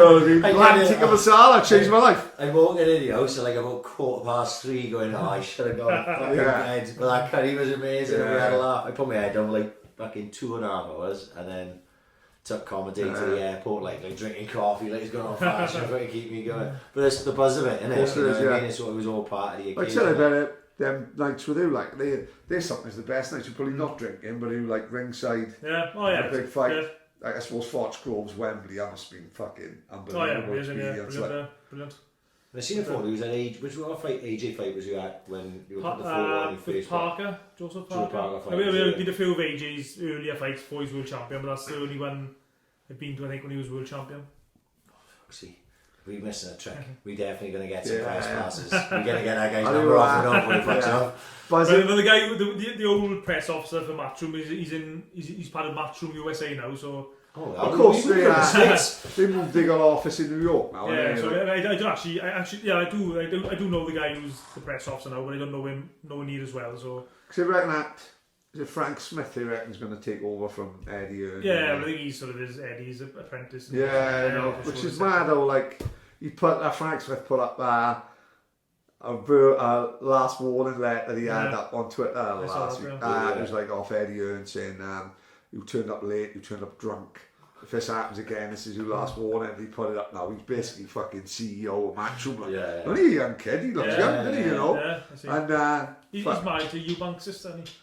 tikka masala changed my life. I'm walking in the house at like about 3:15 going, oh, I should have gone fucking bed. But that curry was amazing and we had a laugh. I put my head down like fucking 2.5 hours and then took comedy to the airport, like drinking coffee, like he's going on fast to keep me going. But it's the buzz of it, isn't it? You know what I mean? It's what it was all part of the occasion. Like I said about it, them nights with you, like they're sometimes the best nights. You're probably not drinking, but you like ringside. Yeah, oh yeah, a big fight. Yeah. Like I suppose Foxgrove's Wembley, that must have been fucking unbelievable. Oh yeah, amazing, yeah, experience. brilliant. I seen a photo. He was at age. Which AJ fight was you at when you were putting the photo on your Facebook? Parker, Joseph Parker. Fight, I did a few of AJ's earlier fights before he was world champion, but that's the only one I've been to. I think when he was world champion. See, we're missing a trick. We're definitely going to get some press passes. We're going to get that guy's number off and on when he fucks up. But the guy, the old press officer for Matchroom, he's part of Matchroom USA now, so. Oh, of course, they moved. They got an office in New York now. Yeah, so I do actually, I do know the guy who's the press officer now, but I don't know him nowhere near as well. So. Because I reckon is it Frank Smith? They reckon is going to take over from Eddie. Yeah, I think he's sort of Eddie's apprentice. Yeah, no, which is mad though. Like he put Frank Smith put up a last warning letter that he had up on Twitter last week. It was like off Eddie Earn saying, "You turned up late. You turned up drunk. If this happens again, this is your last warning." He put it up now. He's basically fucking CEO of Matchroom. Only a young kid. He looks young, doesn't he? You know. And he's married to Eubank's sister, isn't he?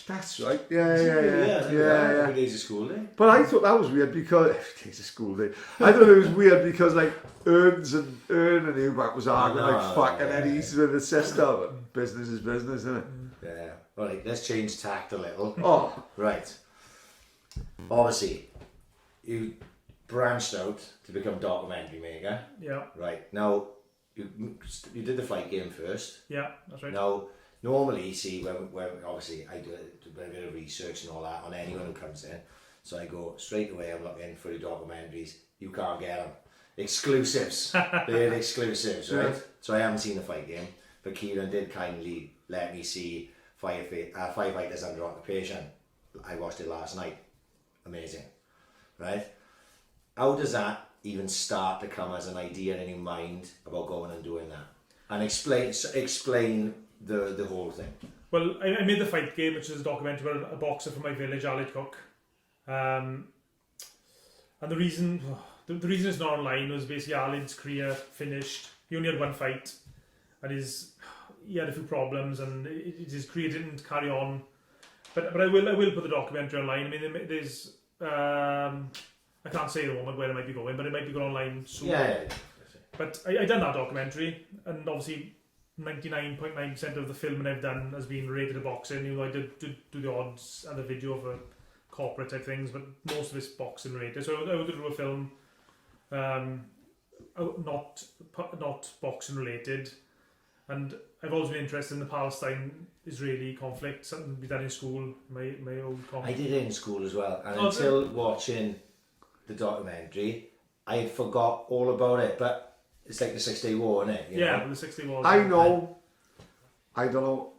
That's right. Yeah. Every day's a school day. But I thought that was weird because every day's a school day. I thought it was weird because like Ern and Eubank was arguing like fucking Eddie's with his sister. But business is business, isn't it? Yeah. All right. Let's change tact a little. Oh, right. Obviously, you branched out to become documentary maker. Yeah. Right. Now, you did the fight game first. Yeah, that's right. Now, normally, see, when obviously I do a bit of research and all that on anyone who comes in. So I go straight away, I'm looking for the documentaries. You can't get them. Exclusives. They're exclusives, right? So I haven't seen the fight game. But Ciaran did kindly let me see Firefighters Under Occupation. I watched it last night. Amazing, right? How does that even start to come as an idea in your mind about going and doing that? And explain the whole thing. Well, I made the fight game, which is a documentary about a boxer from my village, Aled Cook. And the reason it's not online was basically Aled's career finished. He only had one fight, and he had a few problems, and his career didn't carry on. But I will put the documentary online. I mean, there's I can't say at the moment where it might be going, but it might be going online soon. Yeah. But I done that documentary, and obviously 99.9% of the filming I've done has been related to boxing. You know, I did do the odds and the video for corporate type things, but most of it's boxing related. So I wanted to do a film, not boxing related. And I've always been interested in the Palestine-Israeli conflict. Something we done in school, my old conflict. I did it in school as well, and until watching the documentary, I forgot all about it, but it's like the 6 Day War, isn't it? You Yeah, know? but the 60 War. I know, I don't know,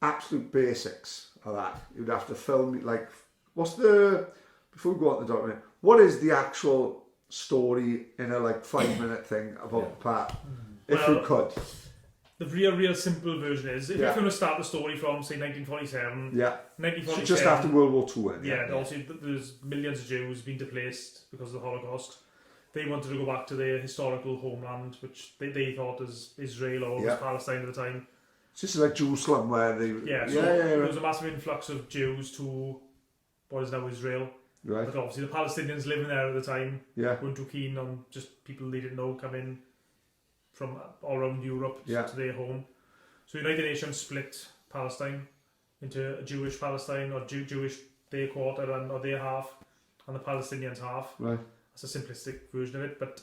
absolute basics of that. You'd have to film, like, before we go on to the documentary, what is the actual story in a, like, 5-minute thing about the part? If you could. The real simple version is, if Yeah. you're going to start the story from, say, 1947, Yeah. 1947, So just after World War II, then, yeah, obviously there's millions of Jews being displaced because of the Holocaust. They wanted to go back to their historical homeland, which they thought was Israel or was Palestine at the time. It's just like Jerusalem where they... There was a massive influx of Jews to what is now Israel. Right. But obviously the Palestinians living there at the time Yeah. weren't too keen on just people they didn't know coming from all around Europe to their home. So United Nations split Palestine into a Jewish Palestine or Jewish their quarter or their half and the Palestinians half. Right. That's a simplistic version of it, but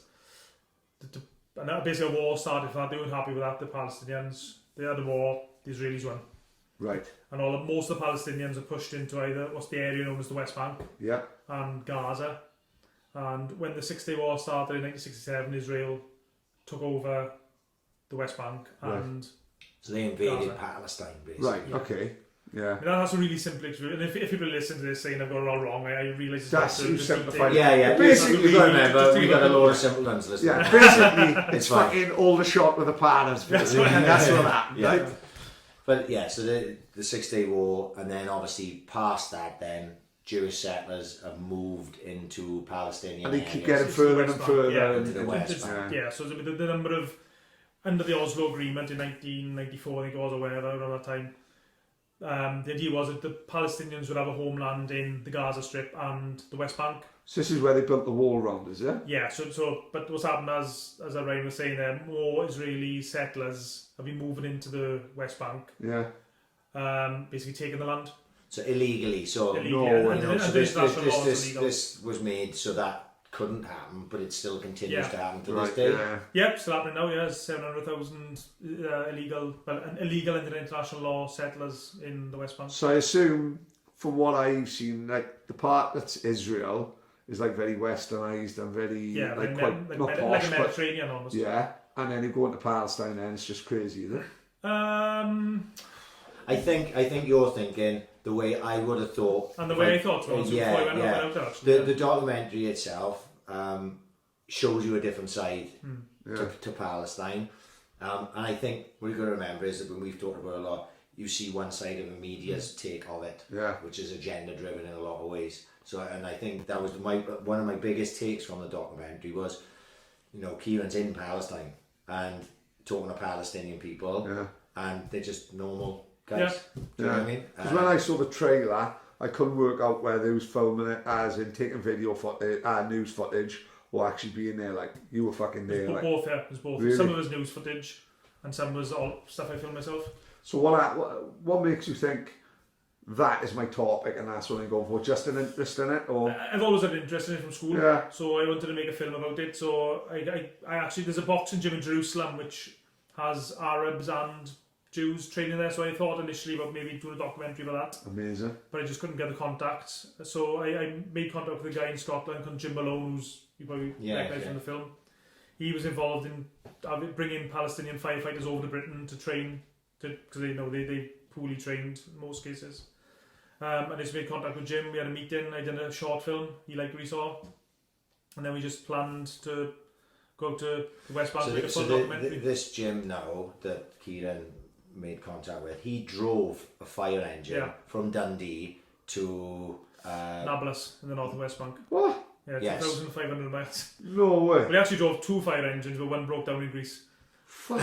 and that basically a war started for that. They weren't happy with that. The Palestinians, they had a war, the Israelis won. Right. And most of the Palestinians are pushed into either what's the area known as the West Bank and Gaza. And when the 6 Day War started in 1967, Israel took over the West Bank and so they invaded Gaza. Palestine, basically. Right, okay. Yeah. I mean, that's a really simple explanation. And if people listen to this saying I've got it all wrong, I realise it's That's you simplified. Yeah. Basically, you got to remember, just we got a load of simple ones listening. Yeah, basically, it's fine. fucking all the shot with the planners. That's what happened. Yeah. Right? But yeah, so the 6 Day War, and then obviously past that, then Jewish settlers have moved into Palestinian And they areas. keep getting further and further into the West Bank. Yeah, so the number of under the Oslo Agreement in 1994, I think it was, or whatever, around that time, the idea was that the Palestinians would have a homeland in the Gaza Strip and the West Bank. So this is where they built the wall around, is it? Yeah, but what's happened, as Ryan was saying there, more Israeli settlers have been moving into the West Bank. Yeah. Basically taking the land. So illegally, so this was made so that couldn't happen, but it still continues to happen to this day. Yeah. Yep, still happening now. Yeah, 700,000 illegal under international law settlers in the West Bank. So I assume, from what I've seen, like the part that's Israel is like very westernized and very not posh, like a Mediterranean almost. Yeah, and then you go into Palestine, and it's just crazy, isn't it? I think you're thinking the way I would have thought, and the way I thought was before I went out there. Actually, the documentary itself shows you a different side to Palestine, and I think what you've got to remember is that when we've talked about it a lot, you see one side of the media's take of it, which is agenda driven in a lot of ways. So, and I think that was one of my biggest takes from the documentary was, Ciaran's in Palestine and talking to Palestinian people, and they're just normal guys. Do you know what I mean? Because when I saw the trailer, I couldn't work out whether they was filming it as in taking video footage, news footage, or actually being there. Like you were fucking there. There's both. Yeah, there's both. Really? Some of it was news footage, and some was all stuff I filmed myself. So what makes you think that is my topic and that's what I'm going for? Just an interest in it, or I've always had an interest in it from school. Yeah. So I wanted to make a film about it. So I actually, there's a boxing gym in Jerusalem which has Arabs and Jews training there. So I thought initially about maybe doing a documentary about that. Amazing. But I just couldn't get the contacts. So I made contact with a guy in Scotland called Jim Malone, who's you probably recognise from the film. He was involved in bringing Palestinian firefighters over to Britain to train, because they poorly trained in most cases. And I just made contact with Jim. We had a meeting. I did a short film. He liked what he saw, and then we just planned to go to the West Bank. This Jim now that Ciaran made contact with, he drove a fire engine from Dundee to Nablus in the North and West Bank. What? Yeah, 2,500 miles. No way. We actually drove 2 fire engines, but one broke down in Greece. Fuck.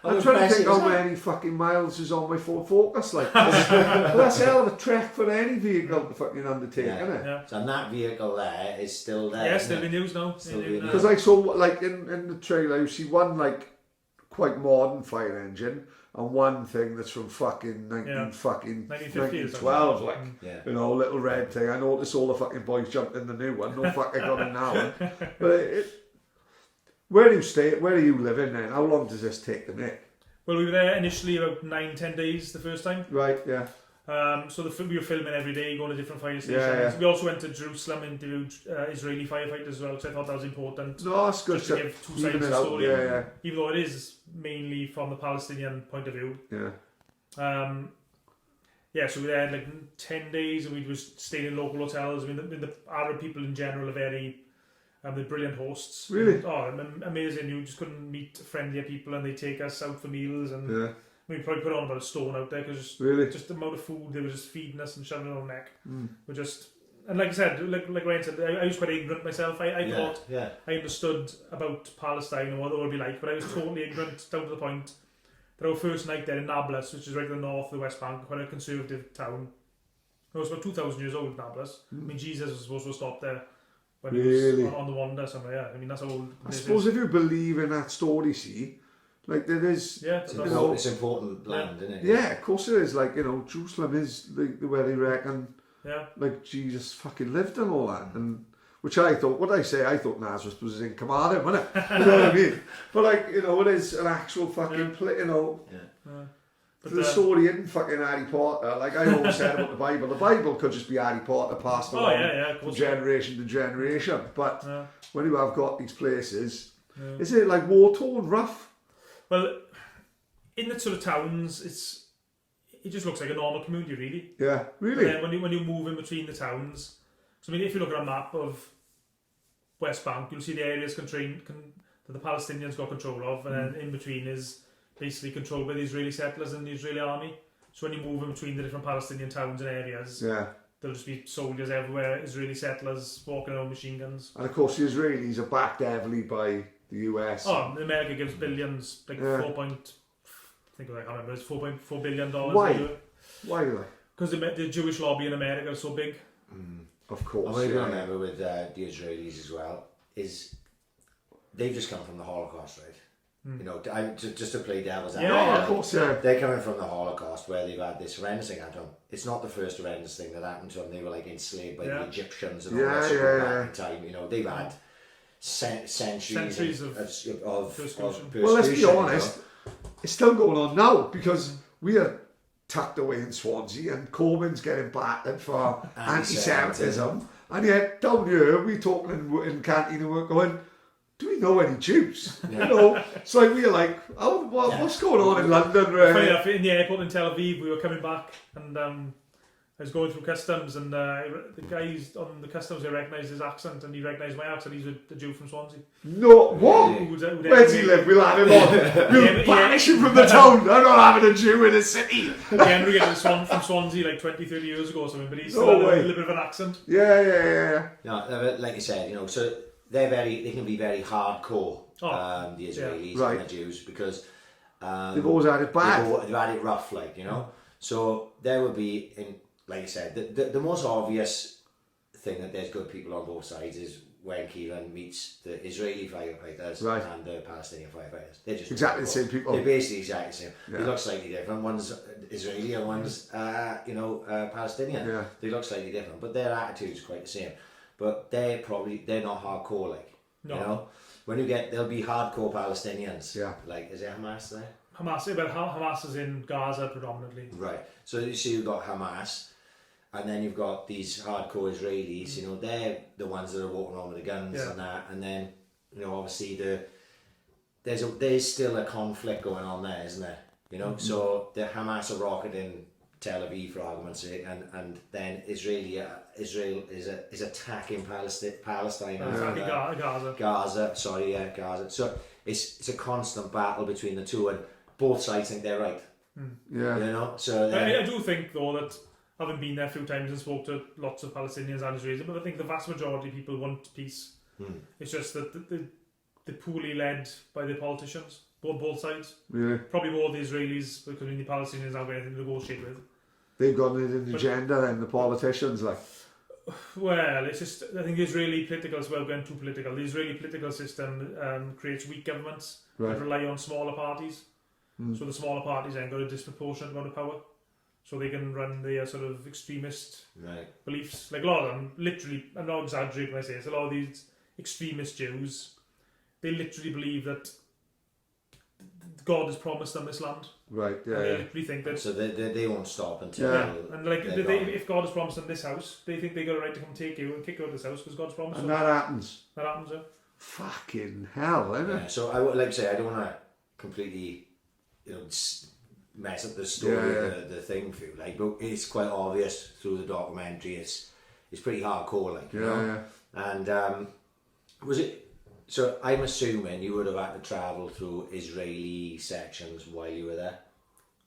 I'm trying to think how many fucking miles is on my Ford Focus, like. That's a hell of a trek for any vehicle to fucking undertake, isn't it? Yeah. So that vehicle there is still there. Yeah, still in use now. Because I saw, like, in the trailer, you see one, like, quite modern fire engine and one thing that's from fucking 1912, like, little red thing. I noticed all the fucking boys jumped in the new one. No fuck, I got in that one. But where do you stay? Where are you living then? How long does this take to make? Well, we were there initially about 9-10 days the first time. Right, yeah. So we were filming every day, going to different fire stations. Yeah. We also went to Jerusalem, interviewed Israeli firefighters as well, because I thought that was important. No, that's good. Just to give two sides of the story. Yeah. Even though it is mainly from the Palestinian point of view. Yeah. So we had like 10 days and we were staying in local hotels. I mean, the Arab people in general are very, they're brilliant hosts. Really? Amazing. You just couldn't meet friendlier people, and they take us out for meals. And we probably put on about a stone out there because just the amount of food they were just feeding us and shoving it on our neck. We're just, and like I said, like Ryan said, I was quite ignorant myself. I thought I understood about Palestine and what it would be like, but I was totally ignorant down to the point that our first night there in Nablus, which is right in the north of the West Bank, quite a conservative town. It was about 2,000 years old, Nablus. I mean, Jesus was supposed to stop there when he was on the wander somewhere. Yeah, I mean, that's how old. I suppose if you believe in that story, see, like there is, it's important land, isn't it? Yeah, of course it is. Like, you know, Jerusalem is where they reckon, like Jesus fucking lived and all that, and which I thought, I thought Nazareth was in Carmarthen, wasn't it? You know what I mean? But like, you know, it is an actual fucking you know. But the story isn't fucking Harry Potter. Like I always said about the Bible could just be Harry Potter passed along from generation to generation. But when you have got these places, is it like war-torn, rough? Well, in the sort of towns, it just looks like a normal community, really. Yeah, really. And then when you move in between the towns, so I mean, if you look at a map of West Bank, you'll see the areas that the Palestinians got control of, and then in between is basically controlled by the Israeli settlers and the Israeli army. So when you move in between the different Palestinian towns and areas, there'll just be soldiers everywhere, Israeli settlers walking around machine guns. And of course the Israelis are backed heavily by the US. Oh, America gives billions, like I can't remember, it's $4.4 billion. Why? Why like? Because the Jewish lobby in America is so big. Of course. What I remember with the Israelis as well is they've just come from the Holocaust, right? You know, just to play devil's advocate. Of course, They're coming from the Holocaust where they've had this horrendous thing happen to them. It's not the first horrendous thing that happened to them. They were like enslaved by the Egyptians and all that sort of back in time. You know, they've had centuries of persecution. Well, let's be honest, it's still going on now because we are tucked away in Swansea and Corbyn's getting battered for anti-Semitism, and yet down here we're talking in canteen and we're going, do we know any Jews? You know, it's like we're like, what's going on in London? Funny enough, in the airport in Tel Aviv, we were coming back and I was going through customs and the guys on the customs, they recognised his accent and he recognised my accent. He's a Jew from Swansea. No, what? Where does he live? We'll have him on. We'll banish him from the town. I'm not having a Jew in a city. Yeah, Henry got from Swansea like 20, 30 years ago or something, but he's still a little bit of an accent. Yeah. No, like you said, you know, so they can be very hardcore, the Israelis and the Jews, because they've always had it bad. They've had it rough, like, you know. So there would be, like I said, the most obvious thing that there's good people on both sides is when Ciaran meets the Israeli firefighters and the Palestinian firefighters. They're just exactly the same people. They're basically exactly the same. They look slightly different. One's Israeli and one's Palestinian. Yeah. They look slightly different, but their attitude's quite the same. But they're not hardcore, like, you know. When you there'll be hardcore Palestinians. Yeah. Like, is there Hamas there? Hamas is in Gaza predominantly. Right. So you've got Hamas, and then you've got these hardcore Israelis. You know, they're the ones that are walking around with the guns and that. And then, you know, obviously there's still a conflict going on there, isn't there? You know, so the Hamas are rocketing Tel Aviv, for argument's sake, and then Israel is attacking Palestine. Gaza. So it's a constant battle between the two, and both sides think they're right. Yeah. You know. So I do think though that, having been there a few times and spoke to lots of Palestinians and Israelis, but I think the vast majority of people want peace. It's just that they're poorly led by the politicians, both sides. Really? Probably more the Israelis, because the Palestinians haven't got anything to negotiate with. They've got an agenda then, the politicians, like. Well, it's just, I think the Israeli political, as well, going too political. The Israeli political system creates weak governments that rely on smaller parties. So the smaller parties then got a disproportionate amount of power. So they can run their sort of extremist beliefs. Like a lot of them, literally, I'm not exaggerating when I say this, a lot of these extremist Jews, they literally believe that God has promised them this land. Right, And they literally think that. So they won't stop until. Yeah. And like, if God has promised them this house, they think they got a right to come take you and kick you out of this house because God's promised. And them. that happens. That happens, yeah. Fucking hell, isn't Yeah, it? so I would like to say I don't want to completely, mess up the story, the thing for you. Like, but it's quite obvious through the documentary. It's pretty hardcore, like, you know. And was it? So I'm assuming you would have had to travel through Israeli sections while you were there.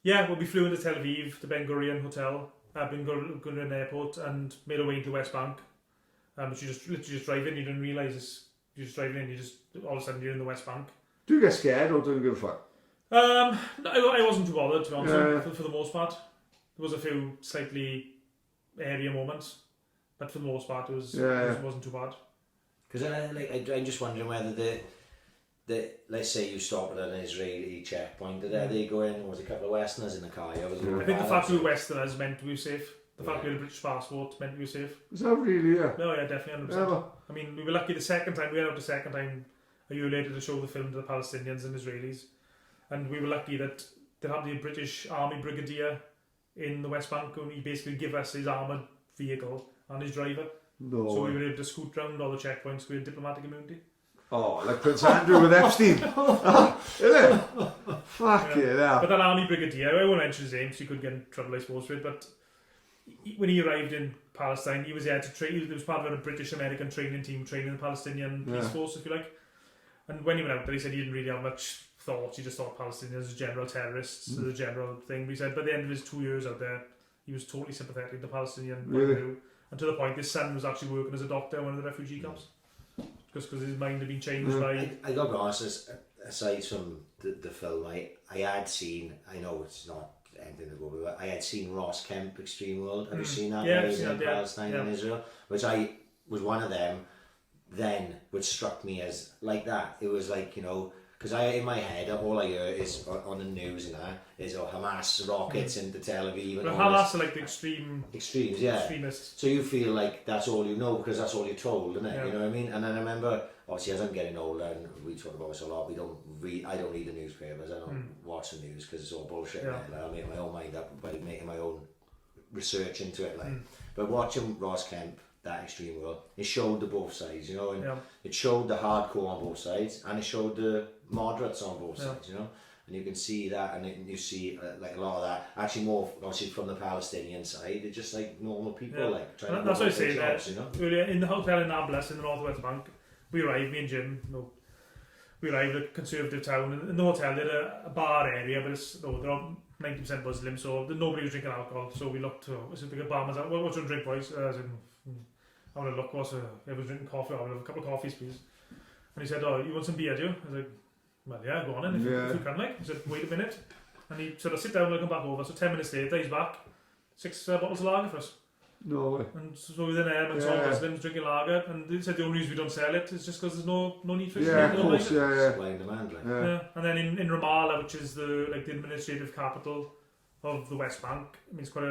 Yeah, well, we flew into Tel Aviv, the Ben Gurion Hotel, Ben Gurion Airport, and made our way into the West Bank. But you just literally just drive in. You didn't realise you're just driving in. You just all of a sudden you're in the West Bank. Do you get scared or do you give a fuck? No, I wasn't too bothered, to be honest. For the most part, there was a few slightly area moments, but for the most part, it wasn't too bad. Because I'm just wondering whether the let's say you stopped at an Israeli checkpoint, did they go in? Was a couple of Westerners in the car? I think the fact we were Westerners meant we were safe. The fact we had a British passport meant we were safe. Is that really? Yeah. No, yeah, definitely 100%. Ever? I mean, we were lucky the second time. We went out the second time a year later to show the film to the Palestinians and Israelis, and we were lucky that there had the British Army brigadier in the West Bank, and he basically gave us his armoured vehicle and his driver. No. So we were able to scoot round all the checkpoints with diplomatic immunity. Oh, like Prince Andrew with Epstein. Isn't it? Fuck yeah. But that army brigadier, I won't mention his name, so he could get in trouble, I suppose, for it, but when he arrived in Palestine, he was there to train. He was part of a British-American training team, training the Palestinian police force, if you like. And when he went out there, he said he didn't really have much thought. He just thought Palestinians as general terrorists, as a general thing. But he said by the end of his 2 years out there, he was totally sympathetic to Palestinian point of view. And to the point, his son was actually working as a doctor in one of the refugee camps. Just because his mind had been changed by... I got to be honest, aside from the film, I had seen, I know it's not anything to go with, but I had seen Ross Kemp, Extreme World. Have you seen that? Yeah, in Palestine and Israel, which I was one of them then, which struck me as like that. It was like, because in my head, all I hear is on the news and that is Hamas rockets into Tel Aviv. And but Hamas are like the extremes, yeah. Extremists. So you feel like that's all you know because that's all you're told, isn't it? Yeah. You know what I mean? And then I remember, obviously, as I'm getting older, and we talk about this a lot, I don't read the newspapers, I don't watch the news because it's all bullshit. Yeah. Like, I'll make my own mind up by making my own research into it. But watching Ross Kemp, that Extreme World, it showed the both sides, and it showed the hardcore on both sides, and it showed the moderates on both sides, and you can see that, and you see like a lot of that, actually more obviously from the Palestinian side, they're just like normal people, like trying to that's what I say, jobs, earlier in the hotel in Nablus in the Northwest Bank, we arrived, me and Jim, we arrived at a conservative town, and in the hotel they had a bar area, but they're all 90% Muslim, so nobody was drinking alcohol, so we looked to, the barman's like, what's your drink, boys? I said, I'm going to look, everyone's drinking coffee, I'll have a couple of coffees, please. And he said, you want some beer, do you? I was like, well, yeah, go on in, if you can, like. He said, wait a minute. And he said, I'll sit down and I'll come back over. So 10 minutes later, he's back, 6 bottles of lager for us. No way. And so within there, and all Muslims drinking lager, and they said the only reason we don't sell it is just because there's no need for it. Yeah, of course, Supply and demand, like. Yeah. And then in Ramallah, which is the administrative capital of the West Bank, I mean, it's quite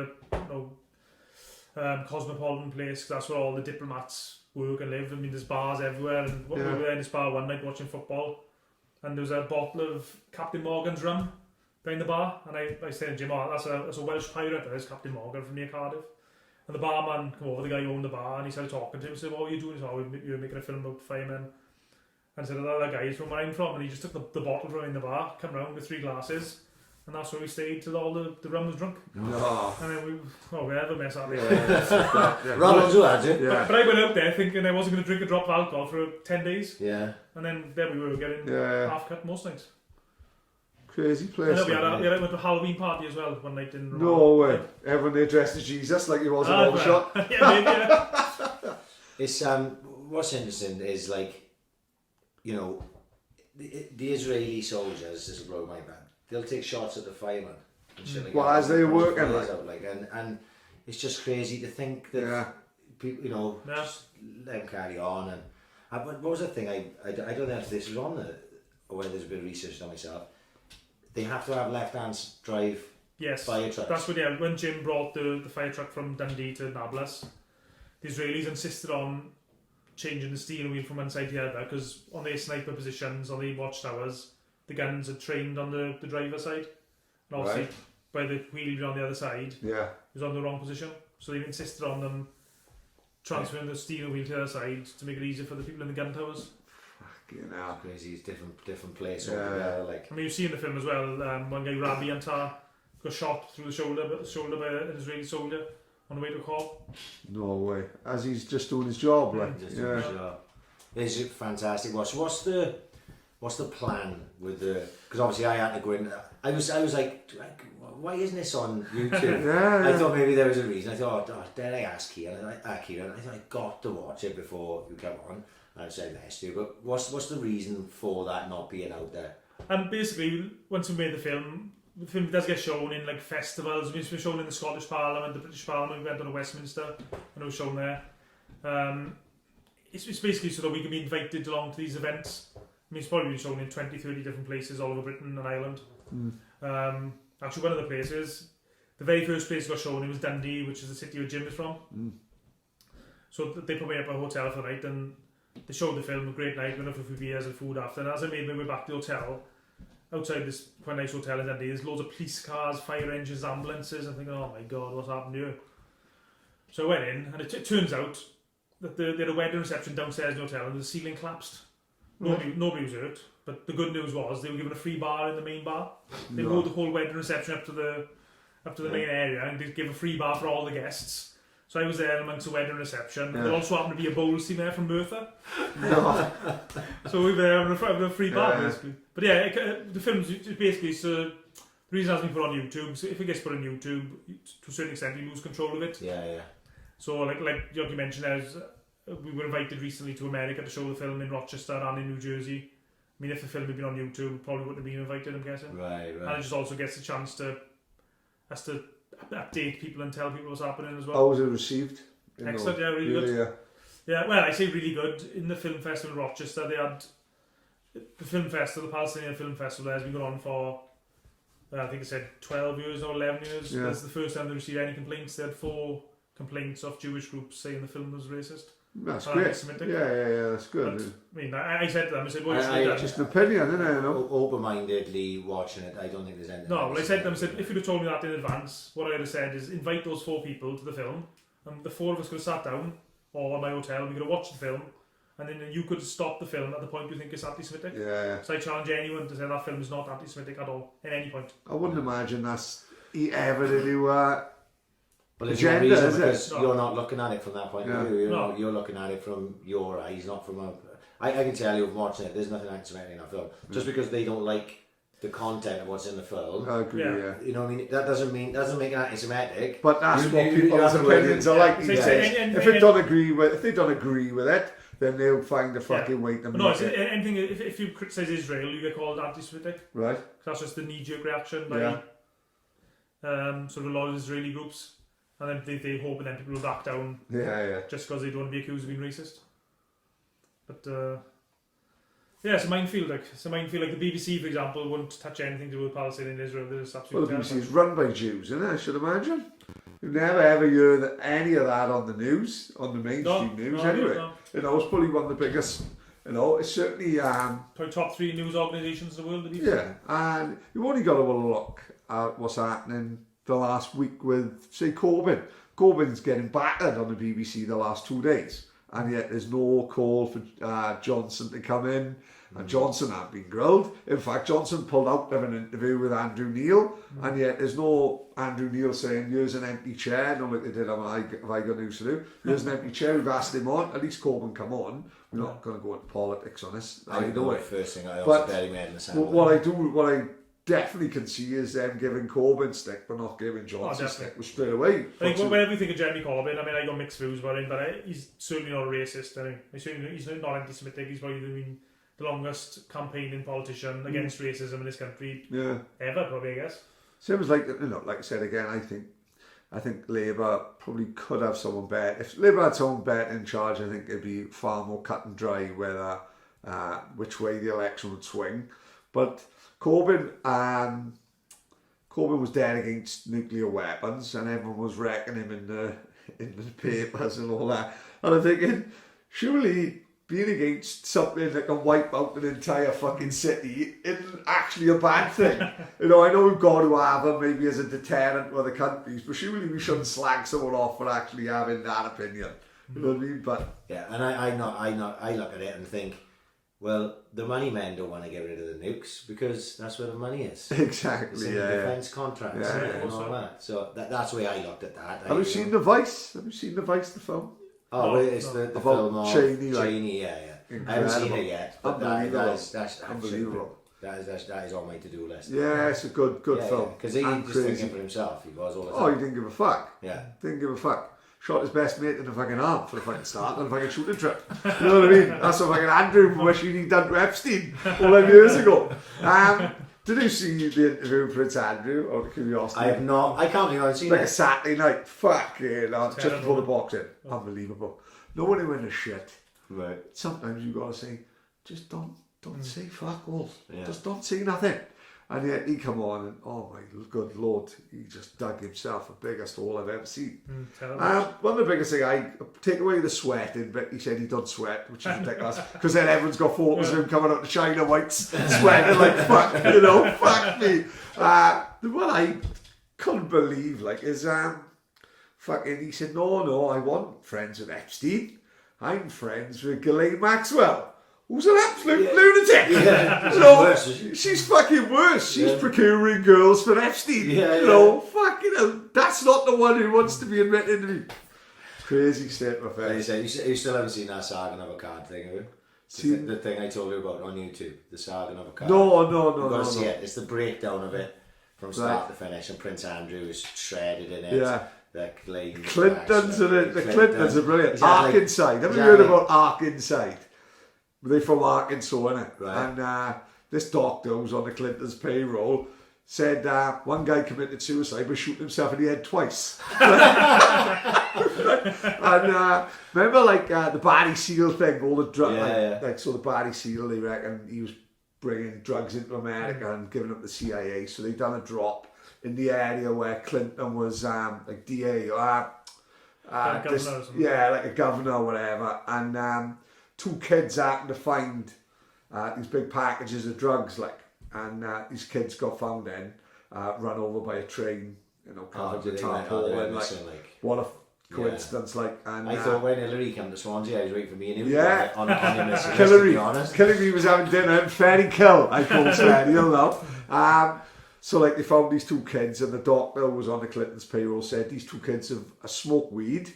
a cosmopolitan place. That's where all the diplomats work and live. I mean, there's bars everywhere, and we were there in this bar one night watching football, and there was a bottle of Captain Morgan's rum behind the bar, and I said to Jim, that's a Welsh pirate, that is Captain Morgan from near Cardiff. And the barman came over, the guy who owned the bar, and he started talking to him. He said, what are you doing? He said, you're making a film about firemen. And I said, that guy is from where I'm from, and he just took the bottle from in the bar, come round with 3 glasses, and that's where we stayed till all the rum was drunk. No. And then we had a mess out there. Ronald do that, But I went out there thinking I wasn't going to drink a drop of alcohol for 10 days. Yeah. And then there we were getting half cut most nights. Crazy place. And then we went to a Halloween party as well one night in Rome. No way. Everyone there dressed as Jesus like he was in all shot. Yeah, maybe, yeah. It's what's interesting is like, the Israeli soldiers, this will blow my mind. They'll take shots at the firemen and shit like that. Well, as they're working, and it's just crazy to think that people, just let them carry on. And what was the thing? I don't know if this was on or whether there's a bit of research on myself. They have to have left-hand drive fire trucks. That's what, when Jim brought the fire truck from Dundee to Nablus, the Israelis insisted on changing the steering wheel from one side to the other because on their sniper positions, on the watchtowers, the guns are trained on the driver's side, and obviously by the wheel being on the other side, it was on the wrong position. So they insisted on them transferring the steering wheel to the other side to make it easier for the people in the gun towers. Fucking hell. Crazy, it's different place altogether. Like, I mean, you see in the film as well, one guy, Rabbi Antar, got shot through the shoulder by an Israeli soldier on the way to a call. No way. As he's just doing his job, like. just doing his job. It's fantastic. So what's the plan with the? Because obviously I had to go in. I was like, why isn't this on YouTube? I thought maybe there was a reason. I thought, did I ask Ciaran? I thought I got to watch it before you come on. I said yes to, but what's the reason for that not being out there? And basically, once we made the film does get shown in like festivals. It's been shown in the Scottish Parliament, the British Parliament. We went to Westminster, and it was shown there. It's basically so that we can be invited along to these events. I mean, it's probably been shown in 20, 30 different places all over Britain and Ireland. Actually, one of the places, the very first place it got shown, it was Dundee, which is the city where Jim is from. So they put me up at a hotel for the night, and they showed the film, a great night, went up for a few beers and food after. And as I made my way back to the hotel, outside this quite nice hotel in Dundee, there's loads of police cars, fire engines, ambulances. I'm thinking, oh my god, what's happened here? So I went in, and it turns out that they had a wedding reception downstairs in the hotel, and the ceiling collapsed. Nobody was hurt, but the good news was they were given a free bar in the main bar. They moved the whole wedding reception up to the main area, and they gave a free bar for all the guests. So I was there amongst the wedding reception. There also happened to be a bowl scene there from Merthyr. So we were there having a free bar, basically. But yeah, the film's basically, so the reason it hasn't been put on YouTube, so if it gets put on YouTube, to a certain extent, you lose control of it. Yeah. So like you mentioned, we were invited recently to America to show the film in Rochester and in New Jersey. I mean, if the film had been on YouTube, we probably wouldn't have been invited, I'm guessing. Right. And it just also gets a chance to update people and tell people what's happening as well. How was it received? Excellent, really good. Yeah, well, I say really good. In the film festival in Rochester, they had the film festival, the Palestinian Film Festival, has been going on for, I think it said 12 years or 11 years. Yeah. That's the first time they received any complaints. They had 4 complaints of Jewish groups saying the film was racist. That's great. Yeah, that's good. But, I mean, I said to them, I said, well, it's just an opinion, isn't it? Open-mindedly watching it, I don't think there's anything. No, well, I said to them, if you'd have told me that in advance, what I would have said is invite those 4 people to the film, and the 4 of us could have sat down, or at my hotel, we could have watched the film, and then you could stop the film at the point you think it's anti-Semitic. Yeah. So I challenge anyone to say that film is not anti-Semitic at all, at any point. I wouldn't imagine that's ever to do but it's no reason because you're not looking at it from that point of view. You're looking at it from your eyes, not from a... I can tell you from watching it, there's nothing anti-Semitic in that film. Just because they don't like the content of what's in the film. I agree, You know what I mean? That doesn't make it anti-Semitic. But that's what people's opinions are like these days. If they don't agree with it, then they'll find a fucking way to make it. Anything, if you criticise Israel, you get called anti-Semitic. Right. That's just the knee-jerk reaction by sort of a lot of Israeli groups. And then they hope and then people will back down just because they don't want to be accused of being racist. But it's a minefield. It's a minefield. Like the BBC, for example, won't touch anything to do with Palestine and Israel. There's absolutely the BBC is run by Jews, isn't it? I should imagine. You never ever hear any of that on the news, on the mainstream news anyway. No. You know, it's probably one of the biggest. You know, it's certainly probably top 3 news organisations in the world. The BBC. Yeah, and you've only got to look at what's happening the last week with, say, Corbyn. Corbyn's getting battered on the BBC the last 2 days, and yet there's no call for Johnson to come in, and Johnson hasn't been grilled. In fact, Johnson pulled out of an interview with Andrew Neil, and yet there's no Andrew Neil saying, here's an empty chair, not like they did on Have I Got News to Do. Here's an empty chair, we've asked him on, at least Corbyn come on. We're not going to go into politics on this. Either way. First thing I also barely made in the sound. What I definitely can see is them giving Corbyn stick but not giving Johnson stick straight away. I think whenever we think of Jeremy Corbyn, I mean, I got mixed views about him, but he's certainly not a racist. I mean, he's not anti-Semitic. He's probably the longest campaigning politician against racism in this country ever, probably, I guess. Same as like I said again, I think Labour probably could have someone better. If Labour had someone better in charge, I think it'd be far more cut and dry whether which way the election would swing. But Corbyn was dead against nuclear weapons, and everyone was wrecking him in the papers and all that. And I'm thinking, surely being against something that can wipe out an entire fucking city isn't actually a bad thing. You know, I know we've got to have them maybe as a deterrent to other countries, but surely we shouldn't slag someone off for actually having that opinion. You know what I mean? But yeah, and I look at it and think, well, the money men don't want to get rid of the nukes because that's where the money is. exactly, It's in the defence contracts and all that. So that's the way I looked at that. Have you seen The Vice? Have you seen The Vice, the film? Oh, well, it's the About film of Cheney, like, Cheney, yeah. I haven't seen it yet, but that's unbelievable. That is on my to-do list. Yeah, it's a good film. Because he just thinking for himself. He was all the time. Oh, he didn't give a fuck. Yeah. Didn't give a fuck. Shot his best mate in the fucking arm for the fucking start on a fucking shooting trip. You know what I mean? That's what fucking Andrew wishing he'd done to Epstein all them years ago. Did you see the interview with Prince Andrew, out of curiosity? I have not. I can't believe I've seen like it. a Saturday night. Fucking hell. Just before the boxing. Unbelievable. No one who went to shit. Right. Sometimes you gotta say, just don't say fuck all. Yeah. Just don't say nothing. And yet he come on and oh my good lord, he just dug himself the biggest hole I've ever seen. One of the biggest thing, I take away the sweating, but he said he don't sweat, which is ridiculous because then everyone's got photos of him coming out to China Whites sweating like fuck, you know, fuck me. The one I couldn't believe like is fucking, he said no, I wasn't friends with Epstein, I'm friends with Ghislaine Maxwell, who's an absolute lunatic. Yeah, you know, worse, is she? She's fucking worse. She's procuring girls for Epstein. Yeah, you know, fucking hell. That's not the one who wants to be admitted to me. Crazy state of affairs. You still haven't seen that Ciaran of a card thing, have you? The thing I told you about on YouTube, the Ciaran of a card. No. You've got to see it. It's the breakdown of it from start to finish, and Prince Andrew is shredded in it. Yeah. The Clintons in it. The Clintons are brilliant. Exactly. Arkanside. Have you heard about Arkanside? They're from Arkansas, innit? Right. And this doctor who's on the Clintons' payroll said one guy committed suicide by shooting himself in the head twice. And remember, like the Barry Seal thing, all the drugs, like so the Barry Seal, they reckon he was bringing drugs into America and giving them to the CIA. So they done a drop in the area where Clinton was like DA, like a governor or whatever, and. Two kids happened to find these big packages of drugs, like, and these kids got found in, run over by a train, you know, covered with tarpaulin, like, what a coincidence, like. And I thought when Hillary came to Swansea, I was waiting for me and him on him missing, Hillary, to be honest. Hillary was having dinner in Ferry Kill, I call Ferry, you'll know. So, like, they found these two kids, and the doctor who was on the Clintons' payroll said these two kids have smoked weed.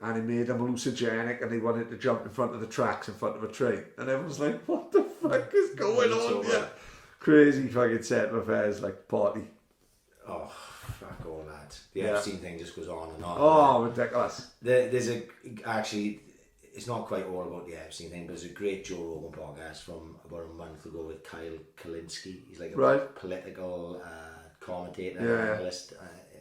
And he made them hallucinogenic, and they wanted to jump in front of the tracks in front of a train. And everyone's like, what the fuck is going on here? Crazy fucking set of affairs, like party. Oh, fuck all that. The Epstein thing just goes on and on. Oh, ridiculous. There's actually, it's not quite all about the Epstein thing, but there's a great Joe Rogan podcast from about a month ago with Kyle Kalinske. He's like a political commentator, analyst,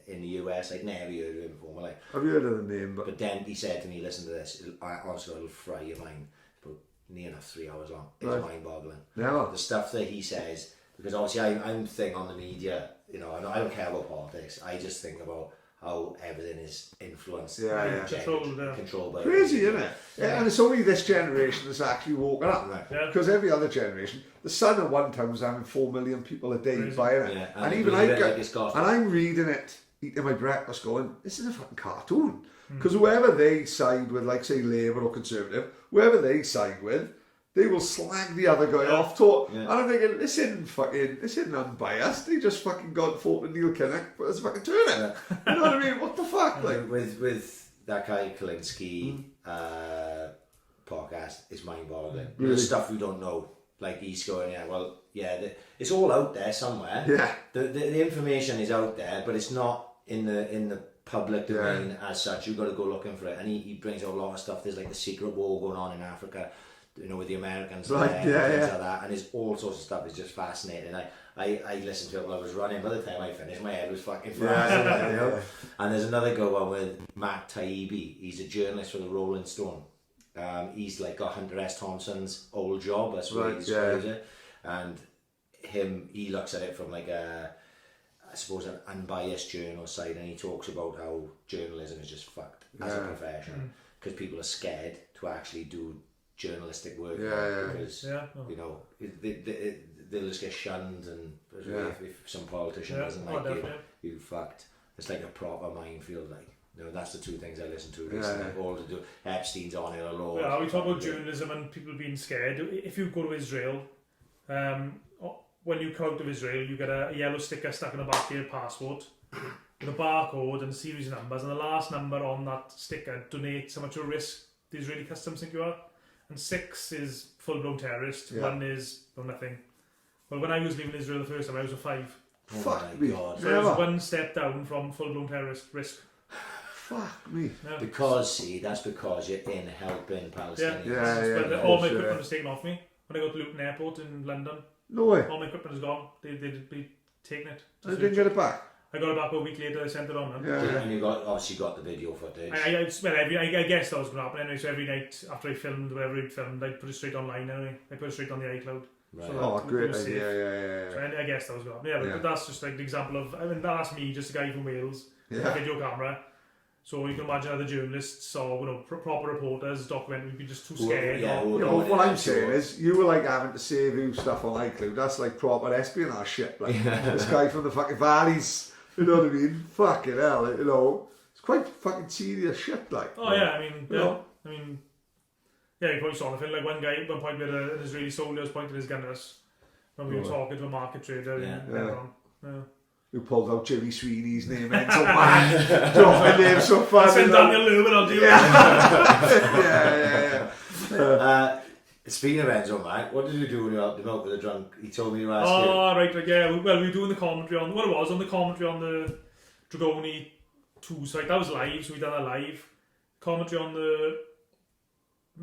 in the US. I'd never heard of him before in my life. I've heard of the name, but then he said to me, listen to this, honestly, it'll fry your mind. It's about near enough 3 hours long. It's mind-boggling. Yeah. The stuff that he says, because obviously I'm thing on the media, you know, I don't care about politics. I just think about how everything is influenced, controlled by crazy, isn't it? Yeah, and it's only this generation that's actually woken up, because every other generation, the Sun at one time was having 4 million people a day buying it, and even I'm reading it, eating my breakfast, going, this is a fucking cartoon, because whoever they side with, like say Labour or Conservative, whoever they side with, they will slag the other guy off. And I'm thinking, this isn't unbiased. They just fucking got fought with Neil Kinnock as a fucking turnip. You know what I mean? What the fuck? Like with that guy Kalinske podcast, it's mind-boggling. Really? There's stuff we don't know. Like he's going, it's all out there somewhere. Yeah. The information is out there, but it's not in the public domain as such. You've got to go looking for it. And he brings out a lot of stuff. There's like the secret war going on in Africa, you know, with the Americans and things like that. And there's all sorts of stuff. It's just fascinating. I listened to it while I was running. By the time I finished, my head was fucking frozen. You know? And there's another good one with Matt Taibbi. He's a journalist for the Rolling Stone. He's like got Hunter S. Thompson's old job, that's what he describes it. And he looks at it from like I suppose an unbiased journal side, and he talks about how journalism is just fucked as a profession because people are scared to actually do journalistic work. Yeah. Because, you know, they'll just get shunned, and if some politician doesn't like you fucked. It's like a proper minefield, like. You know, that's the two things I listen to recently. All to do. Epstein's on here a lot. Yeah, we talk about journalism and people being scared. If you go to Israel, when you come out of Israel, you get a yellow sticker stuck in the back of your passport with a barcode and a series of numbers, and the last number on that sticker donates how much a risk the Israeli customs think you are. And 6 is full-blown terrorist. 1 is nothing. Well, when I was leaving Israel the first time, I was a 5. Fuck me. God. So I was 1 step down from full-blown terrorist risk. Fuck me. Yeah. Because, that's because you're in helping Palestinians. But all my equipment was taken off me when I got to Luton Airport in London. No way. All my equipment is gone. They'd be taking it. I didn't get it back. I got it back a week later. I sent it on. And you obviously got the video footage. I guess that was going to happen anyway. So every night after I filmed whatever I'd filmed, I'd put it straight online anyway. I put it straight on the iCloud. Right. So great idea. So I guess that was going to happen. But that's just like the example of. I mean, that's me, just a guy from Wales, with a video camera. So you can imagine other journalists or proper reporters, documentary would be just too scared. What I'm saying is, you were like having to save you stuff on iCloud. That's like proper espionage shit. Like this guy from the fucking valleys, you know what I mean? Fucking hell, you know, it's quite fucking serious shit. Like, you probably saw the film. Like one guy at one point with an Israeli soldier was pointing his gun at us when we were talking to a market trader. Who pulled out Jimmy Sweeney's name, Enzo Macaranelli. Drop my name so fast. Send Daniel Lubin on to you. Speaking of Enzo Mac, what did you do when you helped him out with the drunk? He told me to ask you. Oh, right, yeah. Well, we were doing the commentary on the Dragoni 2 site. That was live, so we done a live commentary on the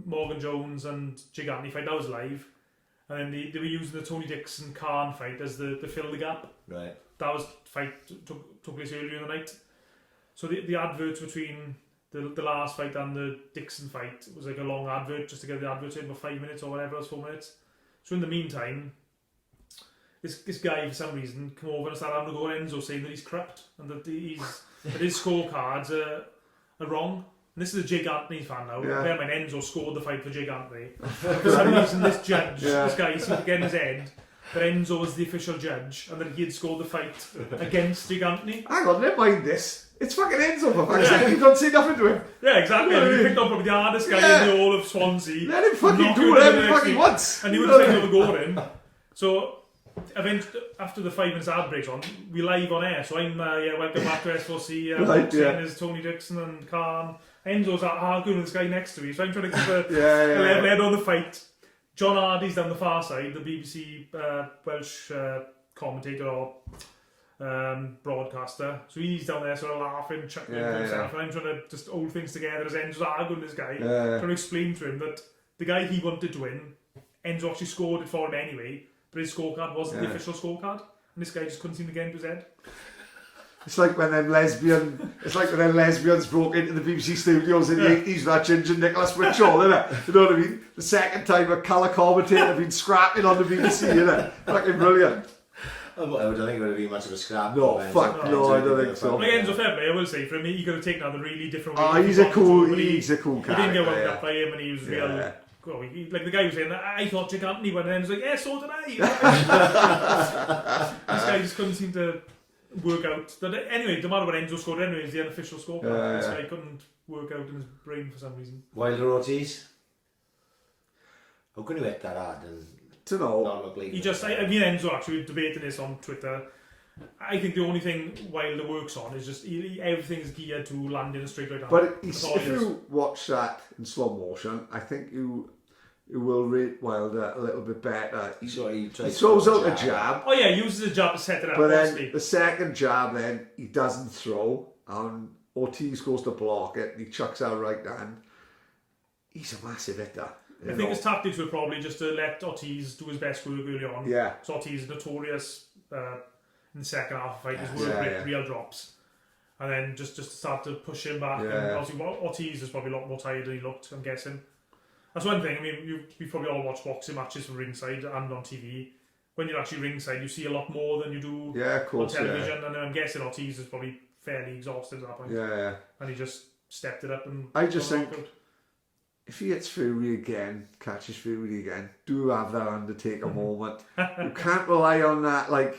Morgan Jones and Gigante fight. That was live, and then they were using the Tony Dixon Khan fight as the fill the gap. Right. That was fight took place earlier in the night. So the adverts between the last fight and the Dixon fight was like a long advert just to get the advert in about 5 minutes or whatever, it was 4 minutes. So in the meantime, this guy for some reason come over and started having to go on Enzo saying that he's corrupt and that his scorecards are wrong. And this is a Jig Anthony fan now. Bear in mind, Enzo scored the fight for Jig Anthony. For some reason, this judge, this guy, seemed to get in his head that Enzo was the official judge and that he had scored the fight against Jig Anthony. Hang on, never mind this. It's fucking Enzo for fuck's sake. You don't say nothing to him. Yeah, exactly. He picked up probably the hardest guy in the whole of Swansea. Let him fucking do whatever the fuck he wants. And he would have taken over Gordon. So, eventually, after the 5 minutes ad breaks on, we live on air. So I'm, welcome back to S4C. There's Tony Dixon and Khan. Enzo's arguing with this guy next to me. So I'm trying to keep a level head on the fight. John Hardy's down the far side, the BBC Welsh commentator or broadcaster. So he's down there sort of laughing, chuckling to himself, and I'm trying to just hold things together as Enzo's arguing with this guy, trying to explain to him that the guy he wanted to win, Enzo actually scored it for him anyway, but his scorecard wasn't the official scorecard, and this guy just couldn't seem to get into his head. It's like when them lesbians broke into the BBC studios in the 80s, that Ginger Nicholas Mitchell, innit? You know what I mean? The second time a colour commentator had been scrapping on the BBC, innit? Fucking brilliant. I don't think it would have been much of a scrap. No, I don't think so. Like Enzo fair play, I will say, for him, he could have taken on a really different way. Oh, he's a cool character. He didn't get wound up by him, and he was real. Well, like the guy was saying, I thought Jig Anthony went, and Enzo's like, yeah, so did I. This guy just couldn't seem to work out that. Anyway, no matter what Enzo scored, anyway, it's the unofficial scorecard. This guy couldn't work out in his brain for some reason. Wilder Ortiz? How can you hit that hard and don't know? Not look like he just, I mean, Enzo actually debating this on Twitter. I think the only thing Wilder works on is just everything's geared to land in a straight right hand. But if you watch that in slow motion, I think you will rate Wilder a little bit better. He throws out a jab. Oh yeah, he uses a jab to set it up. But then the second jab, then he doesn't throw, and Ortiz goes to block it. And he chucks out right hand. He's a massive hitter. I think his tactics were probably just to let Ortiz do his best work early on. Yeah. So Ortiz is notorious in the second half of the fight. His work real drops. And then just to start to push him back. And obviously Ortiz is probably a lot more tired than he looked, I'm guessing. That's one thing. I mean, you've probably all watched boxing matches from ringside and on TV. When you're actually ringside, you see a lot more than you do on television. And I'm guessing Ortiz is probably fairly exhausted at that point. Yeah. And he just stepped it up. And I just think if he hits Fury again, catches Fury again, do have that Undertaker moment. You can't rely on that. Like,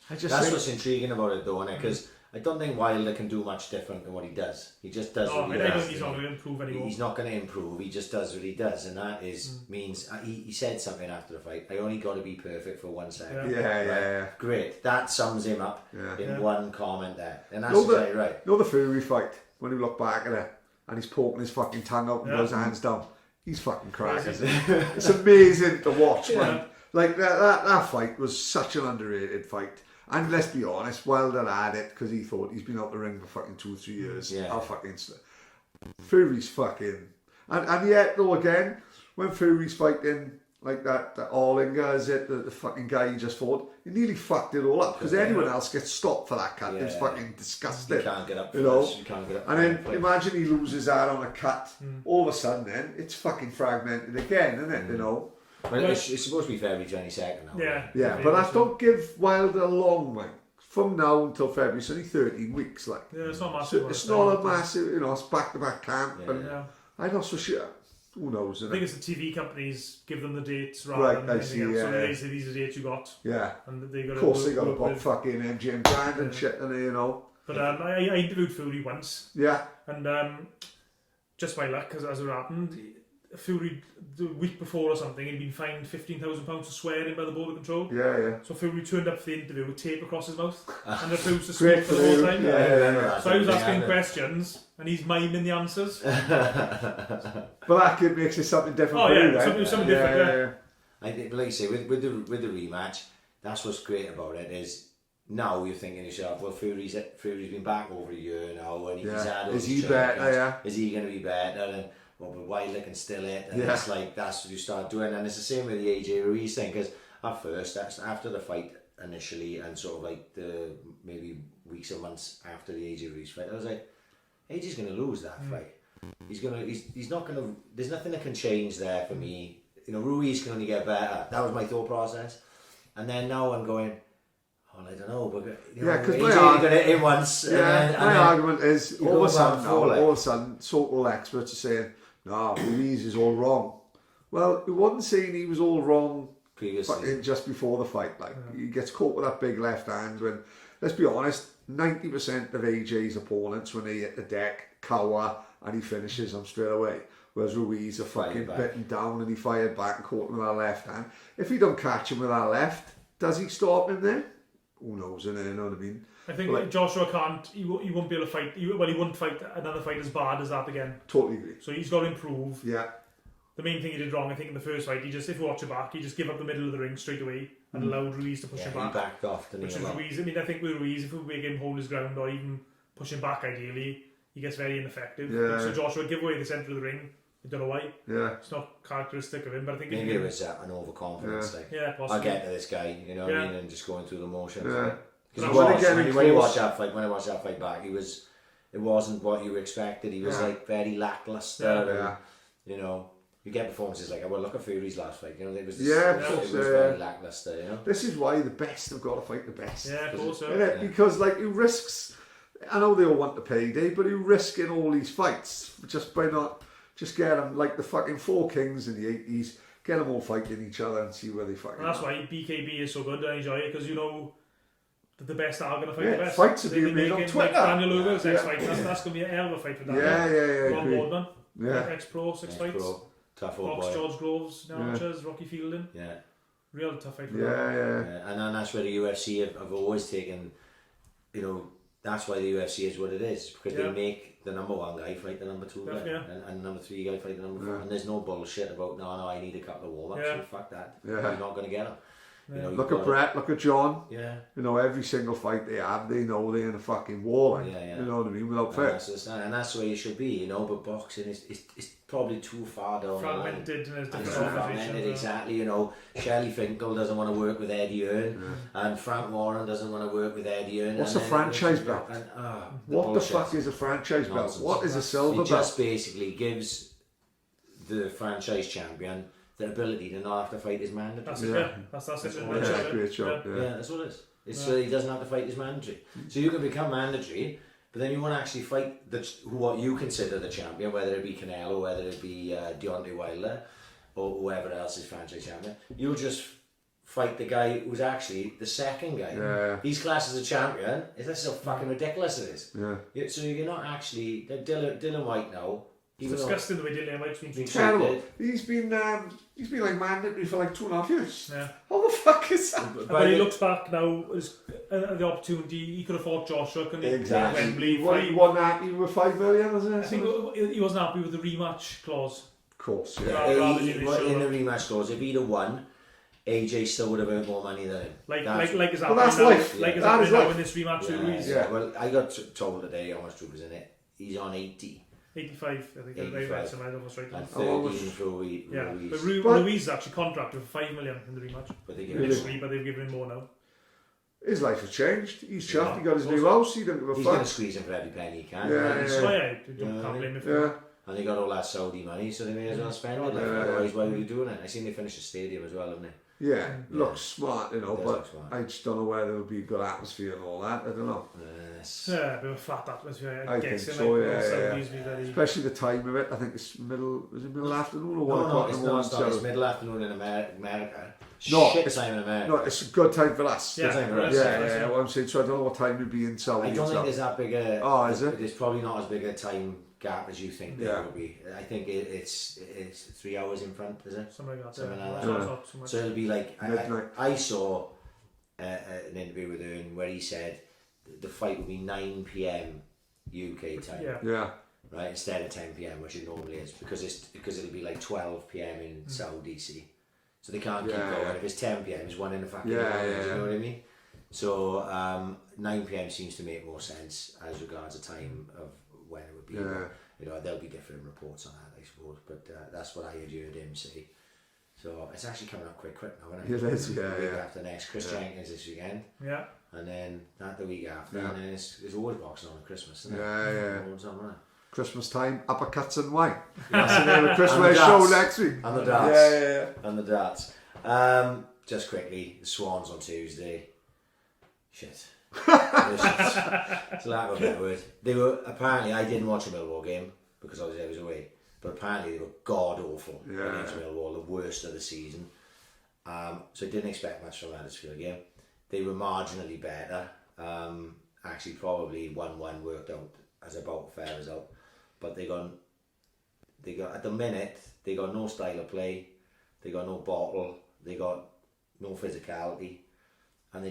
I just That's think, what's intriguing about it, though, isn't it? Because I don't think Wilder can do much different than what he does. He just does what he I does. think he's not going to improve anymore. He's not going to improve. He just does what he does, and that is means he said something after the fight. I only got to be perfect for 1 second. yeah. Great. That sums him up in one comment there, and that's exactly right. You know the Fury fight when you look back at it and he's poking his fucking tongue out and got his hands down. He's fucking cracking. It's amazing to watch, man. Like that fight was such an underrated fight. And let's be honest, Wilder had it because he thought he's been out the ring for fucking 2 or 3 years. Yeah. I'll fucking... Fury's fucking... And yet, though, again, when Fury's fighting like that Orlinger, is it, the fucking guy he just fought, he nearly fucked it all up because anyone else gets stopped for that cut. It was fucking disgusting. You can't get up you know? You can't get up and then imagine he loses that on a cut. All of a sudden then, it's fucking fragmented again, isn't it, you know? Well, it's supposed to be February 22nd now. Yeah, but I don't give Wilder long, mate. From now until February, it's only 13 weeks, like. Yeah, it's not massive. So it's not a massive, you know, it's back-to-back camp. Yeah. And I'm not so sure. Who knows, I think it's the TV companies give them the dates Right, rather than I anything see, else. So yeah. they say these are the dates you got. Yeah. And they got Of course, they got to work book with. fucking MGM Brand and shit, and you know. But I interviewed Fury once. Yeah. And just by luck, as it happened, Fury, the week before or something, he'd been fined £15,000 for swearing by the Board of Control. Yeah. So Fury turned up for the interview with tape across his mouth and refused to speak for the whole time. Yeah. So I was asking questions and he's miming the answers. But that kid makes it something different Oh, for yeah, you, then. something different, I think, like I say, with the rematch, that's what's great about it is now you're thinking to yourself, well, Fury's been back over a year now, and he's had all Is these he better, champions. yeah? Is he going to be better? And well, but Wilder can still it, and it's like that's what you start doing, and it's the same with the AJ Ruiz thing. Because at first, that's after the fight initially, and sort of like the maybe weeks or months after the AJ Ruiz fight, I was like, AJ's going to lose that fight. He's not going to. There's nothing that can change there for me. You know, Ruiz can only get better. That was my thought process, and then now I'm going. I don't know, but you know, because AJ got it in once. My argument is all of a all sudden, so-called experts are saying, "No, Ruiz is all wrong." Well, he wasn't saying he was all wrong previously, just before the fight. Like he gets caught with that big left hand. When let's be honest, 90% of AJ's opponents when they hit the deck cower and he finishes them straight away. Whereas Ruiz are fucking bitten down and he fired back and caught him with that left hand. If he don't catch him with that left, does he stop him there? Who knows, you know what I mean? I think Joshua can't, he won't be able to fight, he won't fight another fight as bad as that again. Totally agree. So he's got to improve. Yeah. The main thing he did wrong, I think, in the first fight, if you watch it back, he just gave up the middle of the ring straight away and allowed Ruiz to push him back. He backed off, didn't which he? is Ruiz. I mean, I think with Ruiz, if we make him hold his ground or even push him back ideally, he gets very ineffective. Yeah. So Joshua give away the centre of the ring. I don't know why. Yeah. It's not characteristic of him, but I think maybe it was an overconfidence thing. Yeah, possibly. I'll get to this guy, you know what I mean, and just going through the motions. Yeah. Because when you watch that fight back, it wasn't what you expected. He was like very lackluster. And, you know, you get performances like, well, look at Fury's last fight. You know, it was very lackluster. You know, this is why the best have got to fight the best. Yeah, of course. Because like he risks. I know they all want the payday, but he risking all these fights just by not just get them like the fucking Four Kings in the 80s. Get them all fighting each other and see where they fight. And that's why BKB is so good. I enjoy it because you know that the best are going to fight the best. Fights are being made on Twitter. Like Daniel Luger's next fight. That's going to be a hell of a fight for Daniel. Ron Boardman. Ex-pro, 6 fights. Tough old Box boy. George Groves, Archers, Rocky Fielding. Yeah. Real tough fight for that. And that's where the UFC have always taken, you know, that's why the UFC is what it is. Because they make the number 1 guy fight the number 2 guy. And number 3 guy fight the number 4. And there's no bullshit about, no, I need a couple of warm-ups. So fuck that. You're not going to get them. You know, look at Brett, look at John. Yeah. You know, every single fight they have, they know they're in a fucking war. Like, you know what I mean? Without fair. And that's the way you should be, you know. But boxing is probably too far down fragmented the line. And it's so fragmented, exactly. You know, Shelley Finkel doesn't want to work with Eddie Earn, and Frank Warren doesn't want to work with Eddie Earn. What's a franchise belt? What the fuck is a franchise belt? What is a silver belt? It just basically gives the franchise champion the ability to not have to fight his mandatory. That's it, that's it. Great job. Yeah, that's what it is. It's he doesn't have to fight his mandatory. So you can become mandatory, But then you want to actually fight what you consider the champion, whether it be Canelo, whether it be Deontay Wilder, or whoever else is franchise champion. You'll just fight the guy who's actually the second guy. Yeah. He's classed as a champion. This is how fucking ridiculous it is. Yeah. So you're not actually... Dylan White now... It's disgusting the way Dylan White's been treated. Terrible. He's been like mandatory for like 2.5 years. Yeah. How the fuck is that? But he looks back now as the opportunity. He could have fought Joshua, couldn't he? Exactly. Wembley. He wasn't happy with 5 million, wasn't it? I think he wasn't happy with the rematch clause. Of course, yeah. In the rematch clause, if he'd have won, AJ still would have earned more money than him. Like is well, that's life. Like is that happening now life. in this rematch with Ruiz. Yeah. Well, I got told today how much Drew was in it. He's on 80. 85, I think. 85. I almost right. And 13 for Ruiz. Yeah, but Ruiz is actually contracted for 5 million in the rematch. But they've given him more now. His life has changed. He's chuffed. He got his new house. He don't give a fuck. He's going to squeeze him for every penny he can. Can't blame him for that. And they got all that Saudi money, so they may as well spend it. Otherwise, why would you doing it? I seen they finished the stadium as well, haven't they? Yeah, looks smart, but looks smart. I just don't know whether there'll be a good atmosphere and all that. I don't know. Yeah, a bit of a flat atmosphere. I think so, yeah. Especially the time of it. I think it's middle afternoon or 1 o'clock in the morning. It's middle afternoon in America. No, Shit time in America. No, it's a good time for us. Yeah, good time for us. Yeah. What I'm saying, so I don't know what time it'd be in Saudi. I don't think there's that big a... Oh, is it? There's probably not as big a time gap as you think there will be. I think it's 3 hours in front, is it? Something like that. So it'll be like... midnight. I saw an interview with him where he said the fight will be 9 p.m. UK time. Yeah. Right, instead of 10 p.m, which it normally is, because it'll be like 12 p.m. in Saudi DC. So they can't keep going. If it's 10 p.m, it's 1 in the fucking morning. You know what I mean? So 9 p.m. seems to make more sense as regards the time of when it would be. Yeah. You know, there'll be different reports on that, I suppose. But that's what I heard him say. So it's actually coming up quite quick now, isn't it? It is, The week after next, Chris Jenkins this weekend. Yeah. And then that the week after, and then it's always boxing on at Christmas, isn't it? Yeah. Always on, isn't it? Christmas time, uppercuts and wine. That's the name of Christmas show next week. And the darts. Yeah. And the darts. Just quickly, the Swans on Tuesday. Shit. It's a lack of a better word. They were, apparently, I didn't watch a Millwall game because obviously I was away, but apparently they were god awful against Millwall, the worst of the season. So I didn't expect much from that Huddersfield game. They were marginally better. Actually, probably 1-1 worked out as about a fair result. But they got at the minute, they got no style of play, they got no bottle, they got no physicality, and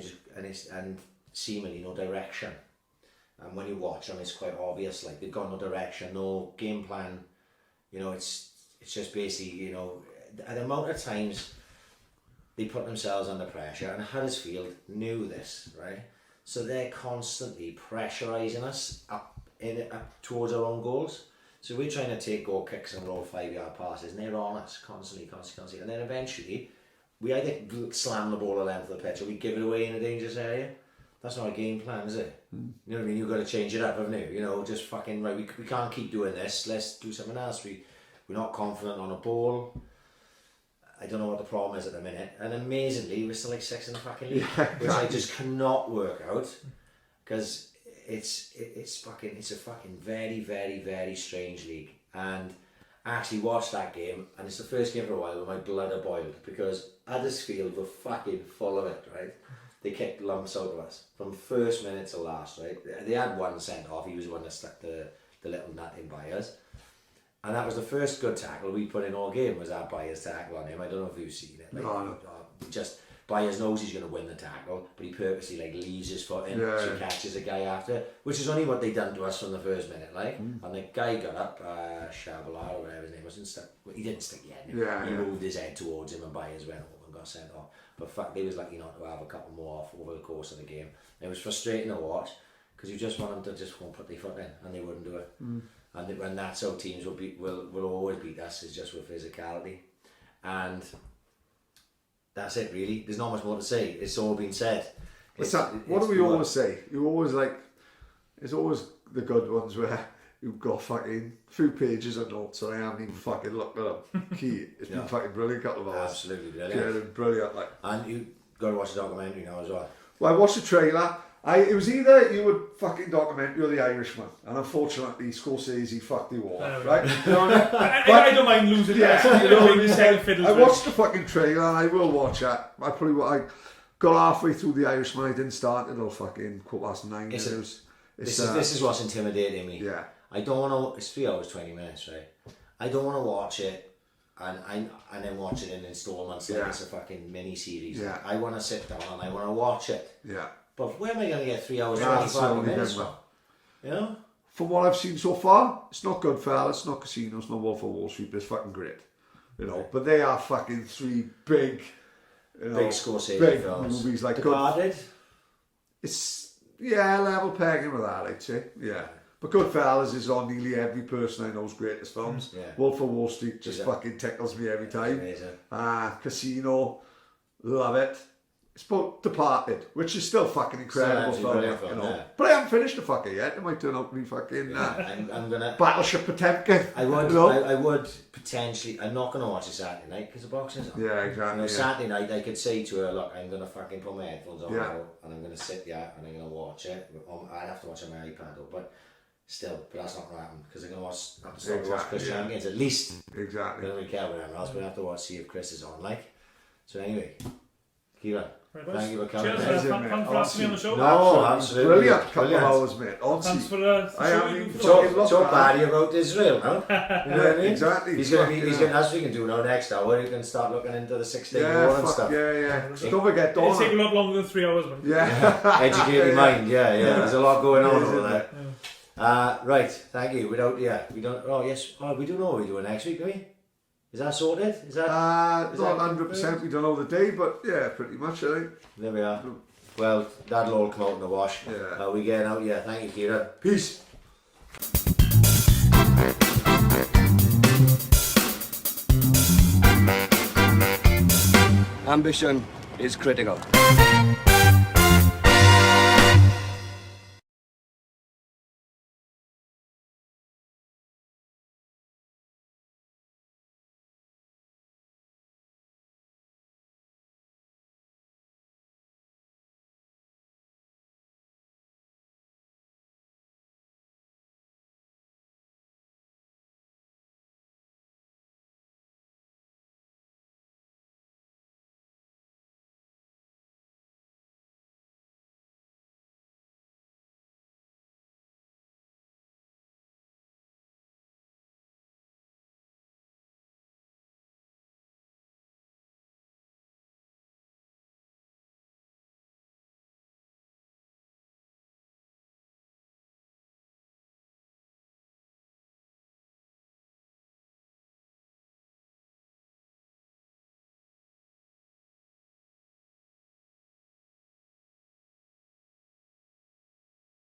and seemingly no direction. And when you watch them, it's quite obvious, like they've got no direction, no game plan. You know, it's just basically, you know, the amount of times they put themselves under pressure, and Huddersfield knew this, right? So they're constantly pressurising us up towards our own goals. So we're trying to take goal kicks and roll 5-yard passes, and they're on us constantly. And then eventually, we either slam the ball a length of the pitch or we give it away in a dangerous area. That's not a game plan, is it? You know what I mean? You've got to change it up, haven't you? You know, just fucking, right, we can't keep doing this. Let's do something else. We're not confident on a ball. I don't know what the problem is at the minute. And amazingly, we're still like 6th in the fucking league, which I just cannot work out, because it's a fucking very, very, very strange league. And I actually watched that game, and it's the first game for a while where my blood had boiled, because Huddersfield were fucking full of it, right? They kicked lumps out of us from first minute to last, right? They had one sent off. He was the one that stuck the little nut in Byers. And that was the first good tackle we put in all game, was that Byers tackle on him. I don't know if you've seen it. Like, no. Just Byers knows he's going to win the tackle, but he purposely like leaves his foot in, so he catches a guy after, which is only what they done to us from the first minute, like. And the guy got up, Shabalala or whatever his name was, he didn't stick the head. He moved his head towards him, and Byers went over and got sent off. But fuck, they was lucky not to have a couple more off over the course of the game. It was frustrating to watch, because you just want them to just won't put their foot in, and they wouldn't do it. And when that's how teams will always beat us, is just with physicality. And that's it, really. There's not much more to say. It's all been said. What do we always say? You always it's always the good ones where you've got fucking few pages of notes, and I haven't even fucking looked at them. Key, it's been fucking brilliant, couple of hours. Absolutely brilliant. Yeah, brilliant. Like. And you got to watch the documentary now as well. Well, I watched the trailer. It was either you would fucking documentary or The Irishman, and unfortunately Scorsese fucked you all, right? You know what I mean? I don't mind losing Yeah, that. you know what I mean? Second fiddle I to it. watched the fucking trailer and I will watch it. I got halfway through The Irishman. I didn't start until fucking 9:15. This is what's intimidating me. Yeah. I don't want to. It's 3 hours 20 minutes, right? I don't want to watch it and then watch it in installments like it's a fucking mini series. Yeah. I want to sit down and I want to watch it. Yeah. But where am I going to get 3 hours Yeah, that's 25 the only minutes thing, from? You know? From what I've seen so far, it's not Goodfellas, it's not Casino, it's not Wolf of Wall Street, but it's fucking great. You know, but they are fucking three big, Big Scorsese big films. movies like Departed? It's level pegging with that, I'd say. Yeah. But Goodfellas is on nearly every person I know's greatest films. Yeah. Wolf of Wall Street just fucking tickles me every time. Amazing. Casino, love it. It's about Departed, which is still fucking incredible Still film, brilliant film, you know. yeah. But I haven't finished the fucker yet. It might turn out to be fucking I'm gonna. Battleship Potemkin. I would. You know? I would potentially. I'm not gonna watch it Saturday night because the boxing's on. Yeah, exactly. You know, yeah. Saturday night I could say to her, look, I'm gonna fucking put my headphones on Yeah. now, and I'm gonna sit and I'm gonna watch it. I'd have to watch it on my iPad, though, but that's not gonna happen because I'm gonna have to watch Chris Jenkins at least. Exactly. I don't really care about anyone else, but I have to see if Chris is on. Like, so anyway, Ciaran, thank you for coming. Cheers, fun for asking me on the show. No, absolutely. Brilliant couple of hours, mate. Honestly. Thanks for I showing am me. Talk bad about Israel, no? You know what I mean? Exactly. He's gonna as we can do now next hour, you can start looking into the 6-day Yeah, war and stuff. yeah. So don't forget, It'll take a Donna. lot longer than 3 hours, man. Yeah. Educate your mind, yeah. There's a lot going on over there. Yeah. Right, thank you. We don't we do know what we're doing next week, do we? Is that sorted? Is that Not 100%, we don't know the day, but yeah, pretty much, I think. there we are. Well, that'll all come out in the wash. Yeah. We getting out, yeah. Thank you, Ciaran. Peace. Ambition is critical.